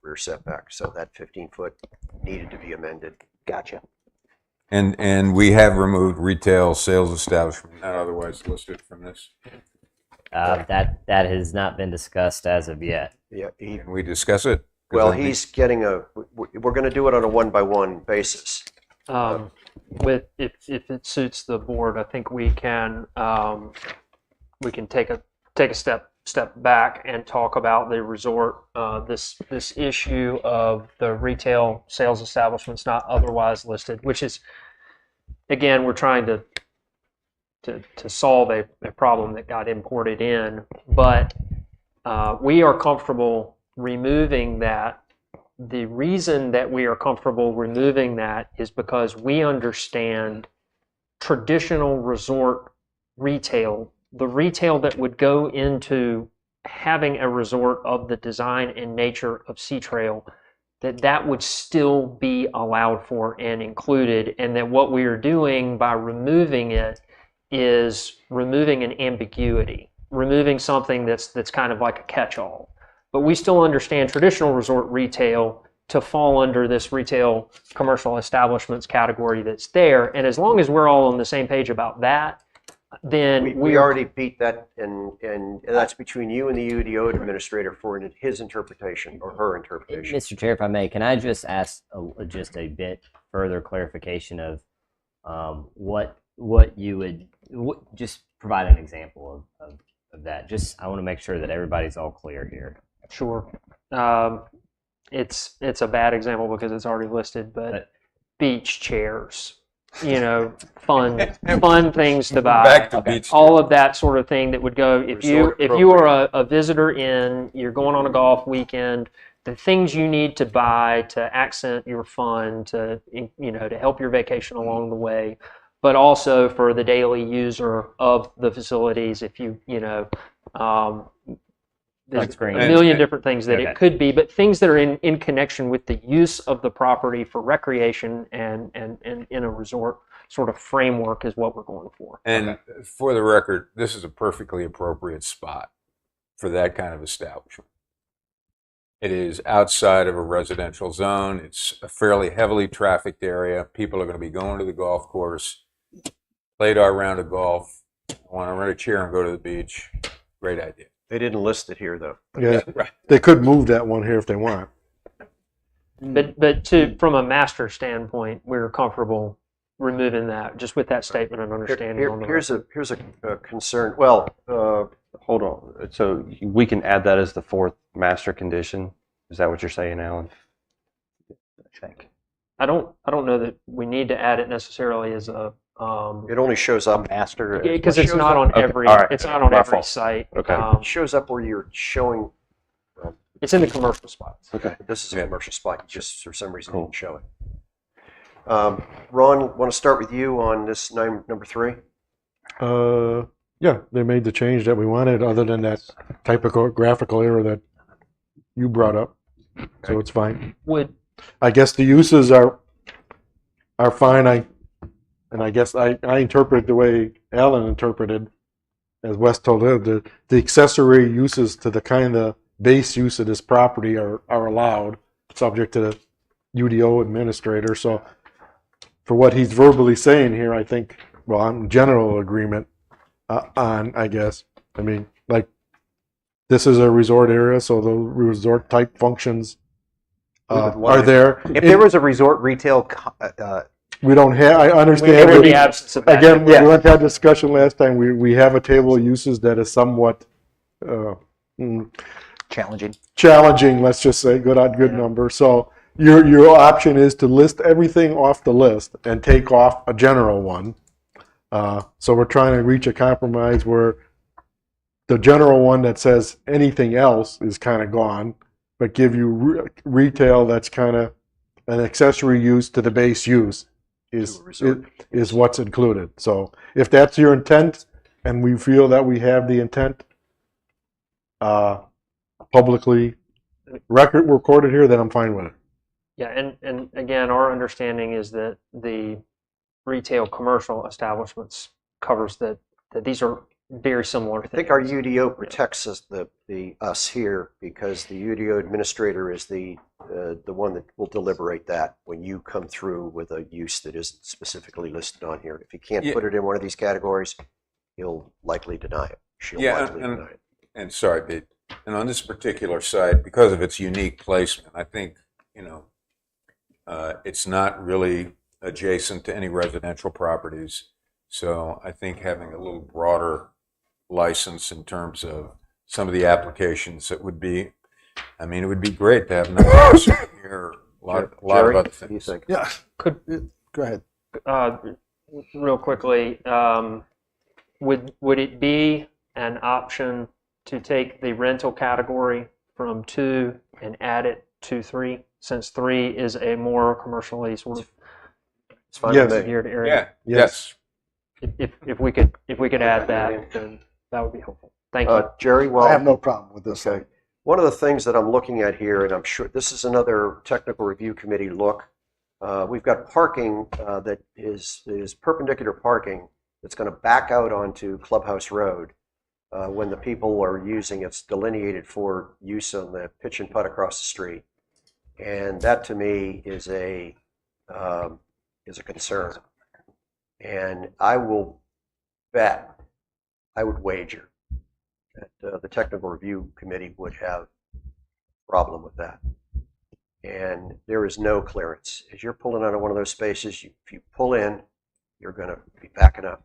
rear setback, so that 15-foot needed to be amended. Gotcha. And we have removed retail sales establishment not otherwise listed from this. That has not been discussed as of yet. Yeah. Can we discuss it? 'Cause Well, I think- he's getting we're going to do it on a 1-by-1 basis. With if it suits the board, I think we can take a step back and talk about the resort this issue of the retail sales establishments not otherwise listed, which is again, we're trying to solve a problem that got imported in, but we are comfortable removing that. The reason that we are comfortable removing that is because we understand traditional resort retail, the retail that would go into having a resort of the design and nature of Sea Trail, that would still be allowed for and included, and that what we are doing by removing it is removing an ambiguity, removing something that's kind of like a catch-all. But we still understand traditional resort retail to fall under this retail commercial establishments category that's there. And as long as we're all on the same page about that, then We already beat that, and that's between you and the UDO administrator for his interpretation or her interpretation. Mr. Chair, if I may, can I just ask just a bit further clarification of what you would just provide an example of that? Just I want to make sure that everybody's all clear here. Sure. It's a bad example because it's already listed, but beach chairs, fun things to buy. Back to beach All of that sort of thing that would go if you are a visitor in, you're going on a golf weekend, the things you need to buy to accent your fun, to help your vacation along the way, but also for the daily user of the facilities. If there's a million different things that it could be, but things that are in connection with the use of the property for recreation and in a resort sort of framework is what we're going for. And for the record, this is a perfectly appropriate spot for that kind of establishment. It is outside of a residential zone. It's a fairly heavily trafficked area. People are going to be going to the golf course, played our round of golf, want to rent a chair and go to the beach. Great idea. They didn't list it here, though. Yeah, they could move that one here if they want. But from a master standpoint, we're comfortable removing that just with that statement and understanding. Here's a concern. Well, hold on. So we can add that as the fourth master condition. Is that what you're saying, Alan? I think. I don't know that we need to add it necessarily as a. It only shows up master because it's not on every. All right. It's not on every site. Okay. It shows up where you're showing. It's in the commercial spots. Okay. This is a commercial spot. You just for some reason didn't show it. Ron, want to start with you on this number 3? Yeah, they made the change that we wanted, other than that typographical error that you brought up. So it's fine. I guess the uses are fine. I guess I interpret the way Alan interpreted, as Wes told him, the accessory uses to the kind of base use of this property are allowed, subject to the UDO administrator. So for what he's verbally saying here, I think, well, I'm in general agreement on, I guess. I mean, like, this is a resort area, so the resort type functions are there. If there was a resort retail, we don't have, I understand. In the absence of that. Again, we went that discussion last time. We have a table of uses that is somewhat challenging, let's just say, good number. So your option is to list everything off the list and take off a general one. So we're trying to reach a compromise where the general one that says anything else is kind of gone, but give you retail that's kind of an accessory use to the base use is what's included. So if that's your intent, and we feel that we have the intent publicly recorded here, then I'm fine with it. Yeah, and again, our understanding is that the retail commercial establishments covers that these are very similar things. I think our UDO protects us here because the UDO administrator is the one that will deliberate that when you come through with a use that isn't specifically listed on here. If he can't put it in one of these categories, he'll likely deny it. She'll likely deny it. And sorry, Pete. And on this particular site, because of its unique placement, I think, it's not really adjacent to any residential properties. So I think having a little broader license in terms of some of the applications, it would be great to have another here, a lot of other things. Yeah. Go ahead. real quickly, would it be an option to take the rental category from 2 and add it to 3, since 3 is a more commercially sort of It's fine Yes. with me. geared area? Yes. If we could add that, then that would be helpful. Thank you. Jerry, I have well, no problem with this. okay. One of the things that I'm looking at here, and I'm sure this is another technical review committee look, we've got parking that is perpendicular parking that's going to back out onto Clubhouse Road when the people are using it's delineated for use on the pitch and putt across the street. And that to me is a concern. And I will bet, I would wager that the technical review committee would have a problem with that. And there is no clearance. As you're pulling out of one of those spaces, if you pull in, you're going to be backing up.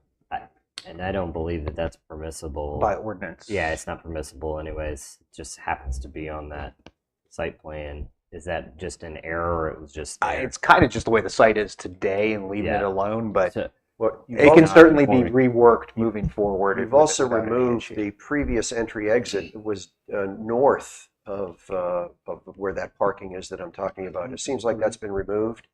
And I don't believe that that's permissible. By ordinance. Yeah, it's not permissible anyways. It just happens to be on that site plan. Is that just an error or it was just there? It's kind of just the way the site is today and leaving it Yeah. alone, but So- Well, it can certainly be reworked moving forward. You've with- also without any removed issue. the previous entry-exit that was north of where that parking is that I'm talking about. It seems like that's been removed.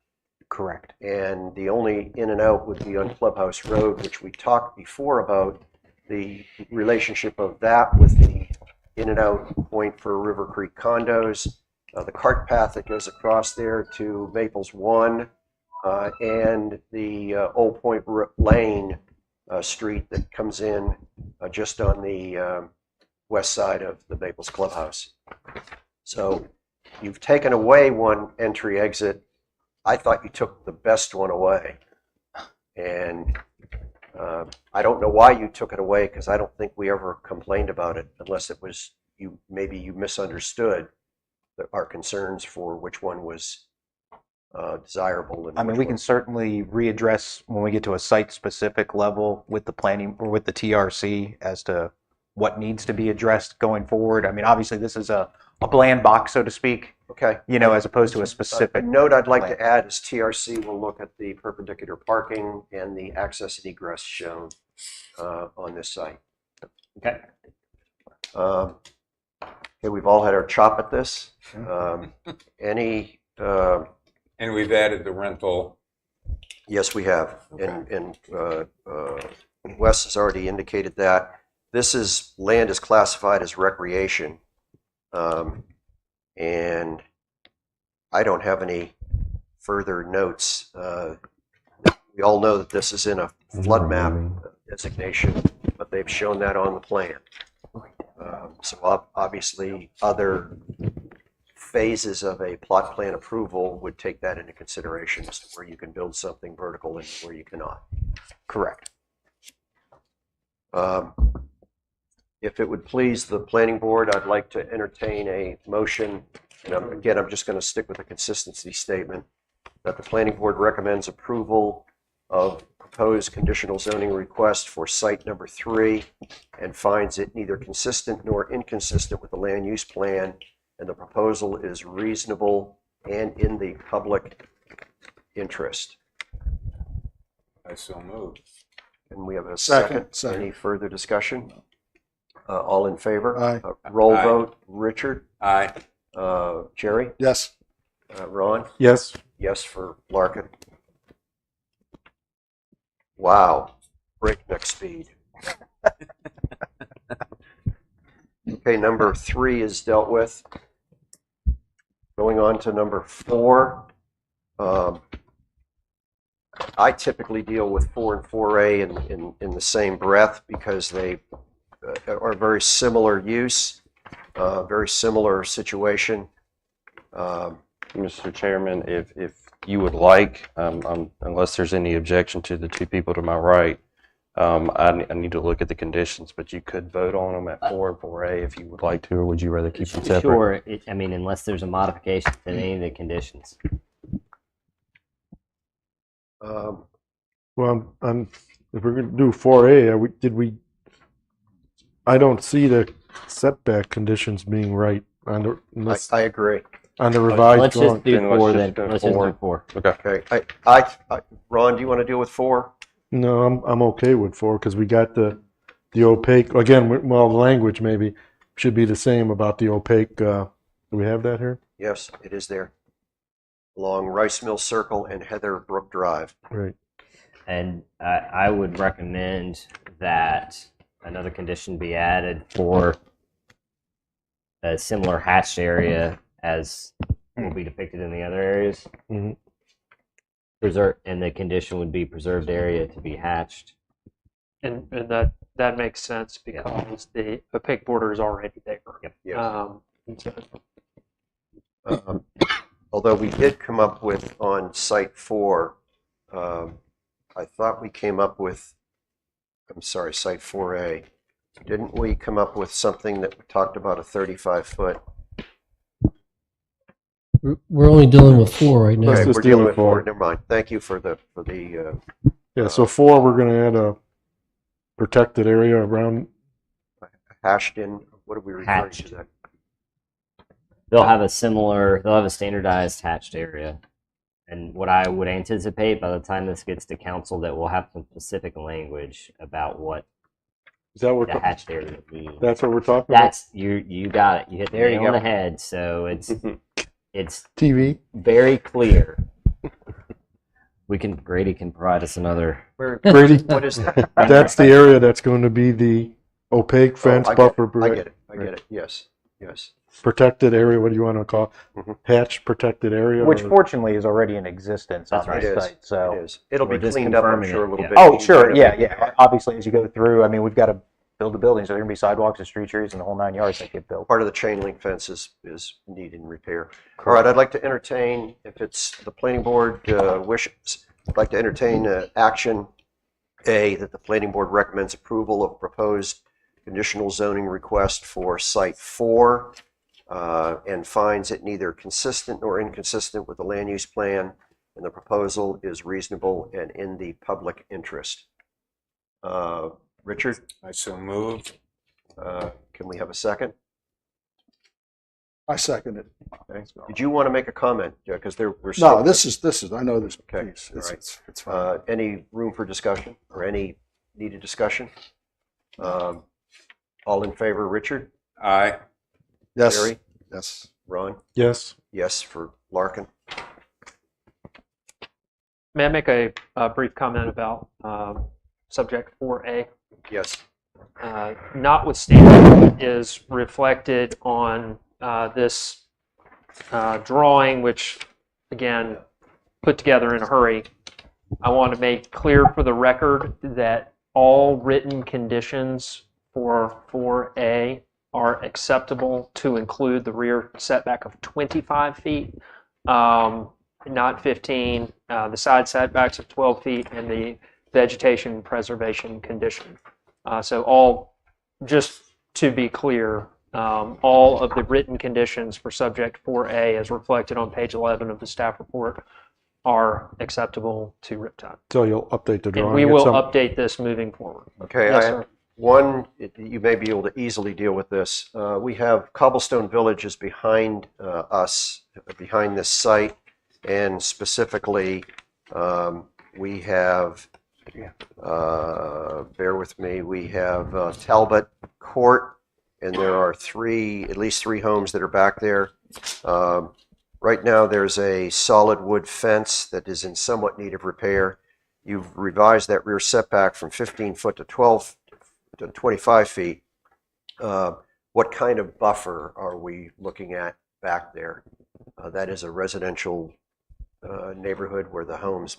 Correct. And the only in and out would be on Clubhouse Road, which we talked before about the relationship of that with the in and out point for River Creek condos, the cart path that goes across there to Maples 1, and the Old Point Lane street that comes in just on the west side of the Maples Clubhouse. So you've taken away one entry exit. I thought you took the best one away. And I don't know why you took it away because I don't think we ever complained about it unless it was maybe you misunderstood our concerns for which one was desirable. And I mean, which we one- can certainly readdress when we get to a site-specific level with the planning or with the TRC as to what needs to be addressed going forward. I mean, obviously, this is a bland box, so to speak, Okay. you know, as opposed to a A specific. note I'd like plan. to add is TRC will look at the perpendicular parking and the access and egress shown on this site. Okay. Okay, we've all had our chop at this. Any, And we've added the rental. yes, we have. And Wes has already indicated that. This land is classified as recreation. And I don't have any further notes. We all know that this is in a flood map designation, but they've shown that on the plan. So obviously, other phases of a plot plan approval would take that into consideration as to where you can build something vertical and where you cannot. Correct. If it would please the planning board, I'd like to entertain a motion, and again, I'm just going to stick with the consistency statement, that the planning board recommends approval of proposed conditional zoning request for site number 3 and finds it neither consistent nor inconsistent with the land use plan, and the proposal is reasonable and in the public interest. I so moved. And we have a Second. second. Any further discussion? All in favor? Aye. Roll Aye. vote. Richard? Aye. Jerry? Yes. Ron? Yes. Yes for Larkin. Wow. Breakneck speed. Okay, number 3 is dealt with. Going on to number 4. I typically deal with 4 and 4A in the same breath because they are very similar use, very similar situation. Mr. Chairman, if you would like, unless there's any objection to the two people to my right, I need to look at the conditions, but you could vote on them at 4 and 4A if you would like to, or would you rather keep them separate? Sure. I mean, unless there's a modification to any of the conditions. Well, if we're going to do 4A, I don't see the setback conditions being right on the, I agree. on the revised Let's just drawing. do Then let's 4 just then. go Let's just do 4. 4. Okay. Okay. Ron, do you want to deal with 4? No, I'm okay with 4 because we got the opaque, again, well, the language maybe should be the same about the opaque, do we have that here? Yes, it is there. Along Rice Mill Circle and Heather Brook Drive. Right. And I would recommend that another condition be added for a similar hatched area as will be depicted in the other areas. Mm-hmm. And the condition would be preserved area to be hatched. And that makes sense because the opaque border is already there. Yep. Yes. And so Although we did come up with on site 4, I thought we came up with, I'm sorry, site 4A. Didn't we come up with something that talked about a 35-foot? We're only dealing with 4 right now. Okay, just we're deal dealing with with 4. 4. Never mind. Thank you for the Yeah, so 4, we're going to add a protected area around. hashed in. What are we referring Hatched. to that? They'll have a standardized hatched area. And what I would anticipate by the time this gets to council, that we'll have some specific language about what Is that what the hatched area means. that's what we're talking about? That's you got it. You hit the There you nail on go. the head. So it's TV. very clear. Grady can provide us another. Grady, What is that? that's the area that's going to be the opaque fence I get buffer. it. I get it. I get it. Yes. Yes. Protected area, what do you want to call it? Mhm. Hatch protected area? Which or- fortunately is already in existence on That's right. the It is. site. So. It is. It'll We're be just cleaned up, I'm confirming sure, a it, little yeah. bit. Oh, sure. Yeah. Obviously, as you go through, I mean, we've got to build the buildings. So there are going to be sidewalks and street trees and the whole 9 yards that get built. Part of the chain link fence is needing repair. All right, I'd like to entertain, if it's the planning board wishes, I'd like to entertain action A, that the planning board recommends approval of proposed conditional zoning request for site 4 and finds it neither consistent nor inconsistent with the land use plan, and the proposal is reasonable and in the public interest. Richard, I so move. can we have a second? I second it. Okay. Did you want to make a comment? Because we're No, still. this is, I know this Okay, piece. all right. It's fine. Any room for discussion or any needed discussion? All in favor, Richard? Aye. Yes, Barry? yes. Ron? Yes. Yes, for Larkin. may I make a brief comment about subject 4A? Yes. Notwithstanding what is reflected on this drawing, which again put together in a hurry, I want to make clear for the record that all written conditions for 4A are acceptable to include the rear setback of 25 feet, not 15, the side setbacks of 12 feet, and the vegetation preservation condition. So all, just to be clear, all of the written conditions for subject 4A as reflected on page 11 of the staff report are acceptable to Riptide. So you'll update the drawing. And we at will some- update this moving forward. Okay, Yes, I sir. have one, you may be able to easily deal with this. We have Cobblestone Village is behind us, behind this site, and specifically, we have, bear with me, we have Talbot Court, and there are at least three homes that are back there. Right now, there's a solid wood fence that is in somewhat need of repair. You've revised that rear setback from 15 foot to 25 feet. What kind of buffer are we looking at back there? That is a residential neighborhood where the homes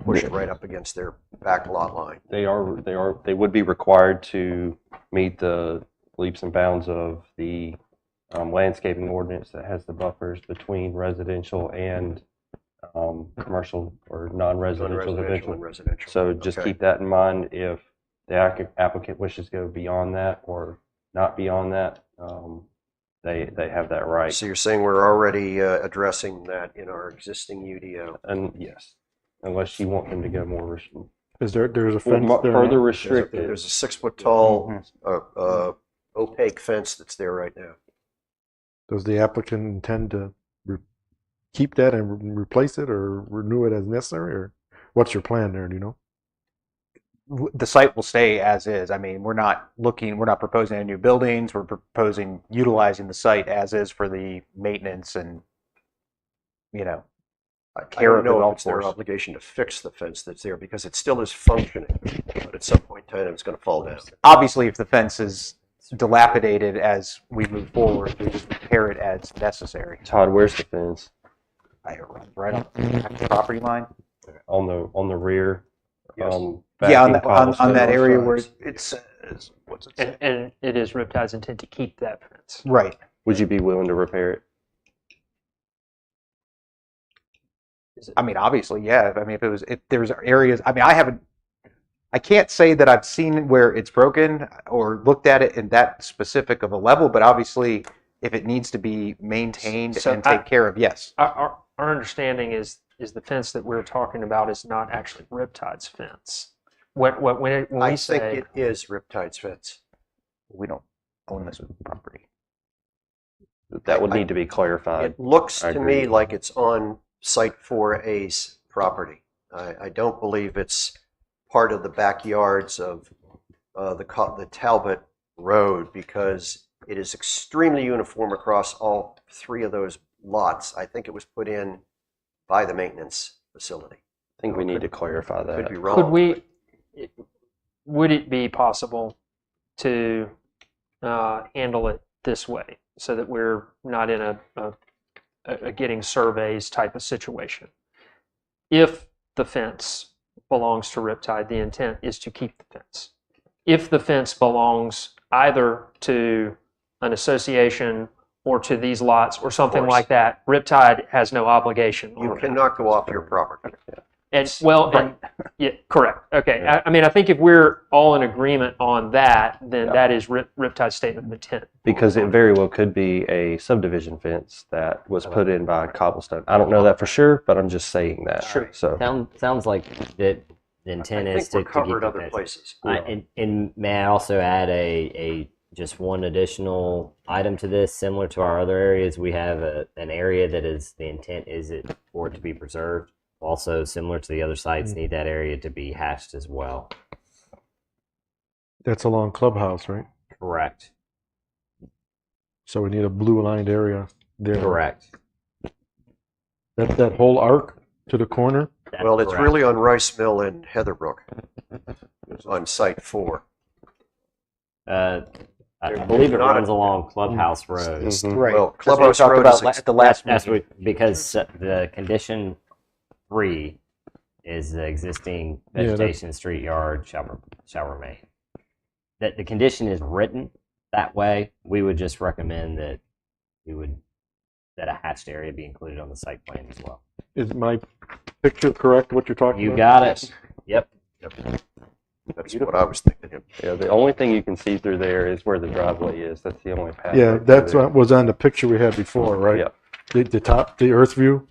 push it right up against their back lot line. They would be required to meet the leaps and bounds of the landscaping ordinance that has the buffers between residential and commercial or non-residential Non-residential division. and residential. So just Okay. keep that in mind if the applicant wishes to go beyond that or not beyond that. They have that right. So you're saying we're already addressing that in our existing UDO? And yes, unless you want them to go more There's a fence there. further now? restricted. There's a 6 foot tall opaque fence that's there right now. Does the applicant intend to keep that and replace it or renew it as necessary, or what's your plan there? Do you know? the site will stay as is. I mean, we're not proposing any new buildings. We're proposing utilizing the site as is for the maintenance and, I care don't of the know if golf it's their course. obligation to fix the fence that's there because it still is functioning, but at some point in time, it's going to fall down. Obviously, if the fence is dilapidated as we move forward, we just repair it as necessary. Todd, where's the fence? Right on the property line. On the rear? Yes. Back Yeah, in on cobblestone that area sides? where it says, what's it say? And it is Riptide's intent to keep that fence. Right. Would you be willing to repair it? I mean, obviously, yeah. I mean, if there's areas, I mean, I can't say that I've seen where it's broken or looked at it in that specific of a level, but obviously, if it needs to be maintained So and taken care of, yes. Our understanding is the fence that we're talking about is not actually Riptide's fence. When I we think say it is Riptide's fence. We don't own this property. That would need to be clarified. It looks I to agree. me like it's on Site 4A's property. I don't believe it's part of the backyards of the Talbot Road because it is extremely uniform across all three of those lots. I think it was put in by the maintenance facility. I think we need to clarify that. Could be wrong. would it be possible to handle it this way so that we're not in a getting surveys type of situation? If the fence belongs to Riptide, the intent is to keep the fence. If the fence belongs either to an association or to these lots or something course. like that, Riptide has no obligation. You on it. cannot go off your property. And yeah, correct. Okay. I mean, I think if we're all in agreement on that, then that is Riptide's statement of intent. Because it very well could be a subdivision fence that was put in by Cobblestone. I don't know that for sure, but I'm just saying that. Sure. So Sounds like that the intent I is think to we're keep covered the other fence. places. And may I also add a just one additional item to this, similar to our other areas, we have an area that is the intent is it for it to be preserved. Also, similar to the other sites, need that area to be hatched as well. That's along Clubhouse, right? Correct. So we need a blue lined area there. Correct. That whole arc to the corner. That's Well, it's correct. really on Rice Mill and Heatherbrook. It's on Site 4. I believe it not runs a- along Clubhouse Road. Mhm. Right. Well, That's what we Clubhouse talked Road about is at the last That's meeting. because the condition 3 is the existing Yeah, that- vegetation street yard shall remain. That the condition is written that way. We would just recommend that that a hatched area be included on the site plan as well. Is my picture correct? What you're talking You about? got it. Yep. That's what I was thinking. yeah, the only thing you can see through there is where the driveway is. That's the only path. Yeah, right that's through what was on the picture we had before, right? Yeah. The top, the earth view.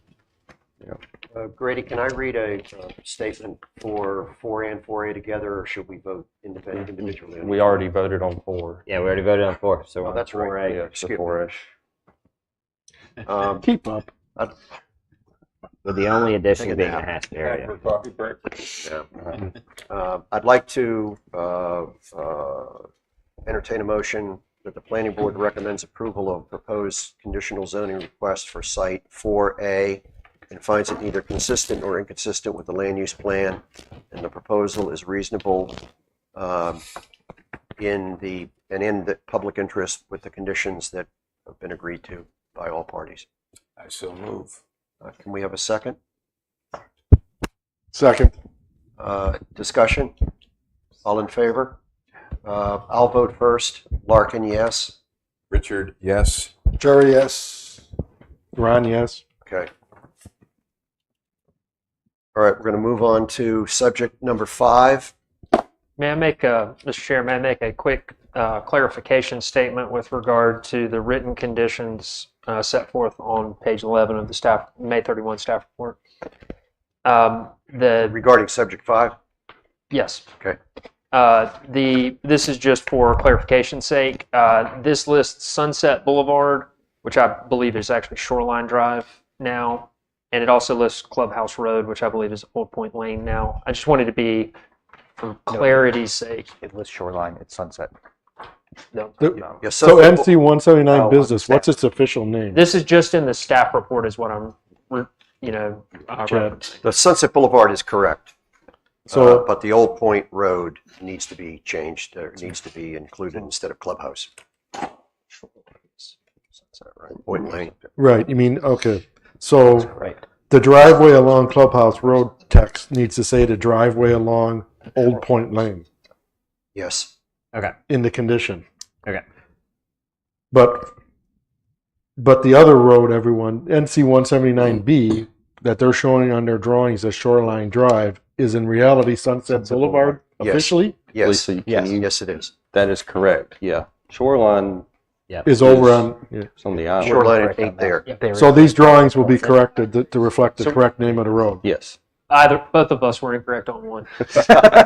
Grady, can I read a statement for 4A and 4A together, or should we vote individually? We already voted on 4. Yeah, we already voted on 4. So Oh, we're that's on right. 4A. Yeah, Excuse the me. 4-ish. With the only addition Take a being a nap. hatched area. I'd like to entertain a motion that the planning board recommends approval of proposed conditional zoning request for site 4A and finds it neither consistent nor inconsistent with the land use plan, and the proposal is reasonable in the public interest with the conditions that have been agreed to by all parties. I so move. Can we have a second? Second. Discussion? All in favor? I'll vote first. Larkin, yes. Richard, yes. Jerry, yes. Ron, yes. Okay. All right, we're going to move on to subject number 5. May I make, Mr. Chair, may I make a quick clarification statement with regard to the written conditions set forth on page 11 of the staff, May 31 staff report? Regarding subject 5? Yes. Okay. This is just for clarification's sake. This lists Sunset Boulevard, which I believe is actually Shoreline Drive now, and it also lists Clubhouse Road, which I believe is Old Point Lane now. I just wanted to be for clarity's sake. It lists shoreline, it's Sunset. No. Yes, So NC 179 Oh, business, understand. what's its official name? This is just in the staff report is what I'm, referencing. the Sunset Boulevard is correct. So- But the Old Point Road needs to be changed, or needs to be included instead of Clubhouse. Right, Point Lane. Right, you mean, okay. So Right. the driveway along Clubhouse Road text needs to say the driveway along Old Point Lane Yes. Okay. in the condition. Okay. But the other road, everyone, NC 179B, that they're showing on their drawings as Shoreline Drive, is in reality Sunset Boulevard Yes. officially? Yes. Lisa, Yes. can you- Yes, it is. That is correct, yeah. Shoreline Is over on, yeah. is on the island. Shoreline ain't there. So these drawings will be corrected to reflect the correct name of the road. Yes. Both of us were incorrect on one.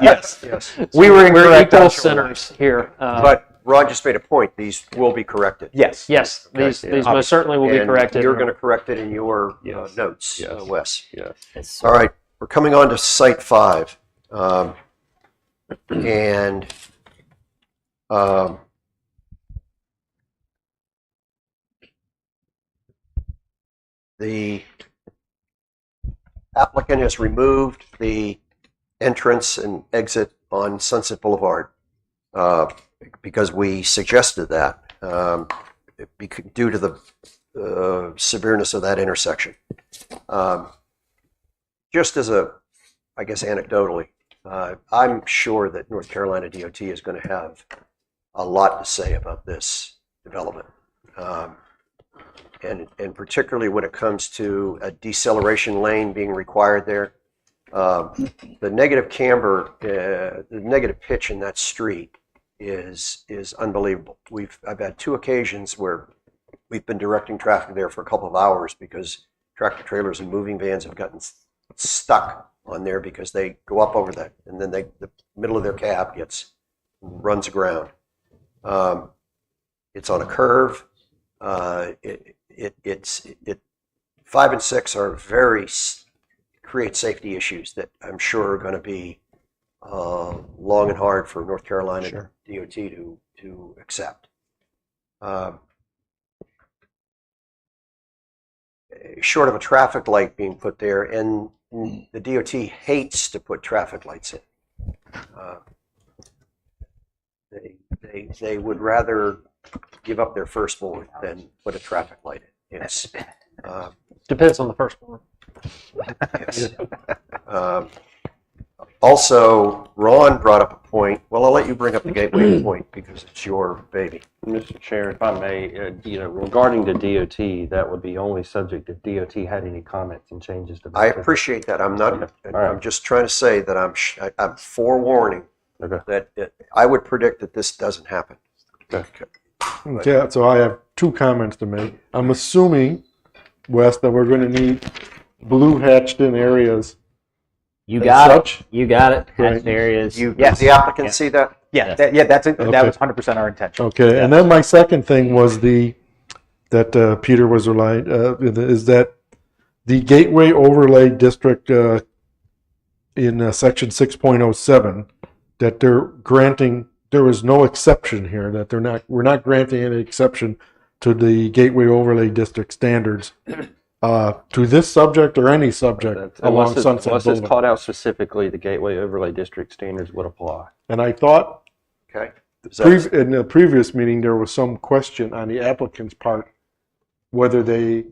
Yes, yes. We're incorrect equal on Shoreline. sinners here. But Ron just made a point. These will be corrected. Yes. Yes, these most certainly will be And corrected. You're going to correct it in your Yes. notes, Yes. Wes. Yes. It's, All right, we're coming on to Site 5. And the applicant has removed the entrance and exit on Sunset Boulevard because we suggested that due to the severeness of that intersection. Just as I guess anecdotally, I'm sure that North Carolina DOT is going to have a lot to say about this development. And particularly when it comes to a deceleration lane being required there. The negative camber, the negative pitch in that street is unbelievable. I've had 2 occasions where we've been directing traffic there for a couple of hours because tractor trailers and moving vans have gotten stuck on there because they go up over that, and then the middle of their cab runs aground. It's on a curve. 5 and 6 are create safety issues that I'm sure are going to be long and hard for North Carolina DOT to accept. Short of a traffic light being put there, and the DOT hates to put traffic lights in. They would rather give up their firstborn than put a traffic light in. Yes. Depends on the firstborn. Yes. Also, Ron brought up a point. Well, I'll let you bring up the gateway point because it's your baby. Mr. Chair, if I may, regarding the DOT, that would be only subject if DOT had any comments and changes to. I appreciate that. I'm not. Okay. All right. I'm just trying to say that I'm forewarning Okay. that I would predict that this doesn't happen. Okay. Okay, so I have 2 comments to make. I'm assuming, Wes, that we're going to need blue hatched in areas. you and got such. it. You got it. Right. Hatched areas. Yes. The applicant see that? Yeah, Yeah. that's it. Okay. That was 100% our intention. Okay, and then my second thing was that Peter was relied is that the Gateway Overlay District in section 6.07 that they're granting. There is no exception here. That we're not granting any exception to the Gateway Overlay District standards to this subject or any subject along Sunset Unless it's Boulevard. called out specifically, the Gateway Overlay District standards would apply. And I thought Okay. Is that- in the previous meeting there was some question on the applicant's part whether they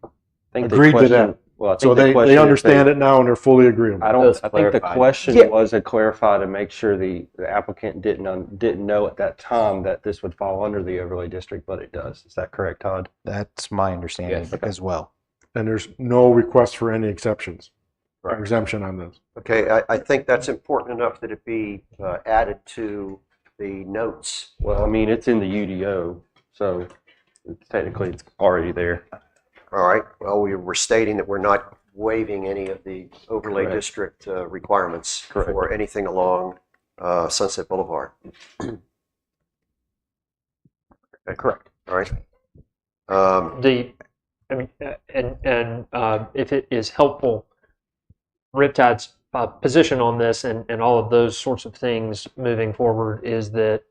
I think agreed to that. Well, I think So the they question is understand it now and they're fully agreeable. I Those think the clarified. question Yeah. was to clarify to make sure the applicant didn't know at that time that this would fall under the overlay district, but it does. Is that correct, Todd? That's my understanding Yes. as well. And there's no request for any exceptions or Right. exemption on this. Okay, I think that's important enough that it be added to the notes. Well, I mean, it's in the UDO, so technically it's already there. All right, well, we were stating that we're not waiving any of the overlay Correct. district requirements Correct. for anything along Sunset Boulevard. Okay, Correct. all right. If it is helpful, Riptide's position on this and all of those sorts of things moving forward is that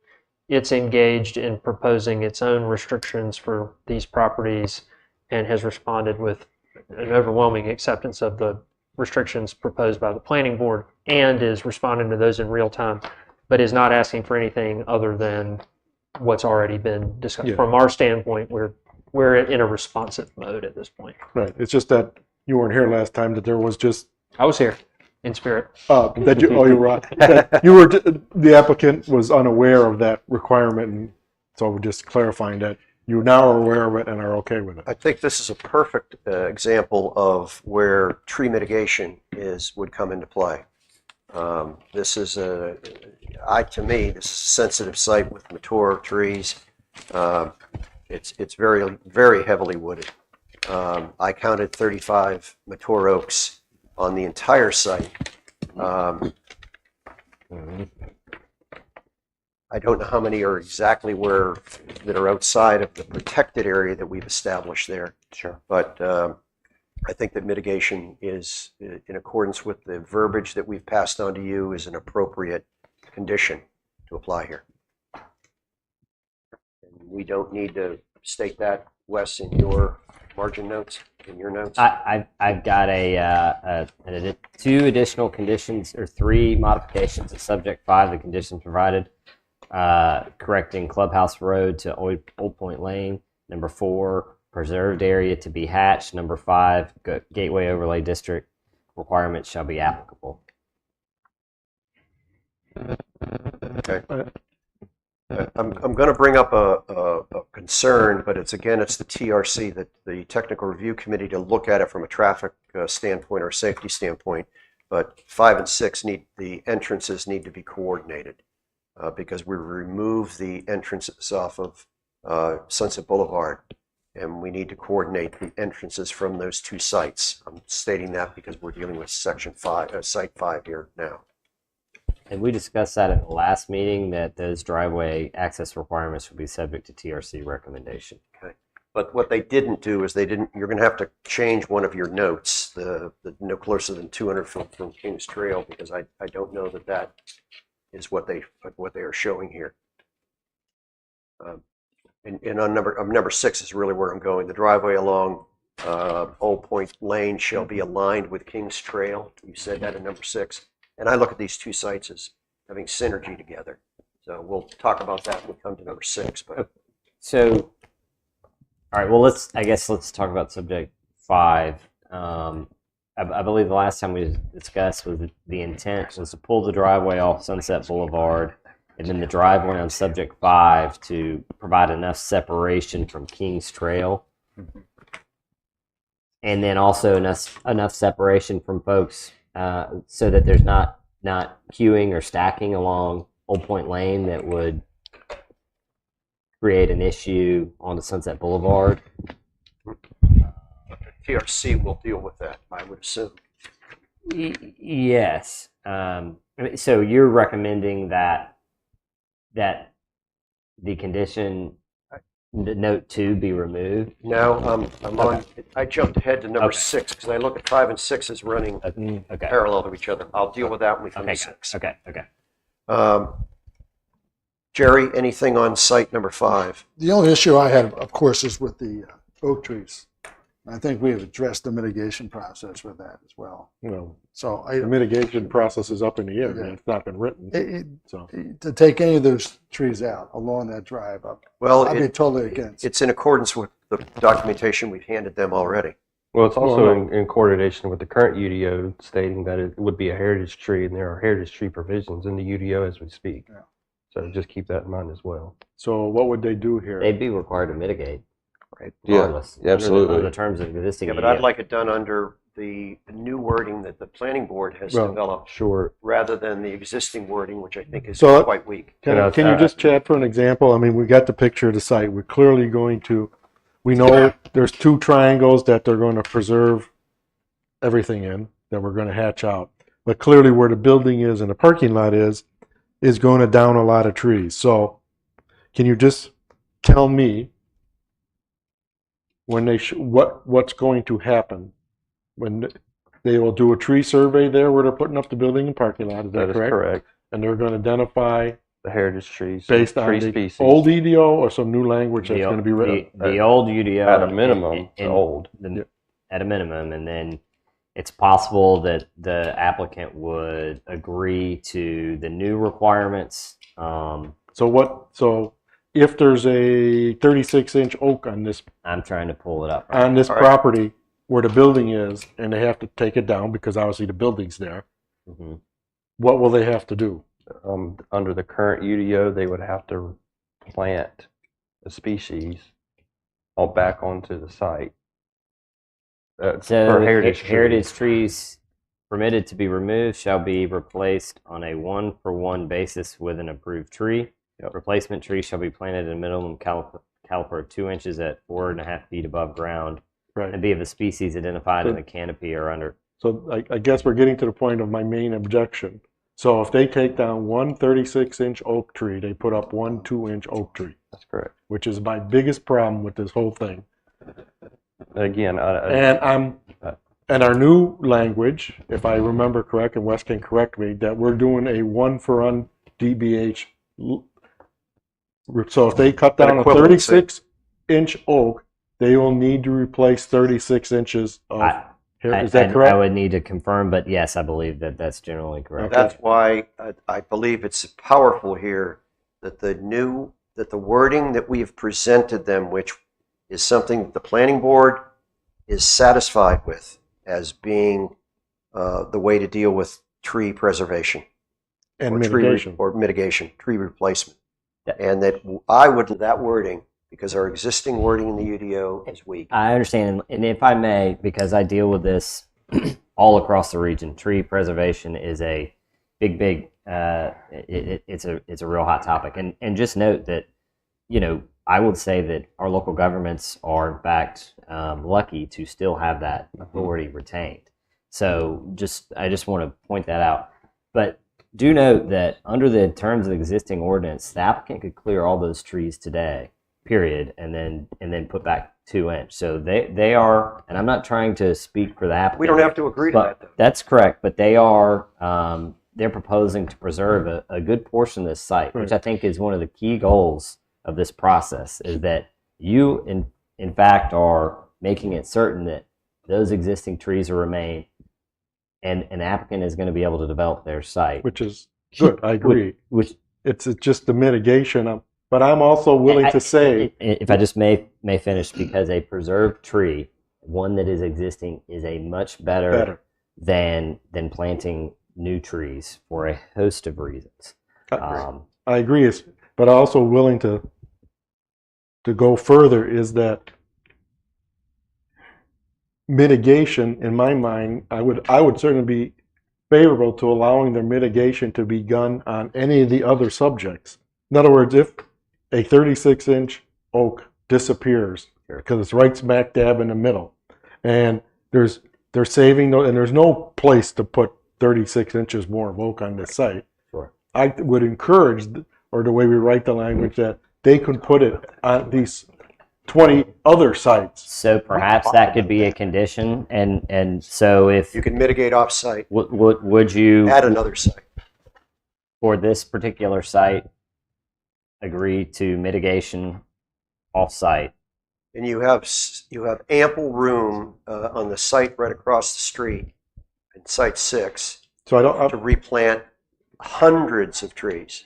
it's engaged in proposing its own restrictions for these properties and has responded with an overwhelming acceptance of the restrictions proposed by the planning board and is responding to those in real time, but is not asking for anything other than what's already been discussed. Yeah. From our standpoint, we're in a responsive mode at this point. Right. It's just that you weren't here last time, that there was just, I was here in spirit. that you, oh, you were, that you were, the applicant was unaware of that requirement. And so we're just clarifying that you now are aware of it and are okay with it. I think this is a perfect example of where tree mitigation would come into play. This is to me, this is a sensitive site with mature trees. It's very, very heavily wooded. I counted 35 mature oaks on the entire site. I don't know how many are exactly that are outside of the protected area that we've established there. Sure. But I think that mitigation is, in accordance with the verbiage that we've passed on to you, is an appropriate condition to apply here. And we don't need to state that, Wes, in your margin notes, in your notes? I've got two additional conditions or three modifications to subject 5, the conditions provided. Correcting Clubhouse Road to Old Point Lane. Number 4, preserved area to be hatched. Number 5, Gateway Overlay District requirements shall be applicable. Okay. I'm going to bring up a concern, but it's the TRC, that the Technical Review Committee, to look at it from a traffic standpoint or safety standpoint. But 5 and 6 the entrances need to be coordinated because we remove the entrances off of Sunset Boulevard, and we need to coordinate the entrances from those two sites. I'm stating that because we're dealing with section 5, site 5 here now. And we discussed that at the last meeting, that those driveway access requirements would be subject to TRC recommendation. Okay. But what they didn't do is you're going to have to change one of your notes, the no closer than 200 feet from Kings Trail, because I don't know that is what they are showing here. And on number 6 is really where I'm going. The driveway along Old Point Lane shall be aligned with Kings Trail. You said that in number 6. And I look at these two sites as having synergy together. So we'll talk about that when we come to number 6. But So, all right. Well, let's talk about subject 5. I believe the last time we discussed was the intent was to pull the driveway off Sunset Boulevard, and then the driveway on subject 5 to provide enough separation from Kings Trail, and then also enough separation from folks so that there's not queuing or stacking along Old Point Lane that would create an issue on the Sunset Boulevard. TRC will deal with that, I would assume. Yes. So you're recommending that the condition note 2 be removed? No, I jumped ahead to number 6 because I look at 5 and 6 as running parallel to each other. I'll deal with that when we come to 6. Okay. Jerry, anything on site number 5? The only issue I have, of course, is with the oak trees. I think we have addressed the mitigation process with that as well. Well, So the mitigation process is up in the air. Yeah. It's not been written. So to take any of those trees out along that drive up, Well, I'd be totally against. It's in accordance with the documentation we've handed them already. Well, it's also in coordination with the current UDO stating that it would be a heritage tree, and there are heritage tree provisions in the UDO as we speak. Yeah. So just keep that in mind as well. So what would they do here? They'd be required to mitigate. Right. Regardless, absolutely. under the terms of existing. Yeah, but I'd like it done under the new wording that the planning board has developed, Sure. rather than the existing wording, which I think is So, quite weak. Can you just chat for an example? I mean, we got the picture of the site. We're clearly we know there's 2 triangles that they're going to preserve everything in, that we're going to hatch out. But clearly where the building is and the parking lot is going to down a lot of trees. So can you just tell me when they what's going to happen when They will do a tree survey there where they're putting up the building and parking lot. Is that That is correct? correct. And they're going to identify The heritage trees, based on tree the species. old EDO or some new language that's going to be written. The old UDO At a minimum, it's old. At a minimum, and then it's possible that the applicant would agree to the new requirements. So if there's a 36-inch oak on this I'm trying to pull it up. on this All right. property where the building is, and they have to take it down because obviously the building's there, Mhm. what will they have to do? Under the current UDO, they would have to plant a species back onto the site. So for heritage heritage trees permitted to be removed shall be replaced on a 1-for-1 basis with an approved tree. Yep. Replacement trees shall be planted at a minimum caliper of 2 inches at 4.5 feet above ground, Right. and be of the species identified in the canopy or under. So I guess we're getting to the point of my main objection. So if they take down one 36-inch oak tree, they put up one 2-inch oak tree, That's correct. which is my biggest problem with this whole thing. Again, And our new language, if I remember correct, and Wes can correct me, that we're doing a 1-for-1 DBH. So if they cut down a equivalency. 36-inch oak, they will need to replace 36 inches of. Is that I correct? would need to confirm, but yes, I believe that that's generally correct. That's why I believe it's powerful here that the wording that we have presented them, which is something that the planning board is satisfied with as being the way to deal with tree preservation And or mitigation. tree replacement. Yeah. And that I would that wording because our existing wording in the UDO is weak. I understand, and if I may, because I deal with this all across the region, tree preservation is a big. It's a real hot topic, and just note that, I would say that our local governments are in fact lucky to still have that authority retained. So I just want to point that out. But do note that under the terms of the existing ordinance, the applicant could clear all those trees today, period, and then put back 2 inch. So they are, and I'm not trying to speak for the applicant. We don't have to agree to but that, though. That's correct, but they are they're proposing to preserve a good portion of this site, which I think is one of the key goals of this process, is that you in fact are making it certain that those existing trees will remain, and an applicant is going to be able to develop their site. Which is good, I agree. Which it's just the mitigation, but I'm also willing to say, if I just may finish, because a preserved tree, one that is existing, is a much better. than planting new trees for a host of reasons. I agree, but also willing to go further is that mitigation, in my mind, I would certainly be favorable to allowing the mitigation to be done on any of the other subjects. In other words, if a 36-inch oak disappears because it's right smack dab in the middle, and they're saving, and there's no place to put 36 inches more of oak on this site. Sure. I would encourage, or the way we write the language, that they could put it on these 20 other sites. So perhaps that could be a condition, and so if You can mitigate off-site, would you add another site. for this particular site agree to mitigation off-site? And you have ample room on the site right across the street, in Site 6, So I don't. to replant hundreds of trees.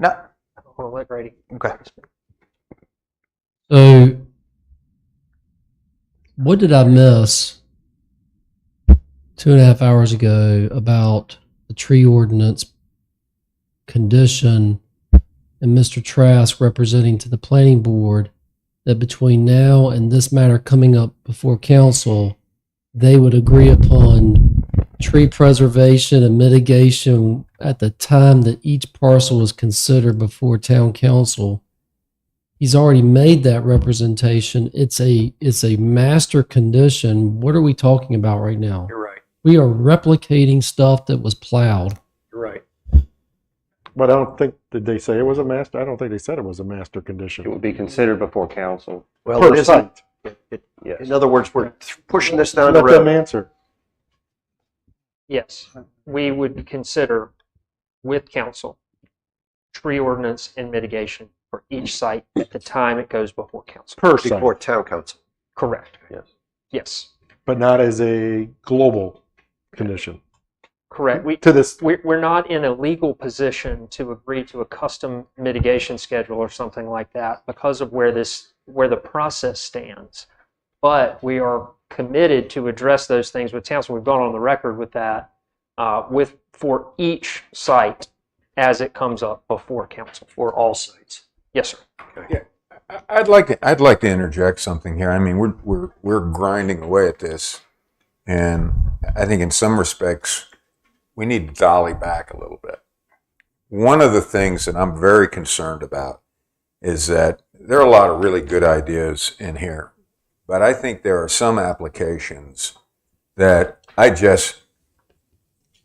No. Well, let Grady. Okay. So, what did I miss 2.5 hours ago about the tree ordinance condition and Mr. Trask representing to the planning board that between now and this matter coming up before council, they would agree upon tree preservation and mitigation at the time that each parcel is considered before town council? He's already made that representation. It's a master condition. What are we talking about right now? You're right. We are replicating stuff that was plowed. You're right. But I don't think, did they say it was a master? I don't think they said it was a master condition. It would be considered before council. Well, Per it isn't. site. Yes. In other words, we're pushing this down the Let them road. answer. Yes, we would consider with council tree ordinance and mitigation for each site at the time it goes before council. Per site, Before town council. Correct. Yes. Yes, but not as a global condition. correct. To this, We're not in a legal position to agree to a custom mitigation schedule or something like that because of where the process stands. But we are committed to address those things with council. We've gone on the record with that, for each site as it comes up before council. For all sites. Yes, sir. Yeah, I'd like to interject something here. I mean, we're grinding away at this, and I think in some respects we need to dolly back a little bit. One of the things that I'm very concerned about is that there are a lot of really good ideas in here, but I think there are some applications that I just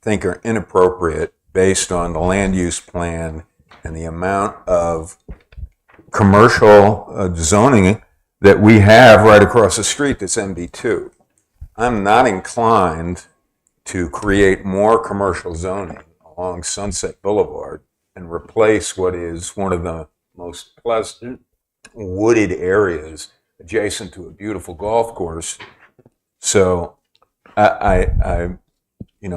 think are inappropriate based on the land use plan and the amount of commercial zoning that we have right across the street that's MD2. I'm not inclined to create more commercial zoning along Sunset Boulevard and replace what is one of the most pleasant wooded areas adjacent to a beautiful golf course. So I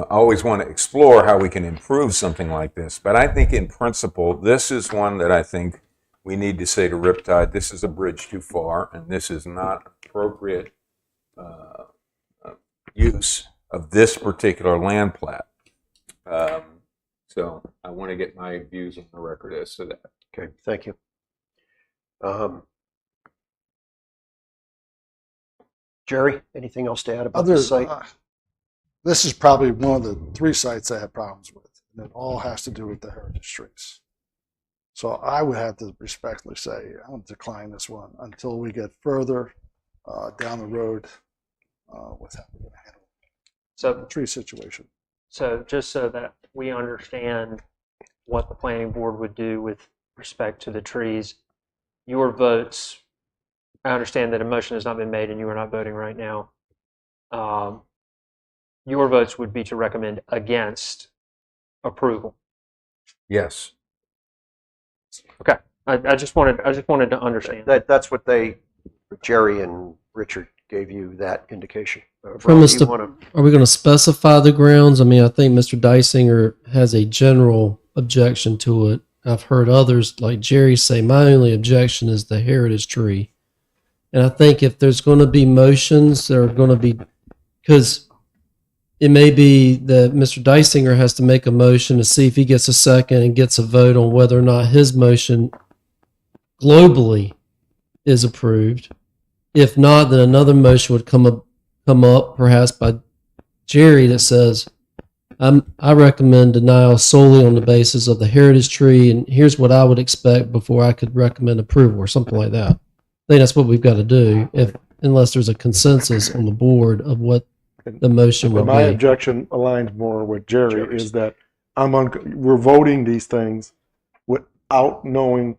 always want to explore how we can improve something like this. But I think in principle, this is one that I think we need to say to Riptide, this is a bridge too far, and this is not appropriate use of this particular land plat. So I want to get my views on the record as to that. Okay, thank you. Jerry, anything else to add about Other, the site? this is probably one of the 3 sites I have problems with, and it all has to do with the heritage trees. So I would have to respectfully say I'm decline this one until we get further down the road with how we're going to handle the tree situation. So just so that we understand what the planning board would do with respect to the trees, your votes, I understand that a motion has not been made and you are not voting right now. Your votes would be to recommend against approval. Yes. Okay. I just wanted to understand. That's what Jerry and Richard gave you that indication. From Rob, us you to, wanna- are we going to specify the grounds? I mean, I think Mr. Dysinger has a general objection to it. I've heard others like Jerry say, my only objection is the heritage tree. And I think if there's going to be motions, there are going to be, because it may be that Mr. Dysinger has to make a motion to see if he gets a second and gets a vote on whether or not his motion globally is approved. If not, then another motion would come up perhaps by Jerry that says, I recommend denial solely on the basis of the heritage tree, and here's what I would expect before I could recommend approval or something like that. I think that's what we've got to do, unless there's a consensus on the board of what the motion but would my be. objection aligns more with Jerry is that we're voting these things without knowing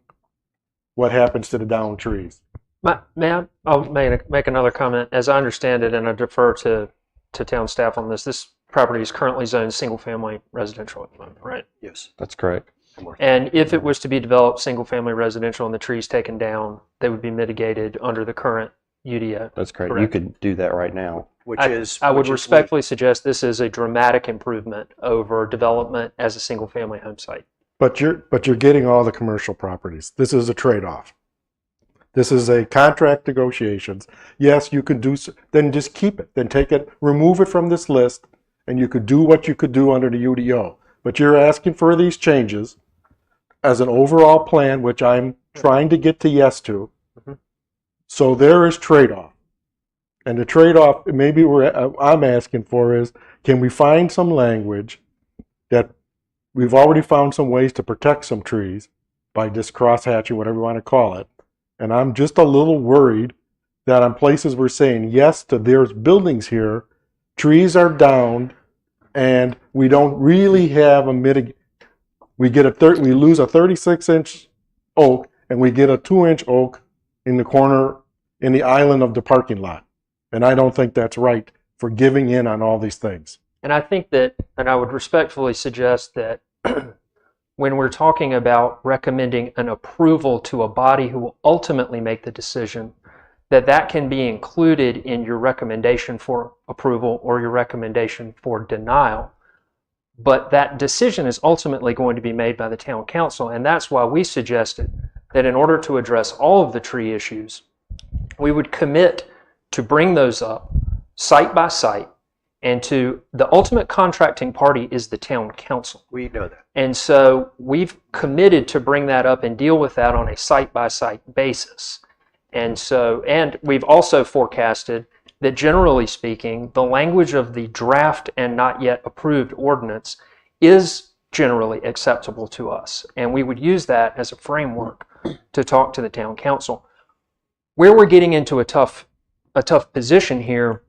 what happens to the downed trees. I'll make another comment. As I understand it, and I defer to town staff on this, this property is currently zoned single-family residential at the moment, right? Yes. That's correct. And if it was to be developed single-family residential and the trees taken down, they would be mitigated under the current UDO. That's correct. You Correct. could do that right now. I would respectfully suggest this is a dramatic improvement over development as a single-family home site. But you're getting all the commercial properties. This is a trade-off. This is a contract negotiations. Yes, you could do, then just keep it. Then take it, remove it from this list, and you could do what you could do under the UDO. But you're asking for these changes as an overall plan, which I'm trying to get to yes to. So there is trade-off. And the trade-off, maybe I'm asking for is, can we find some language that we've already found some ways to protect some trees by just cross-hatching, whatever you want to call it. And I'm just a little worried that on places we're saying yes to there's buildings here, trees are down, and we don't really have a we lose a 36-inch oak, and we get a 2-inch oak in the corner in the island of the parking lot. And I don't think that's right for giving in on all these things. And I think that, and I would respectfully suggest that when we're talking about recommending an approval to a body who will ultimately make the decision, that can be included in your recommendation for approval or your recommendation for denial. But that decision is ultimately going to be made by the town council, and that's why we suggested that in order to address all of the tree issues, we would commit to bring those up site by site, and to the ultimate contracting party is the town council. We know that. And so we've committed to bring that up and deal with that on a site by site basis. And we've also forecasted that generally speaking, the language of the draft and not yet approved ordinance is generally acceptable to us. And we would use that as a framework to talk to the town council. Where we're getting into a tough position here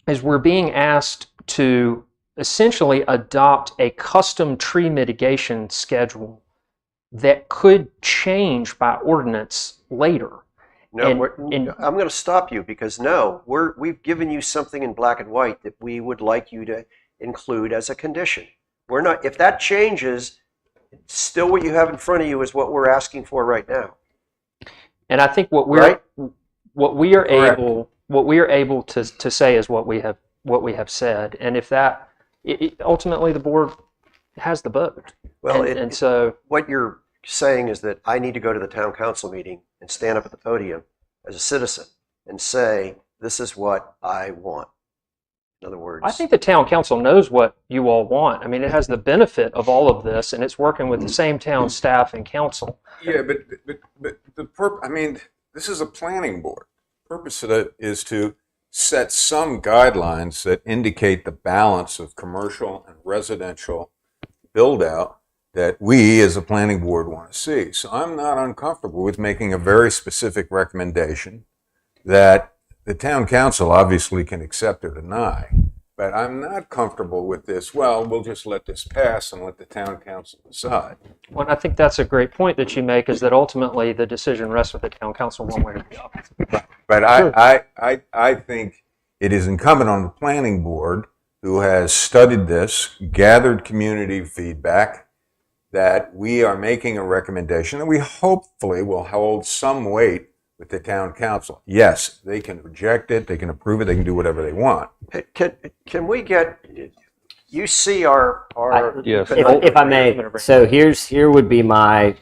is we're being asked to essentially adopt a custom tree mitigation schedule that could change by ordinance later. No, I'm going to stop you because we've given you something in black and white that we would like you to include as a condition. We're not, if that changes, still what you have in front of you is what we're asking for right now. And I think what we are able to say is what we have said. And if that ultimately the board has the vote. Well, so what you're saying is that I need to go to the town council meeting and stand up at the podium as a citizen and say, this is what I want. In other words, I think the town council knows what you all want. I mean, it has the benefit of all of this, and it's working with the same town staff and council. Yeah, but this is a planning board. The purpose of it is to set some guidelines that indicate the balance of commercial and residential build out that we as a planning board want to see. So I'm not uncomfortable with making a very specific recommendation that the town council obviously can accept or deny. But I'm not comfortable with this, well, we'll just let this pass and let the town council decide. Well, I think that's a great point that you make, is that ultimately the decision rests with the town council one way or the other. But Sure. I think it is incumbent on the planning board, who has studied this, gathered community feedback, that we are making a recommendation that we hopefully will hold some weight with the town council. Yes, they can reject it, they can approve it, they can do whatever they want. can we get, you see our Yes. If I may, so here would be my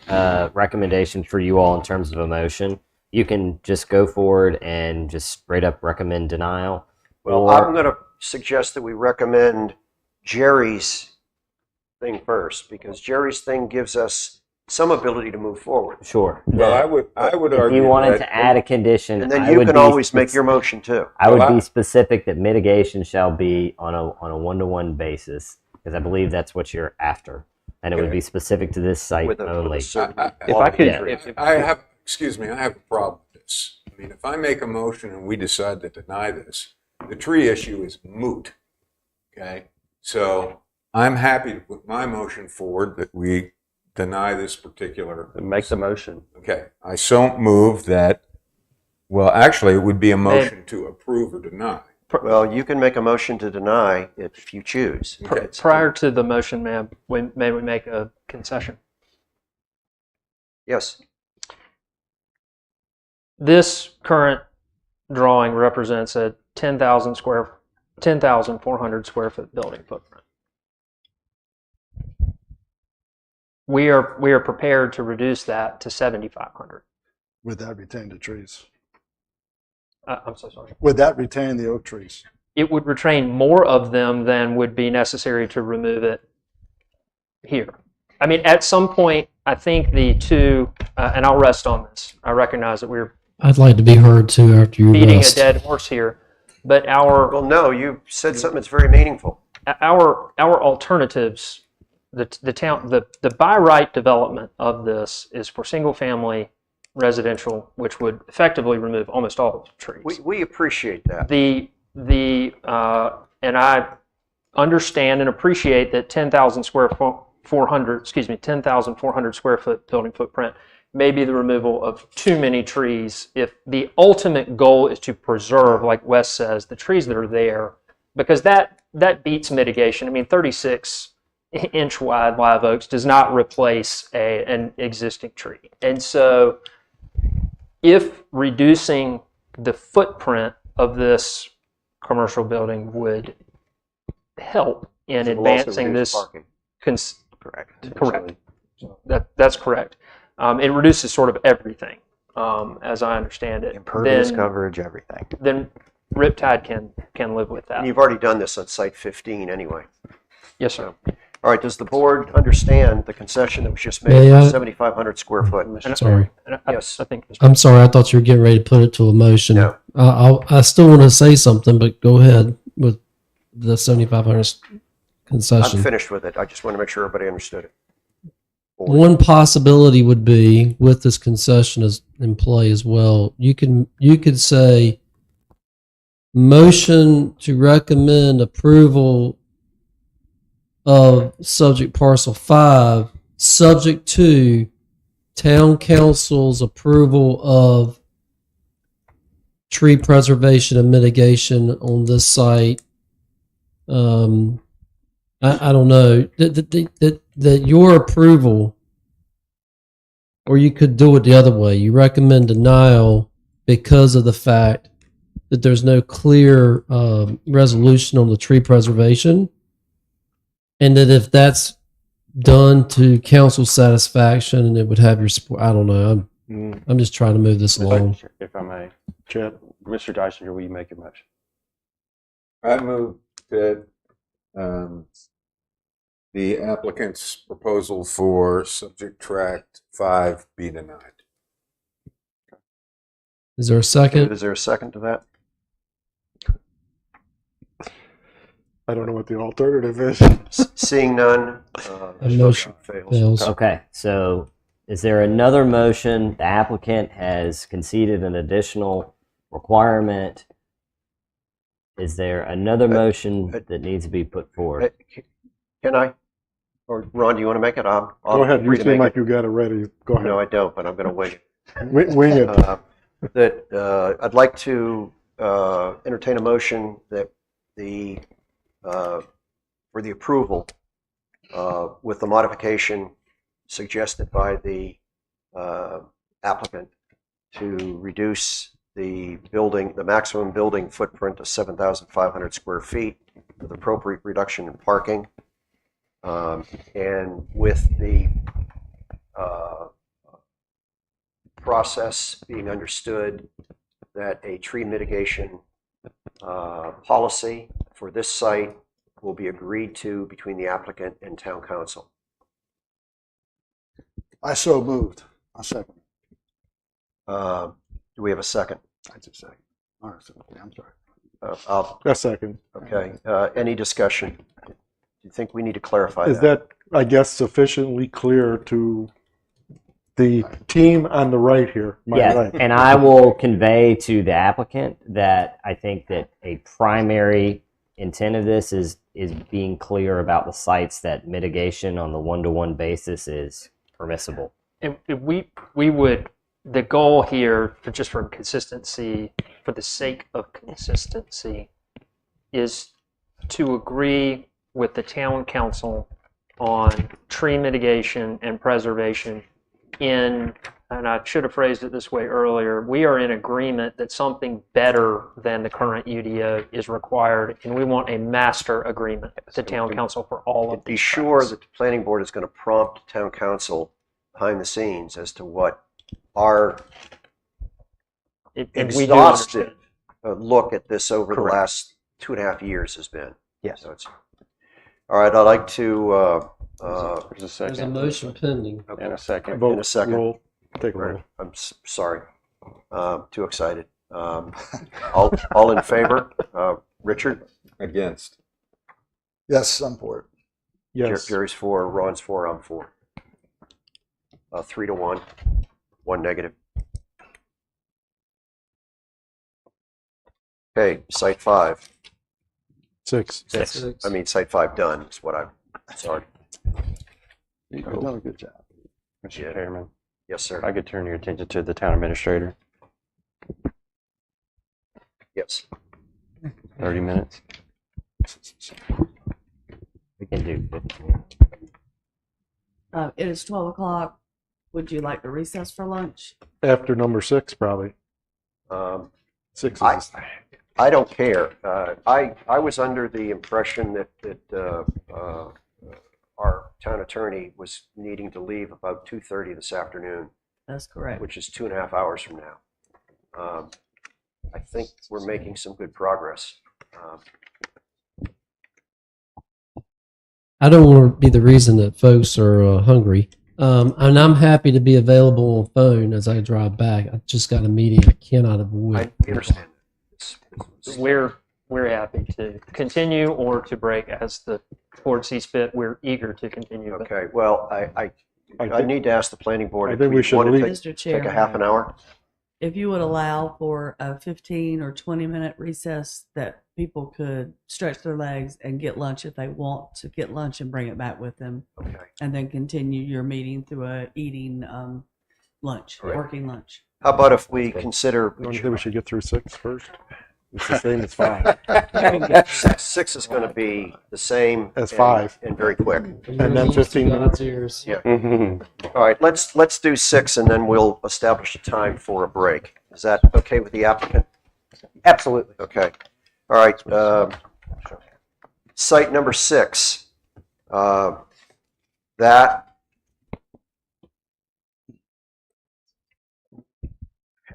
recommendation for you all in terms of a motion. You can just go forward and just straight up recommend denial. Well, I'm going to suggest that we recommend Jerry's thing first, because Jerry's thing gives us some ability to move forward. Sure. Well, I would If argue you wanted that- to add a condition, And then I you would can be always make your motion too. I would Well, be specific that mitigation shall be on a one-to-one basis, because I believe that's what you're after, and it would be specific to this site With a only. certain If I could, Yeah. I have a problem with this. I mean, if I make a motion and we decide to deny this, the tree issue is moot. Okay? So I'm happy to put my motion forward that we deny this particular. make the motion. Okay. I so move that, well, actually, it would be a motion to approve or deny. Well, you can make a motion to deny if you choose. Okay. Prior to the motion, may we make a concession? Yes. This current drawing represents a 10,400 square foot building footprint. We are prepared to reduce that to 7,500. Would that retain the trees? I'm so sorry. Would that retain the oak trees? It would retain more of them than would be necessary to remove it here. I mean, at some point, I think the two, and I'll rest on this. I recognize that we're I'd like to be heard too after you beating a rest. dead horse here, but Well, no, you said something that's very meaningful. our alternatives, the by right development of this is for single family residential, which would effectively remove almost all of the trees. We appreciate that. And I understand and appreciate that 10,400 square foot building footprint maybe the removal of too many trees. If the ultimate goal is to preserve, like Wes says, the trees that are there, because that beats mitigation. I mean, 36-inch wide live oaks does not replace an existing tree. And so if reducing the footprint of this commercial building would help in It will also advancing reduce this. parking. Correct. That's correct. It reduces sort of everything, as I understand it. Impervious Then- coverage, everything. Then Riptide can live with that. And you've already done this on site 15 anyway. Yes, sir. All right, does the board understand the concession that was just made Yeah, for yeah. 7,500 square foot? Sorry. Yes. I think. I'm sorry. I thought you were getting ready to put it to a motion. No. I still want to say something, but go ahead with the 7,500 I'm concession. finished with it. I just want to make sure everybody understood it. One possibility would be with this concession is in play as well. You could say motion to recommend approval of subject parcel 5, subject to town council's approval of tree preservation and mitigation on this site. I don't know that your approval, or you could do it the other way. You recommend denial because of the fact that there's no clear resolution on the tree preservation, and that if that's done to council's satisfaction, and it would have your support. I don't know. I'm just trying to move this along. If I may, Chad. Mr. Dyson, will you make a motion? I move that the applicant's proposal for subject tract 5 be denied. Is there a second? Is there a second to that? I don't know what the alternative is. Seeing none, A the motion fails. Okay, so is there another motion? The applicant has conceded an additional requirement. Is there another motion that needs to be put forward? Can I? Or Ron, do you want to make it? I'll Go ahead. You free to seem make like it. you got it ready. Go ahead. No, I don't, but I'm going to wing it. Wing it. I'd like to entertain a motion that the for the approval with the modification suggested by the applicant to reduce the maximum building footprint to 7,500 square feet with appropriate reduction in parking, and with the process being understood that a tree mitigation policy for this site will be agreed to between the applicant and town council. I so moved. I'll second. Do we have a second? I just second. All right, so, okay, I'm sorry. A second. Okay. Any discussion? Do you think we need to clarify Is that, I guess, sufficiently clear to the team on the right here? Yeah, Right. and I will convey to the applicant that I think that a primary intent of this is being clear about the sites that mitigation on the one-to-one basis is permissible. And we would, the goal here, just for consistency, for the sake of consistency, is to agree with the town council on tree mitigation and preservation and I should have phrased it this way earlier, we are in agreement that something better than the current UDO is required, and we want a master agreement to town council for all of Be these sure tracks. that the planning board is going to prompt town council behind the scenes as to what our And we do exhaustive understand. look at this over Correct. the last 2.5 years has been. Yes. So it's, all right, I'd like to, There's a second. There's a motion pending. And a second. Vote. in a second. Roll. Take a Right. roll. I'm sorry. Too excited. All in favor? Richard? Against. Yes, I'm for it. Yes. Jerry's for, Ron's for, I'm for. 3-1, 1 negative. Okay, site 5. 6. I mean, site 5 done is what I'm, sorry. You've done a good job. Mr. Chairman, Yes, sir. If I could turn your attention to the town administrator, Yes. 30 minutes. We can do 15. It is 12 o'clock. Would you like to recess for lunch? After number 6, probably. Um, 6 I, is I don't care. I was under the impression that our town attorney was needing to leave about 2:30 this afternoon, That's correct. which is 2.5 hours from now. I think we're making some good progress. I don't want to be the reason that folks are hungry. And I'm happy to be available on phone as I drive back. I just got a meeting I cannot avoid. I understand. We're happy to continue or to break as the board sees fit. We're eager to continue. Okay, well, I need to ask the planning board I if think we should want to leave. Mr. take Chair, a half an hour. if you would allow for a 15 or 20-minute recess that people could stretch their legs and get lunch if they want to get lunch and bring it back with them, Okay. and then continue your meeting through a eating lunch, Right. working lunch. How about if we consider Don't you think we should get through 6 first? It's the same as 5. 6 is going to be the same As and- 5. and very quick. And then 15 minutes. Yeah. All right, let's do 6 and then we'll establish a time for a break. Is that okay with the applicant? Absolutely. Okay. All right. Site number 6. That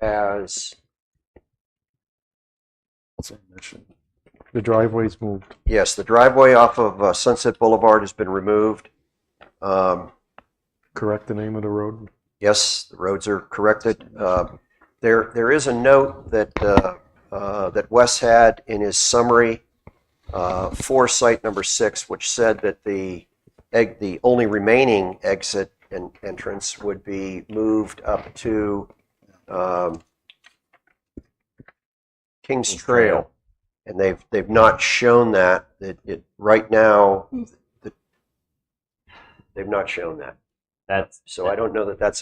has, The driveway's moved. yes, the driveway off of Sunset Boulevard has been removed. Correct the name of the road. Yes, the roads are corrected. There is a note that that Wes had in his summary for site number 6, which said that the only remaining exit and entrance would be moved up to Kings Trail, and they've not shown that. It right now, they've not shown that. So I don't know that that's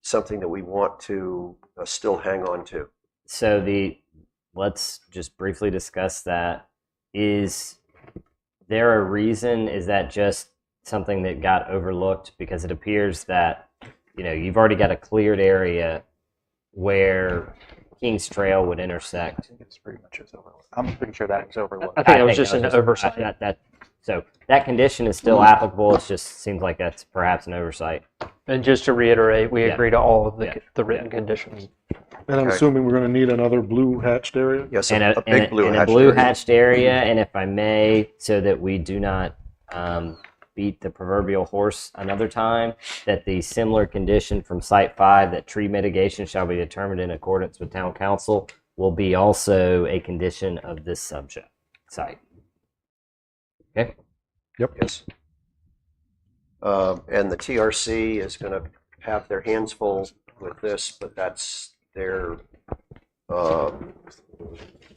something that we want to still hang on to. So let's just briefly discuss that. Is there a reason? Is that just something that got overlooked? Because it appears that, you've already got a cleared area where Kings Trail would intersect. I think it's pretty much overlooked. I'm pretty sure that was overlooked. I think it was just an oversight. So that condition is still applicable. It just seems like that's perhaps an oversight. And just to reiterate, we Yeah. agree to all of the Yeah. written conditions. And I'm Okay. assuming we're going to need another blue hatched area? Yes, And a big blue and hatched a blue area. hatched area. And if I may, so that we do not beat the proverbial horse another time, that the similar condition from Site 5 that tree mitigation shall be determined in accordance with town council will be also a condition of this subject site. Okay. Yep. Yes. And the TRC is going to have their hands full with this, but that's their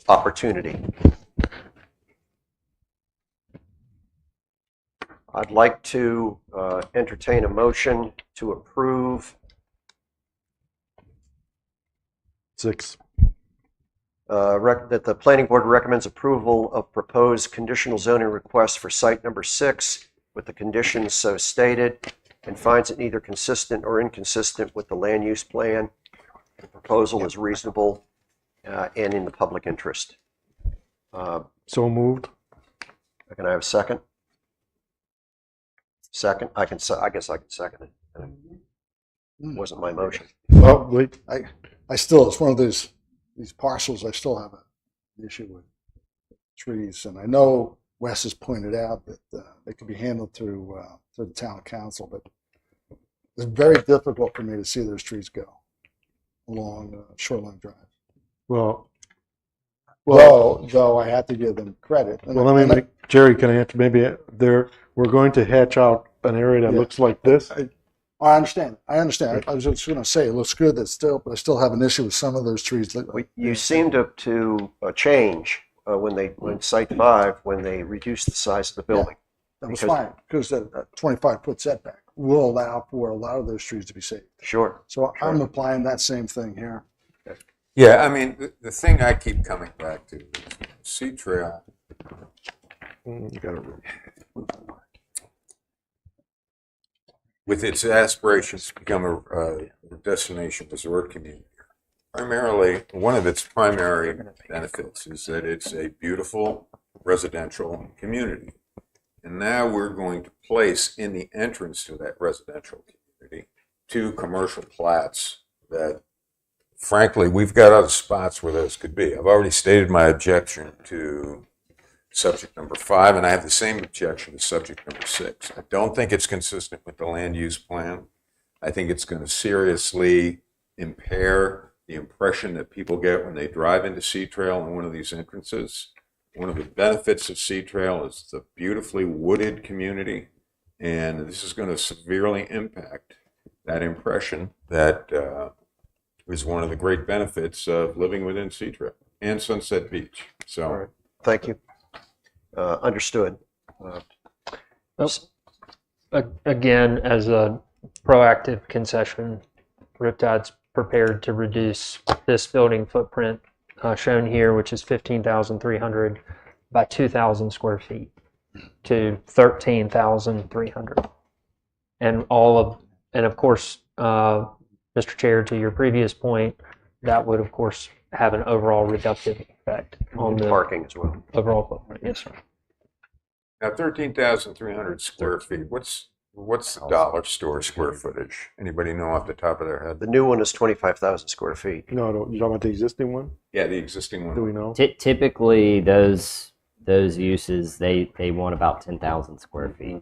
opportunity. I'd like to entertain a motion to approve 6. that the planning board recommends approval of proposed conditional zoning request for site number 6 with the conditions so stated, and finds it neither consistent or inconsistent with the land use plan. The proposal is reasonable and in the public interest. So moved. Can I have a second? Second? I guess I can second it. It wasn't my motion. Oh, wait. I still, it's one of these parcels, I still have an issue with trees. And I know Wes has pointed out that they can be handled through the town council, but it's very difficult for me to see those trees go along Shoreline Drive. Well, Though I have to give them credit. And well, let me make, Jerry, can I answer? Maybe we're going to hatch out an area that Yeah. looks like this. I understand. I was just going to say, it looks good but I still have an issue with some of those trees. You seem to change when Site 5, when they reduced the size of the building. That was Because- fine, because that 25-foot setback will allow for a lot of those trees to be saved. Sure. So I'm applying that same thing here. Yeah, I mean, the thing I keep coming back to is Sea Trail. You gotta With its aspirations to become a destination resort community. Primarily, one of its primary benefits is that it's a beautiful residential community. And now we're going to place in the entrance to that residential community 2 commercial plats that, frankly, we've got other spots where those could be. I've already stated my objection to subject number 5, and I have the same objection to subject number 6. I don't think it's consistent with the land use plan. I think it's going to seriously impair the impression that people get when they drive into Sea Trail in one of these entrances. One of the benefits of Sea Trail is the beautifully wooded community, and this is going to severely impact that impression that is one of the great benefits of living within Sea Trail and Sunset Beach. So, All right. Thank you. Understood. Again, as a proactive concession, Riptide's prepared to reduce this building footprint shown here, which is 15,300 by 2,000 square feet to 13,300. And of course, Mr. Chair, to your previous point, that would of course have an overall reductive effect on the Parking as well. overall footprint. Yes, sir. now 13,300 square feet, what's the dollar store square footage? Anybody know off the top of their head? The new one is 25,000 square feet. No, you talking about the existing one? Yeah, the existing one. Do we know? Typically, those uses they want about 10,000 square feet.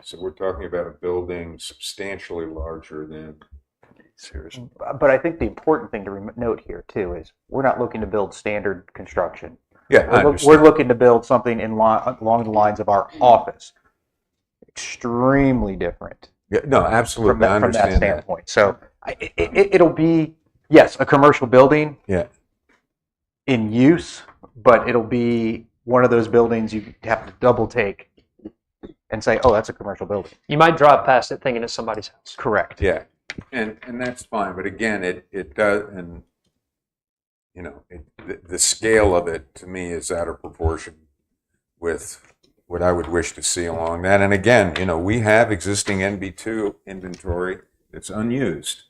So we're talking about a building substantially larger than. Seriously. But I think the important thing to note here too is we're not looking to build standard construction. Yeah, I We're understand. looking to build something along the lines of our office. Extremely different Yeah, no, absolutely. from that, I from that understand that. standpoint. So it'll be, yes, a commercial building Yeah. in use, but it'll be one of those buildings you have to double take and say, oh, that's a commercial building. You might drive past it thinking it's somebody's house. Correct. Yeah, and that's fine. But again, it does, and you know, the scale of it to me is out of proportion with what I would wish to see along that. And again, you know, we have existing NB2 inventory that's unused,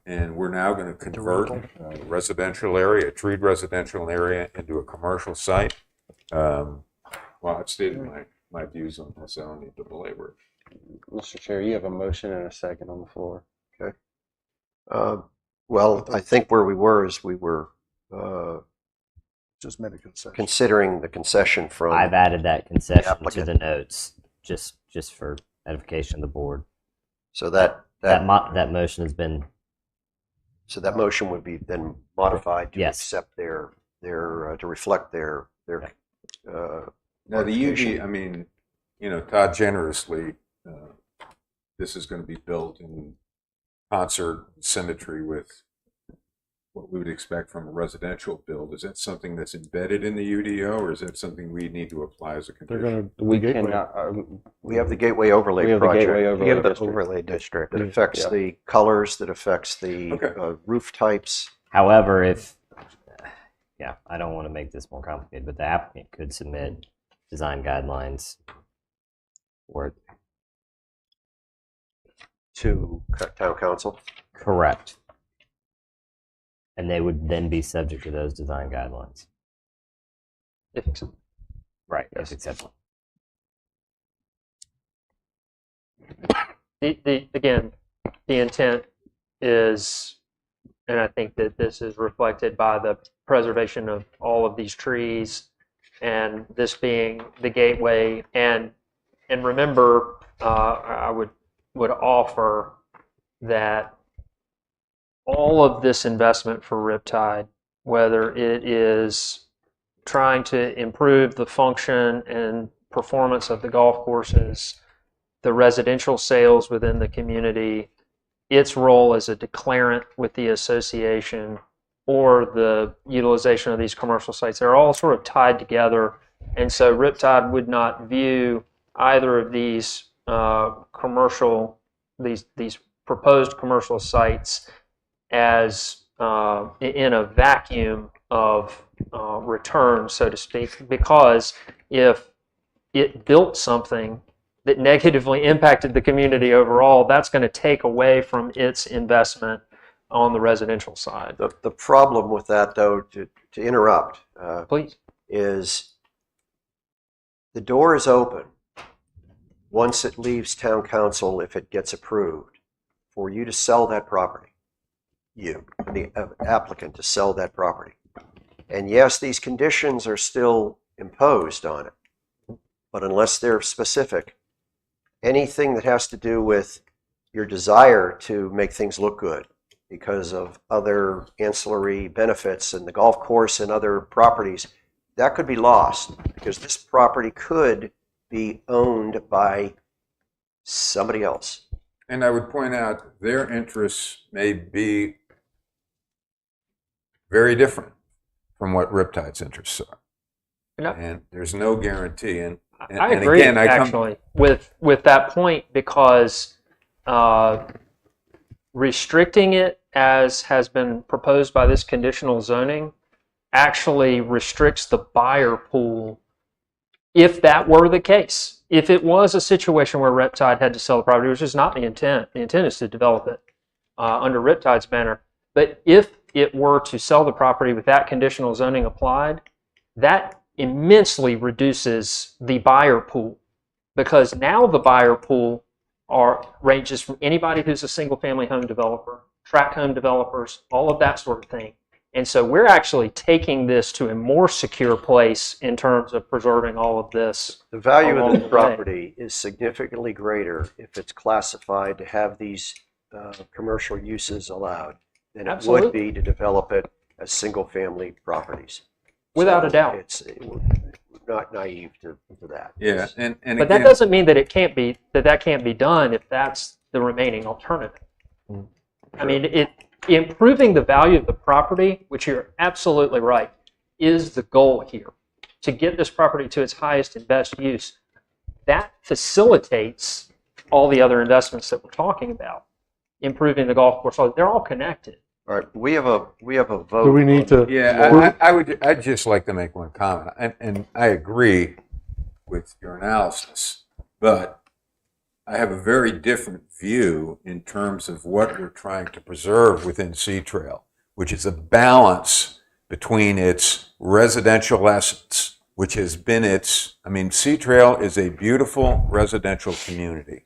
and we're now going to convert a residential area, a treed residential area, into a commercial site. Well, I've stated my views on this. I don't need to belabor it. Mr. Chair, you have a motion and a second on the floor. Okay. Well, I think where we were is we were Just made a concession. considering the concession from. I've added that concession to applicant. the notes just for edification of the board. So that That motion has been so that motion would be then modified to Yes. accept their to reflect their Now, the UG, I mean, you know, Todd generously, this is going to be built in concert, symmetry with what we would expect from a residential build. Is that something that's embedded in the UDO, or is that something we need to apply as a They're condition? going to We gateway. cannot. we have the Gateway Overlay We have the project Gateway Overlay The District. overlay district. that affects Yeah. the colors, that affects the Okay. roof types. However, I don't want to make this more complicated, but the applicant could submit design guidelines or To town council. correct. And they would then be subject to those design guidelines. If accepted. Right, if accepted. Again, the intent is, and I think that this is reflected by the preservation of all of these trees, and this being the gateway. And remember, I would offer that all of this investment for Riptide, whether it is trying to improve the function and performance of the golf courses, the residential sales within the community, its role as a declarant with the association, or the utilization of these commercial sites, they're all sort of tied together. And so Riptide would not view either of these these proposed commercial sites as in a vacuum of return, so to speak, because if it built something that negatively impacted the community overall, that's going to take away from its investment on the residential side. The problem with that, though, to interrupt, Please. is the door is open once it leaves town council, if it gets approved, for you to sell that property. You, the applicant, to sell that property. And yes, these conditions are still imposed on it, but unless they're specific, anything that has to do with your desire to make things look good because of other ancillary benefits and the golf course and other properties, that could be lost because this property could be owned by somebody else. And I would point out their interests may be very different from what Riptide's interests are. And there's no guarantee. And I agree, again, actually, with that point, because restricting it as has been proposed by this conditional zoning actually restricts the buyer pool if that were the case. If it was a situation where Riptide had to sell the property, which is not the intent is to develop it under Riptide's banner. But if it were to sell the property with that conditional zoning applied, that immensely reduces the buyer pool, because now the buyer pool ranges from anybody who's a single family home developer, tract home developers, all of that sort of thing. And so we're actually taking this to a more secure place in terms of preserving all of this. The value of the way. property is significantly greater if it's classified to have these commercial uses allowed than it would Absolutely. be to develop it as single-family properties. Without a doubt. We're not naive to that. Yeah, and But that doesn't mean that it can't be that can't be done if that's the remaining alternative. I mean, improving the value of the property, which you're absolutely right, is the goal here. To get this property to its highest and best use, that facilitates all the other investments that we're talking about. Improving the golf course, they're all connected. All right, we have a vote. Do we need to? Yeah, I'd just like to make one comment, and I agree with your analysis, but I have a very different view in terms of what we're trying to preserve within Sea Trail, which is a balance between its residential essence, which has been Sea Trail is a beautiful residential community.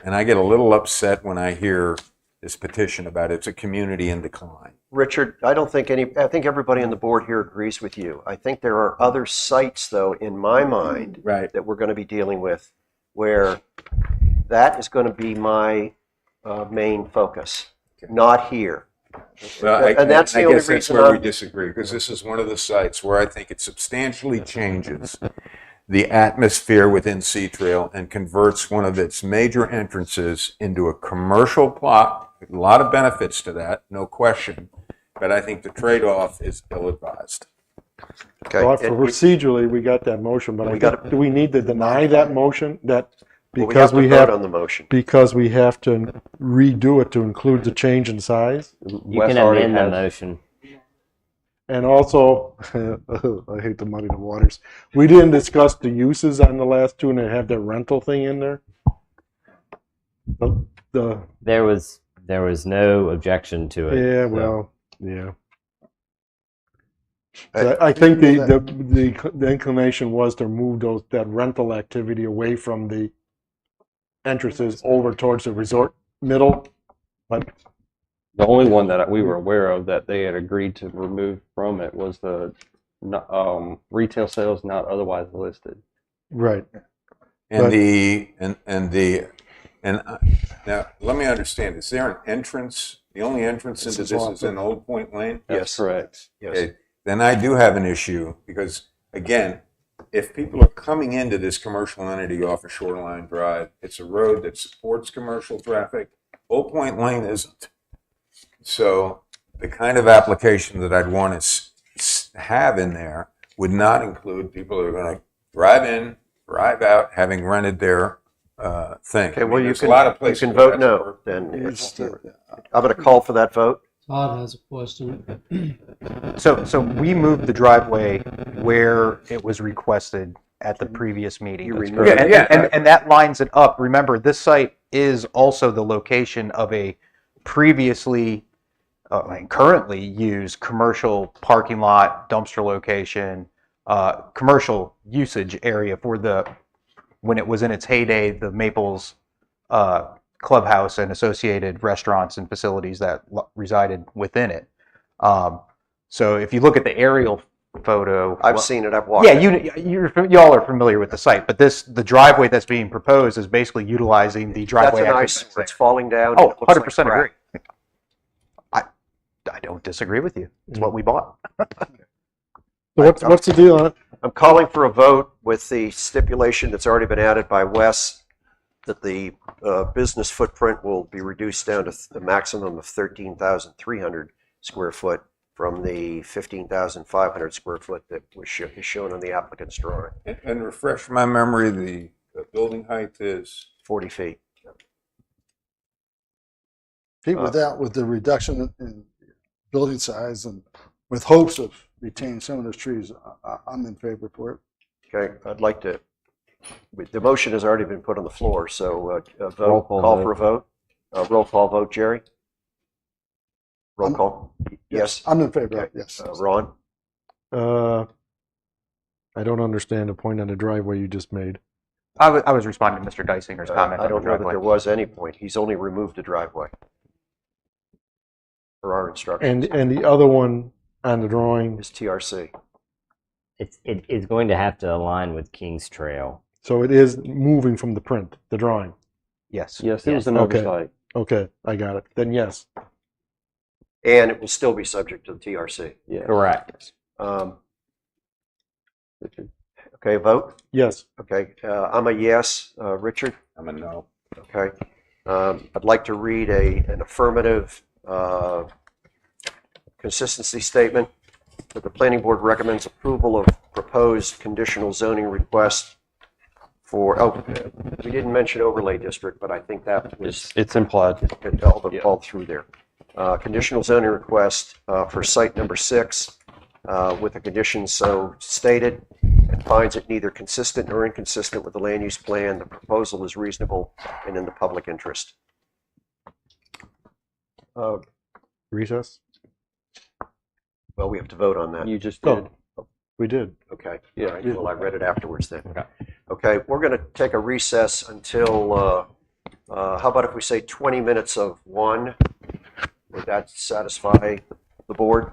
And I get a little upset when I hear this petition about it's a community in decline. Richard, I think everybody on the board here agrees with you. I think there are other sites, though, in my mind, that we're going to be dealing with where that is going to be my main focus, not here. Well, And that's the I only guess that's reason where we I'm- disagree, because this is one of the sites where I think it substantially changes the atmosphere within Sea Trail and converts one of its major entrances into a commercial plot. A lot of benefits to that, no question, but I think the trade-off is ill-advised. Well, procedurally, we got that motion, but do we need to deny that motion? Well, we have to vote on the motion. Because we have to redo it to include the change in size. You can amend the motion. And also, I hate to muddy the waters. We didn't discuss the uses on the last two, and they have that rental thing in there. There was no objection to it. Yeah, so. well, yeah. So I think the inclination was to move that rental activity away from the entrances over towards the resort middle, but The only one that we were aware of that they had agreed to remove from it was the retail sales not otherwise listed. right. And now let me understand, is there an entrance? The only entrance into this is in Old Point Lane? That's correct. Yes. Okay, then I do have an issue because, again, if people are coming into this commercial entity off of Shoreline Drive, it's a road that supports commercial traffic. Old Point Lane isn't. So the kind of application that I'd want to have in there would not include people who are going to drive in, drive out having rented their thing. Okay, well, you there's can, a lot of you places can where vote that's no, appropriate. then it's, I'm going to call for that vote. Todd has a question. So we moved the driveway where it was requested at the previous meeting. You That's removed correct. it. And that lines it up. Remember, this site is also the location of a previously, and currently used commercial parking lot, dumpster location, commercial usage area for when it was in its heyday, the Maples clubhouse and associated restaurants and facilities that resided within it. So if you look at the aerial photo, I've seen it, I've walked yeah, it. y'all are familiar with the site, but the driveway that's being proposed is basically utilizing the That's driveway. an access eyesore. It's falling down. and Oh, it looks like 100% crap. agree. I don't disagree with you. It's what we bought. So what's the deal on it? I'm calling for a vote with the stipulation that's already been added by Wes, that the business footprint will be reduced down to the maximum of 13,300 square foot from the 15,500 square foot that is shown on the applicant's drawing. And refresh my memory, the building height is 40 feet. Pete, with the reduction in building size and with hopes of retaining some of those trees, I'm in favor for it. Okay, I'd like to, the motion has already been put on the floor, so a vote, Roll call call vote. for a vote. Roll call vote, Jerry? Roll call? Yes? I'm in favor, Okay. yes. Ron? I don't understand the point on the driveway you just made. I was responding to Mr. Deisinger's comment. I on the don't know that driveway. there was any point. He's only removed a driveway for our instructions. And the other one on the drawing, Is TRC. It is going to have to align with King's Trail. so it is moving from the print, the drawing. Yes. Yes, it was an Okay. oversight. Okay, I got it. Then yes. And it will still be subject to the TRC. Yeah. Correct. Okay, vote? Yes. Okay, I'm a yes. Richard? I'm a no. Okay. I'd like to read an affirmative consistency statement that the planning board recommends approval of proposed conditional zoning request for, we didn't mention overlay district, but I think that was It's implied. all through there. Conditional zoning request for site number 6 with a condition so stated, and finds it neither consistent nor inconsistent with the land use plan. The proposal is reasonable and in the public interest. Recess? Well, we have to vote on that. You just Oh. did. We did. Okay. Yeah. All right. Well, I read it afterwards then. Okay. Okay, we're going to take a recess until, how about if we say 20 minutes of 1? Would that satisfy the board?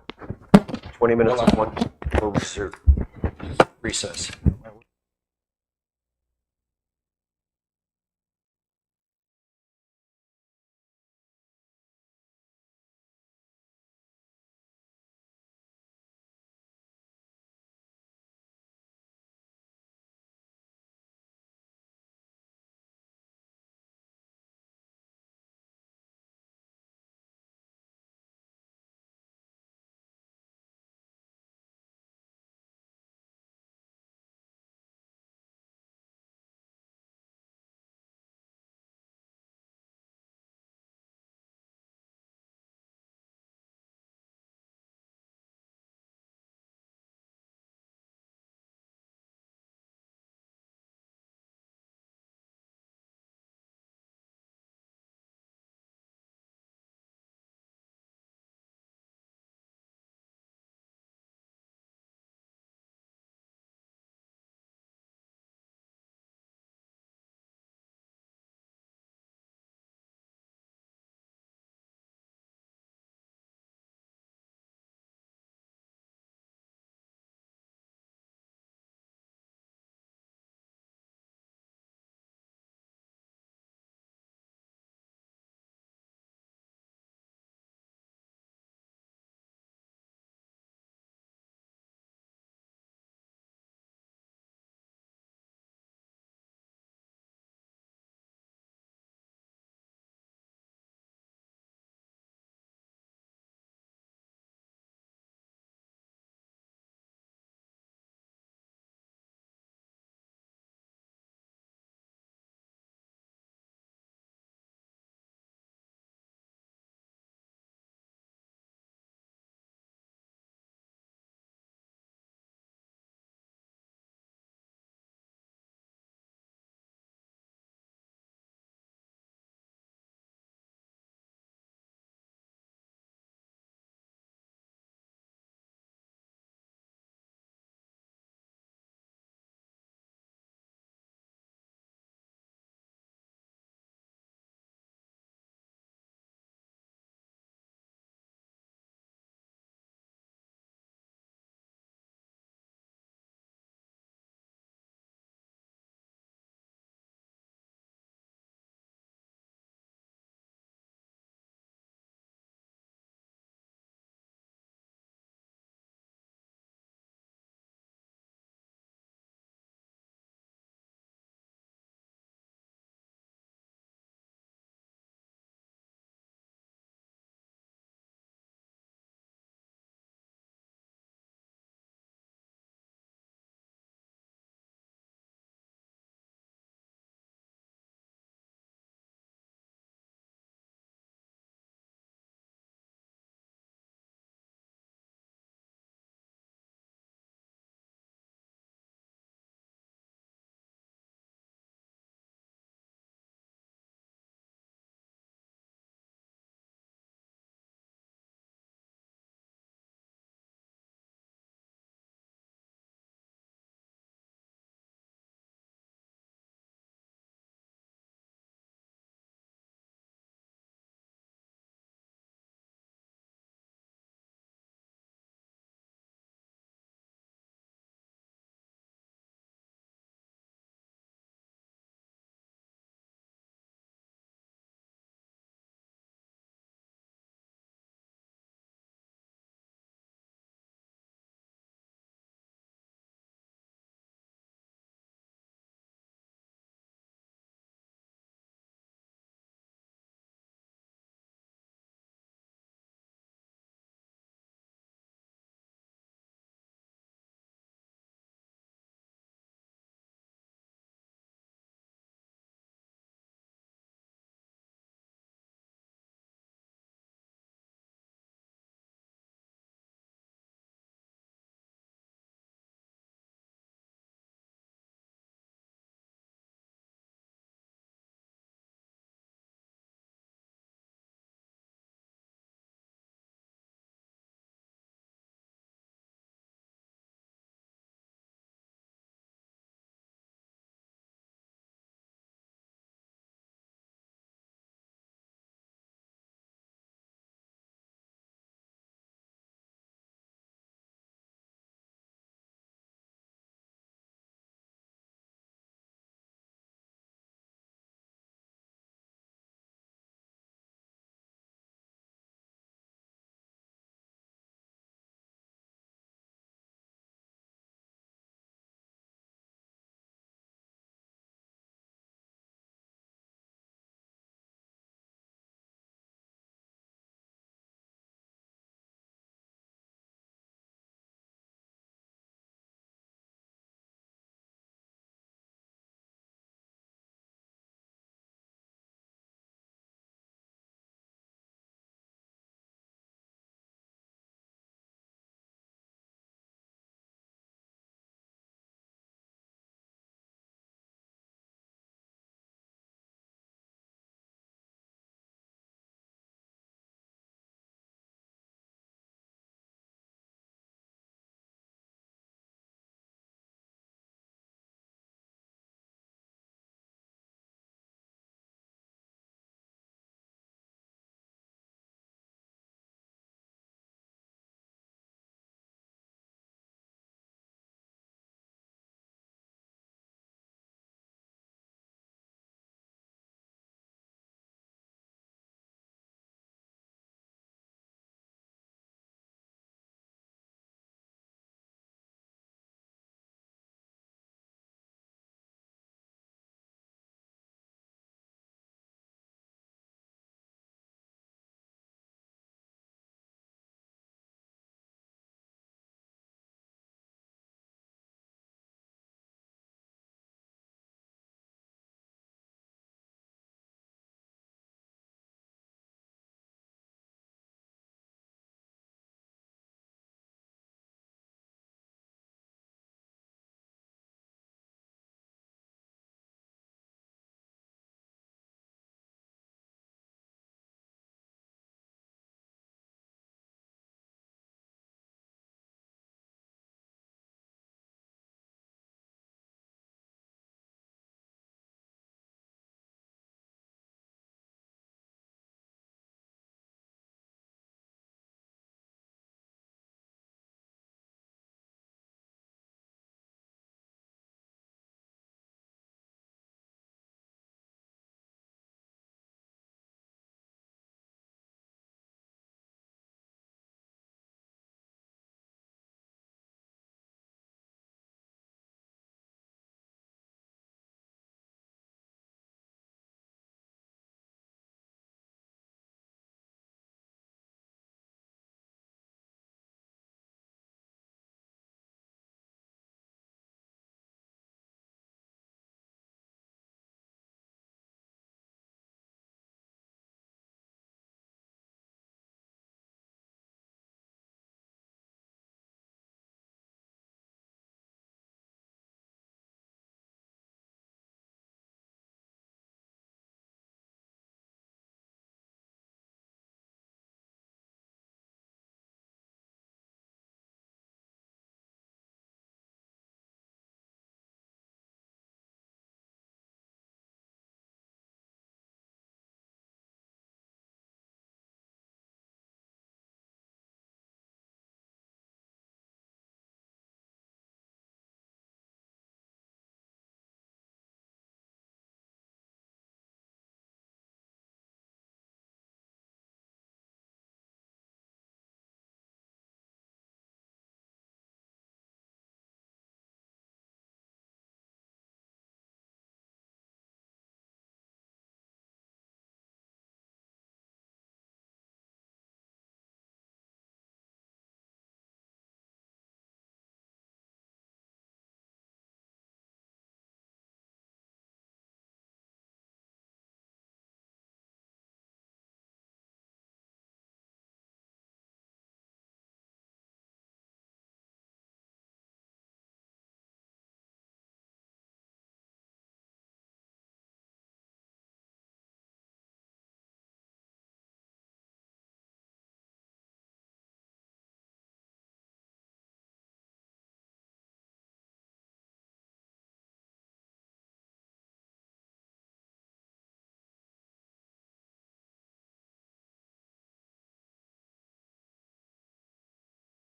20 minutes of 1? We'll recess.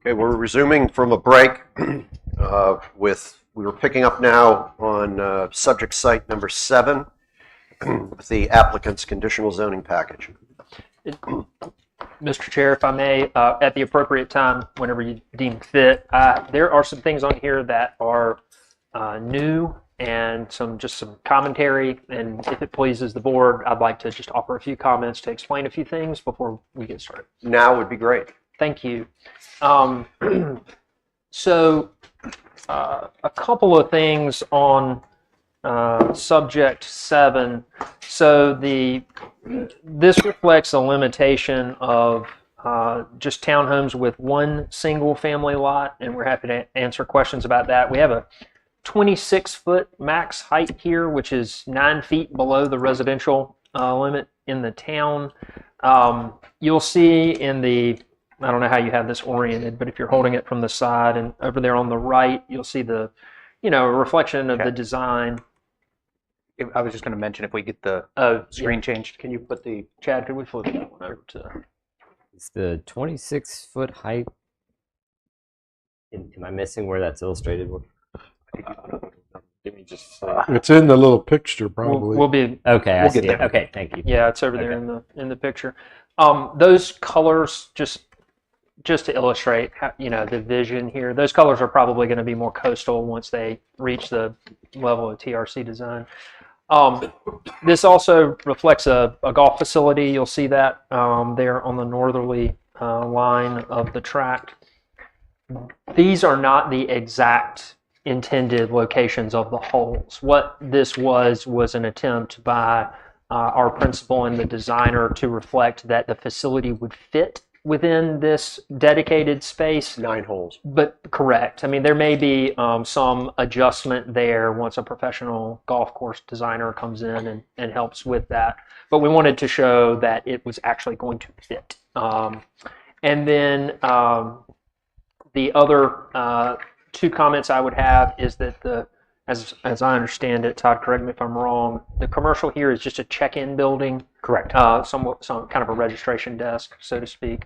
Okay, we're resuming from a break we were picking up now on subject site number 7 with the applicant's conditional zoning package. Mr. Chair, if I may, at the appropriate time, whenever you deem fit, there are some things on here that are new and some commentary. And if it pleases the board, I'd like to just offer a few comments to explain a few things before we get started. Now would be great. Thank you. So a couple of things on subject 7. So this reflects a limitation of just townhomes with one single family lot, and we're happy to answer questions about that. We have a 26-foot max height here, which is 9 feet below the residential limit in the town. You'll see in I don't know how you have this oriented, but if you're holding it from the side and over there on the right, you'll see the, reflection of the design. I was just going to mention, if we get the screen changed, can you put the... Chad, can we flip that one over to... It's the 26-foot height. Am I missing where that's illustrated? Give me just It's in the little picture, probably. We'll be okay. I see it. Okay, thank you. Yeah, it's over there in the picture. Those colors, just to illustrate, the vision here. Those colors are probably going to be more coastal once they reach the level of TRC design. This also reflects a golf facility. You'll see that there on the northerly line of the tract. These are not the exact intended locations of the holes. What this was an attempt by our principal and the designer to reflect that the facility would fit within this dedicated space. 9 holes. But correct. I mean, there may be some adjustment there once a professional golf course designer comes in and helps with that. But we wanted to show that it was actually going to fit. And then the other 2 comments I would have is that as I understand it, Todd, correct me if I'm wrong, the commercial here is just a check-in building. Correct. Some kind of a registration desk, so to speak.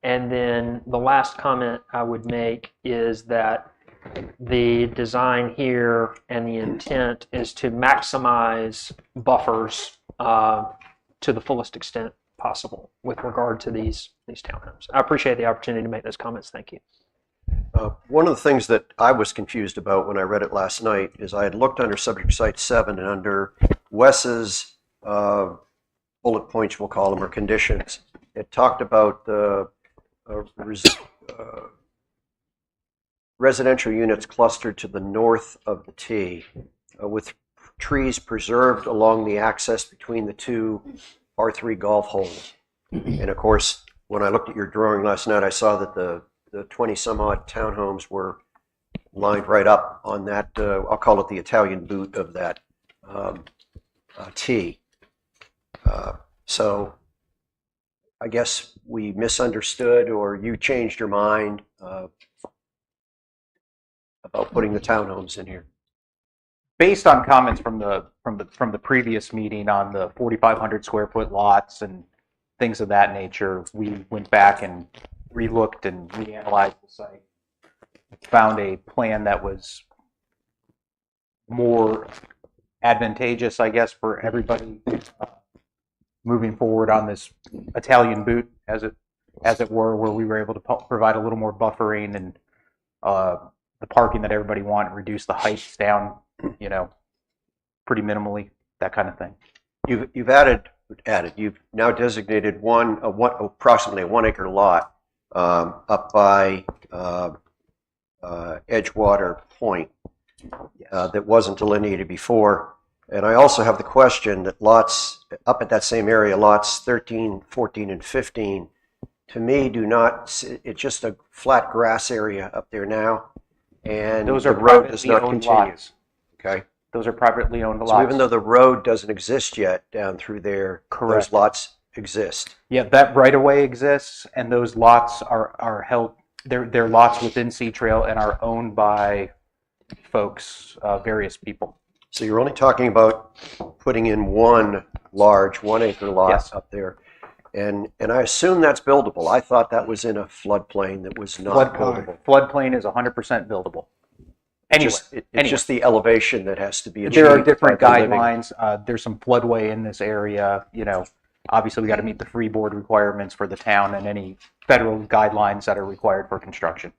And then the last comment I would make is that the design here and the intent is to maximize buffers to the fullest extent possible with regard to these townhomes. I appreciate the opportunity to make those comments. Thank you. One of the things that I was confused about when I read it last night is I had looked under subject site 7 and under Wes's bullet points, we'll call them, or conditions. It talked about the residential units clustered to the north of the T with trees preserved along the access between the 2 par3 golf holes. And of course, when I looked at your drawing last night, I saw that the 20 some odd townhomes were lined right up on that, I'll call it the Italian boot of that T. So I guess we misunderstood, or you changed your mind about putting the townhomes in here. Based on comments from the previous meeting on the 4,500 square foot lots and things of that nature, we went back and relooked and reanalyzed the site, found a plan that was more advantageous, I guess, for everybody moving forward on this Italian boot, as it were, where we were able to provide a little more buffering and the parking that everybody wanted, reduce the heights down, pretty minimally, that kind of thing. You've now designated approximately a 1 acre lot up by Edgewater Point that wasn't delineated before. And I also have the question that lots up at that same area, lots 13, 14, and 15, to me it's just a flat grass area up there now. And those are the road does not owned continue. lots. Okay. Those are privately owned lots. So even though the road doesn't exist yet down through there, correct, those lots exist. Yeah, that right of way exists, and those lots are held. They're lots within Sea Trail and are owned by folks, various people. So you're only talking about putting in one large 1 acre lot up there. And I assume that's buildable. I thought that was in a floodplain that was not buildable. Floodplain is 100% buildable. Anyway, It's just the elevation that has to be achieved. there are different by the living. guidelines. There's some floodway in this area. Obviously we got to meet the freeboard requirements for the town and any federal guidelines that are required for construction.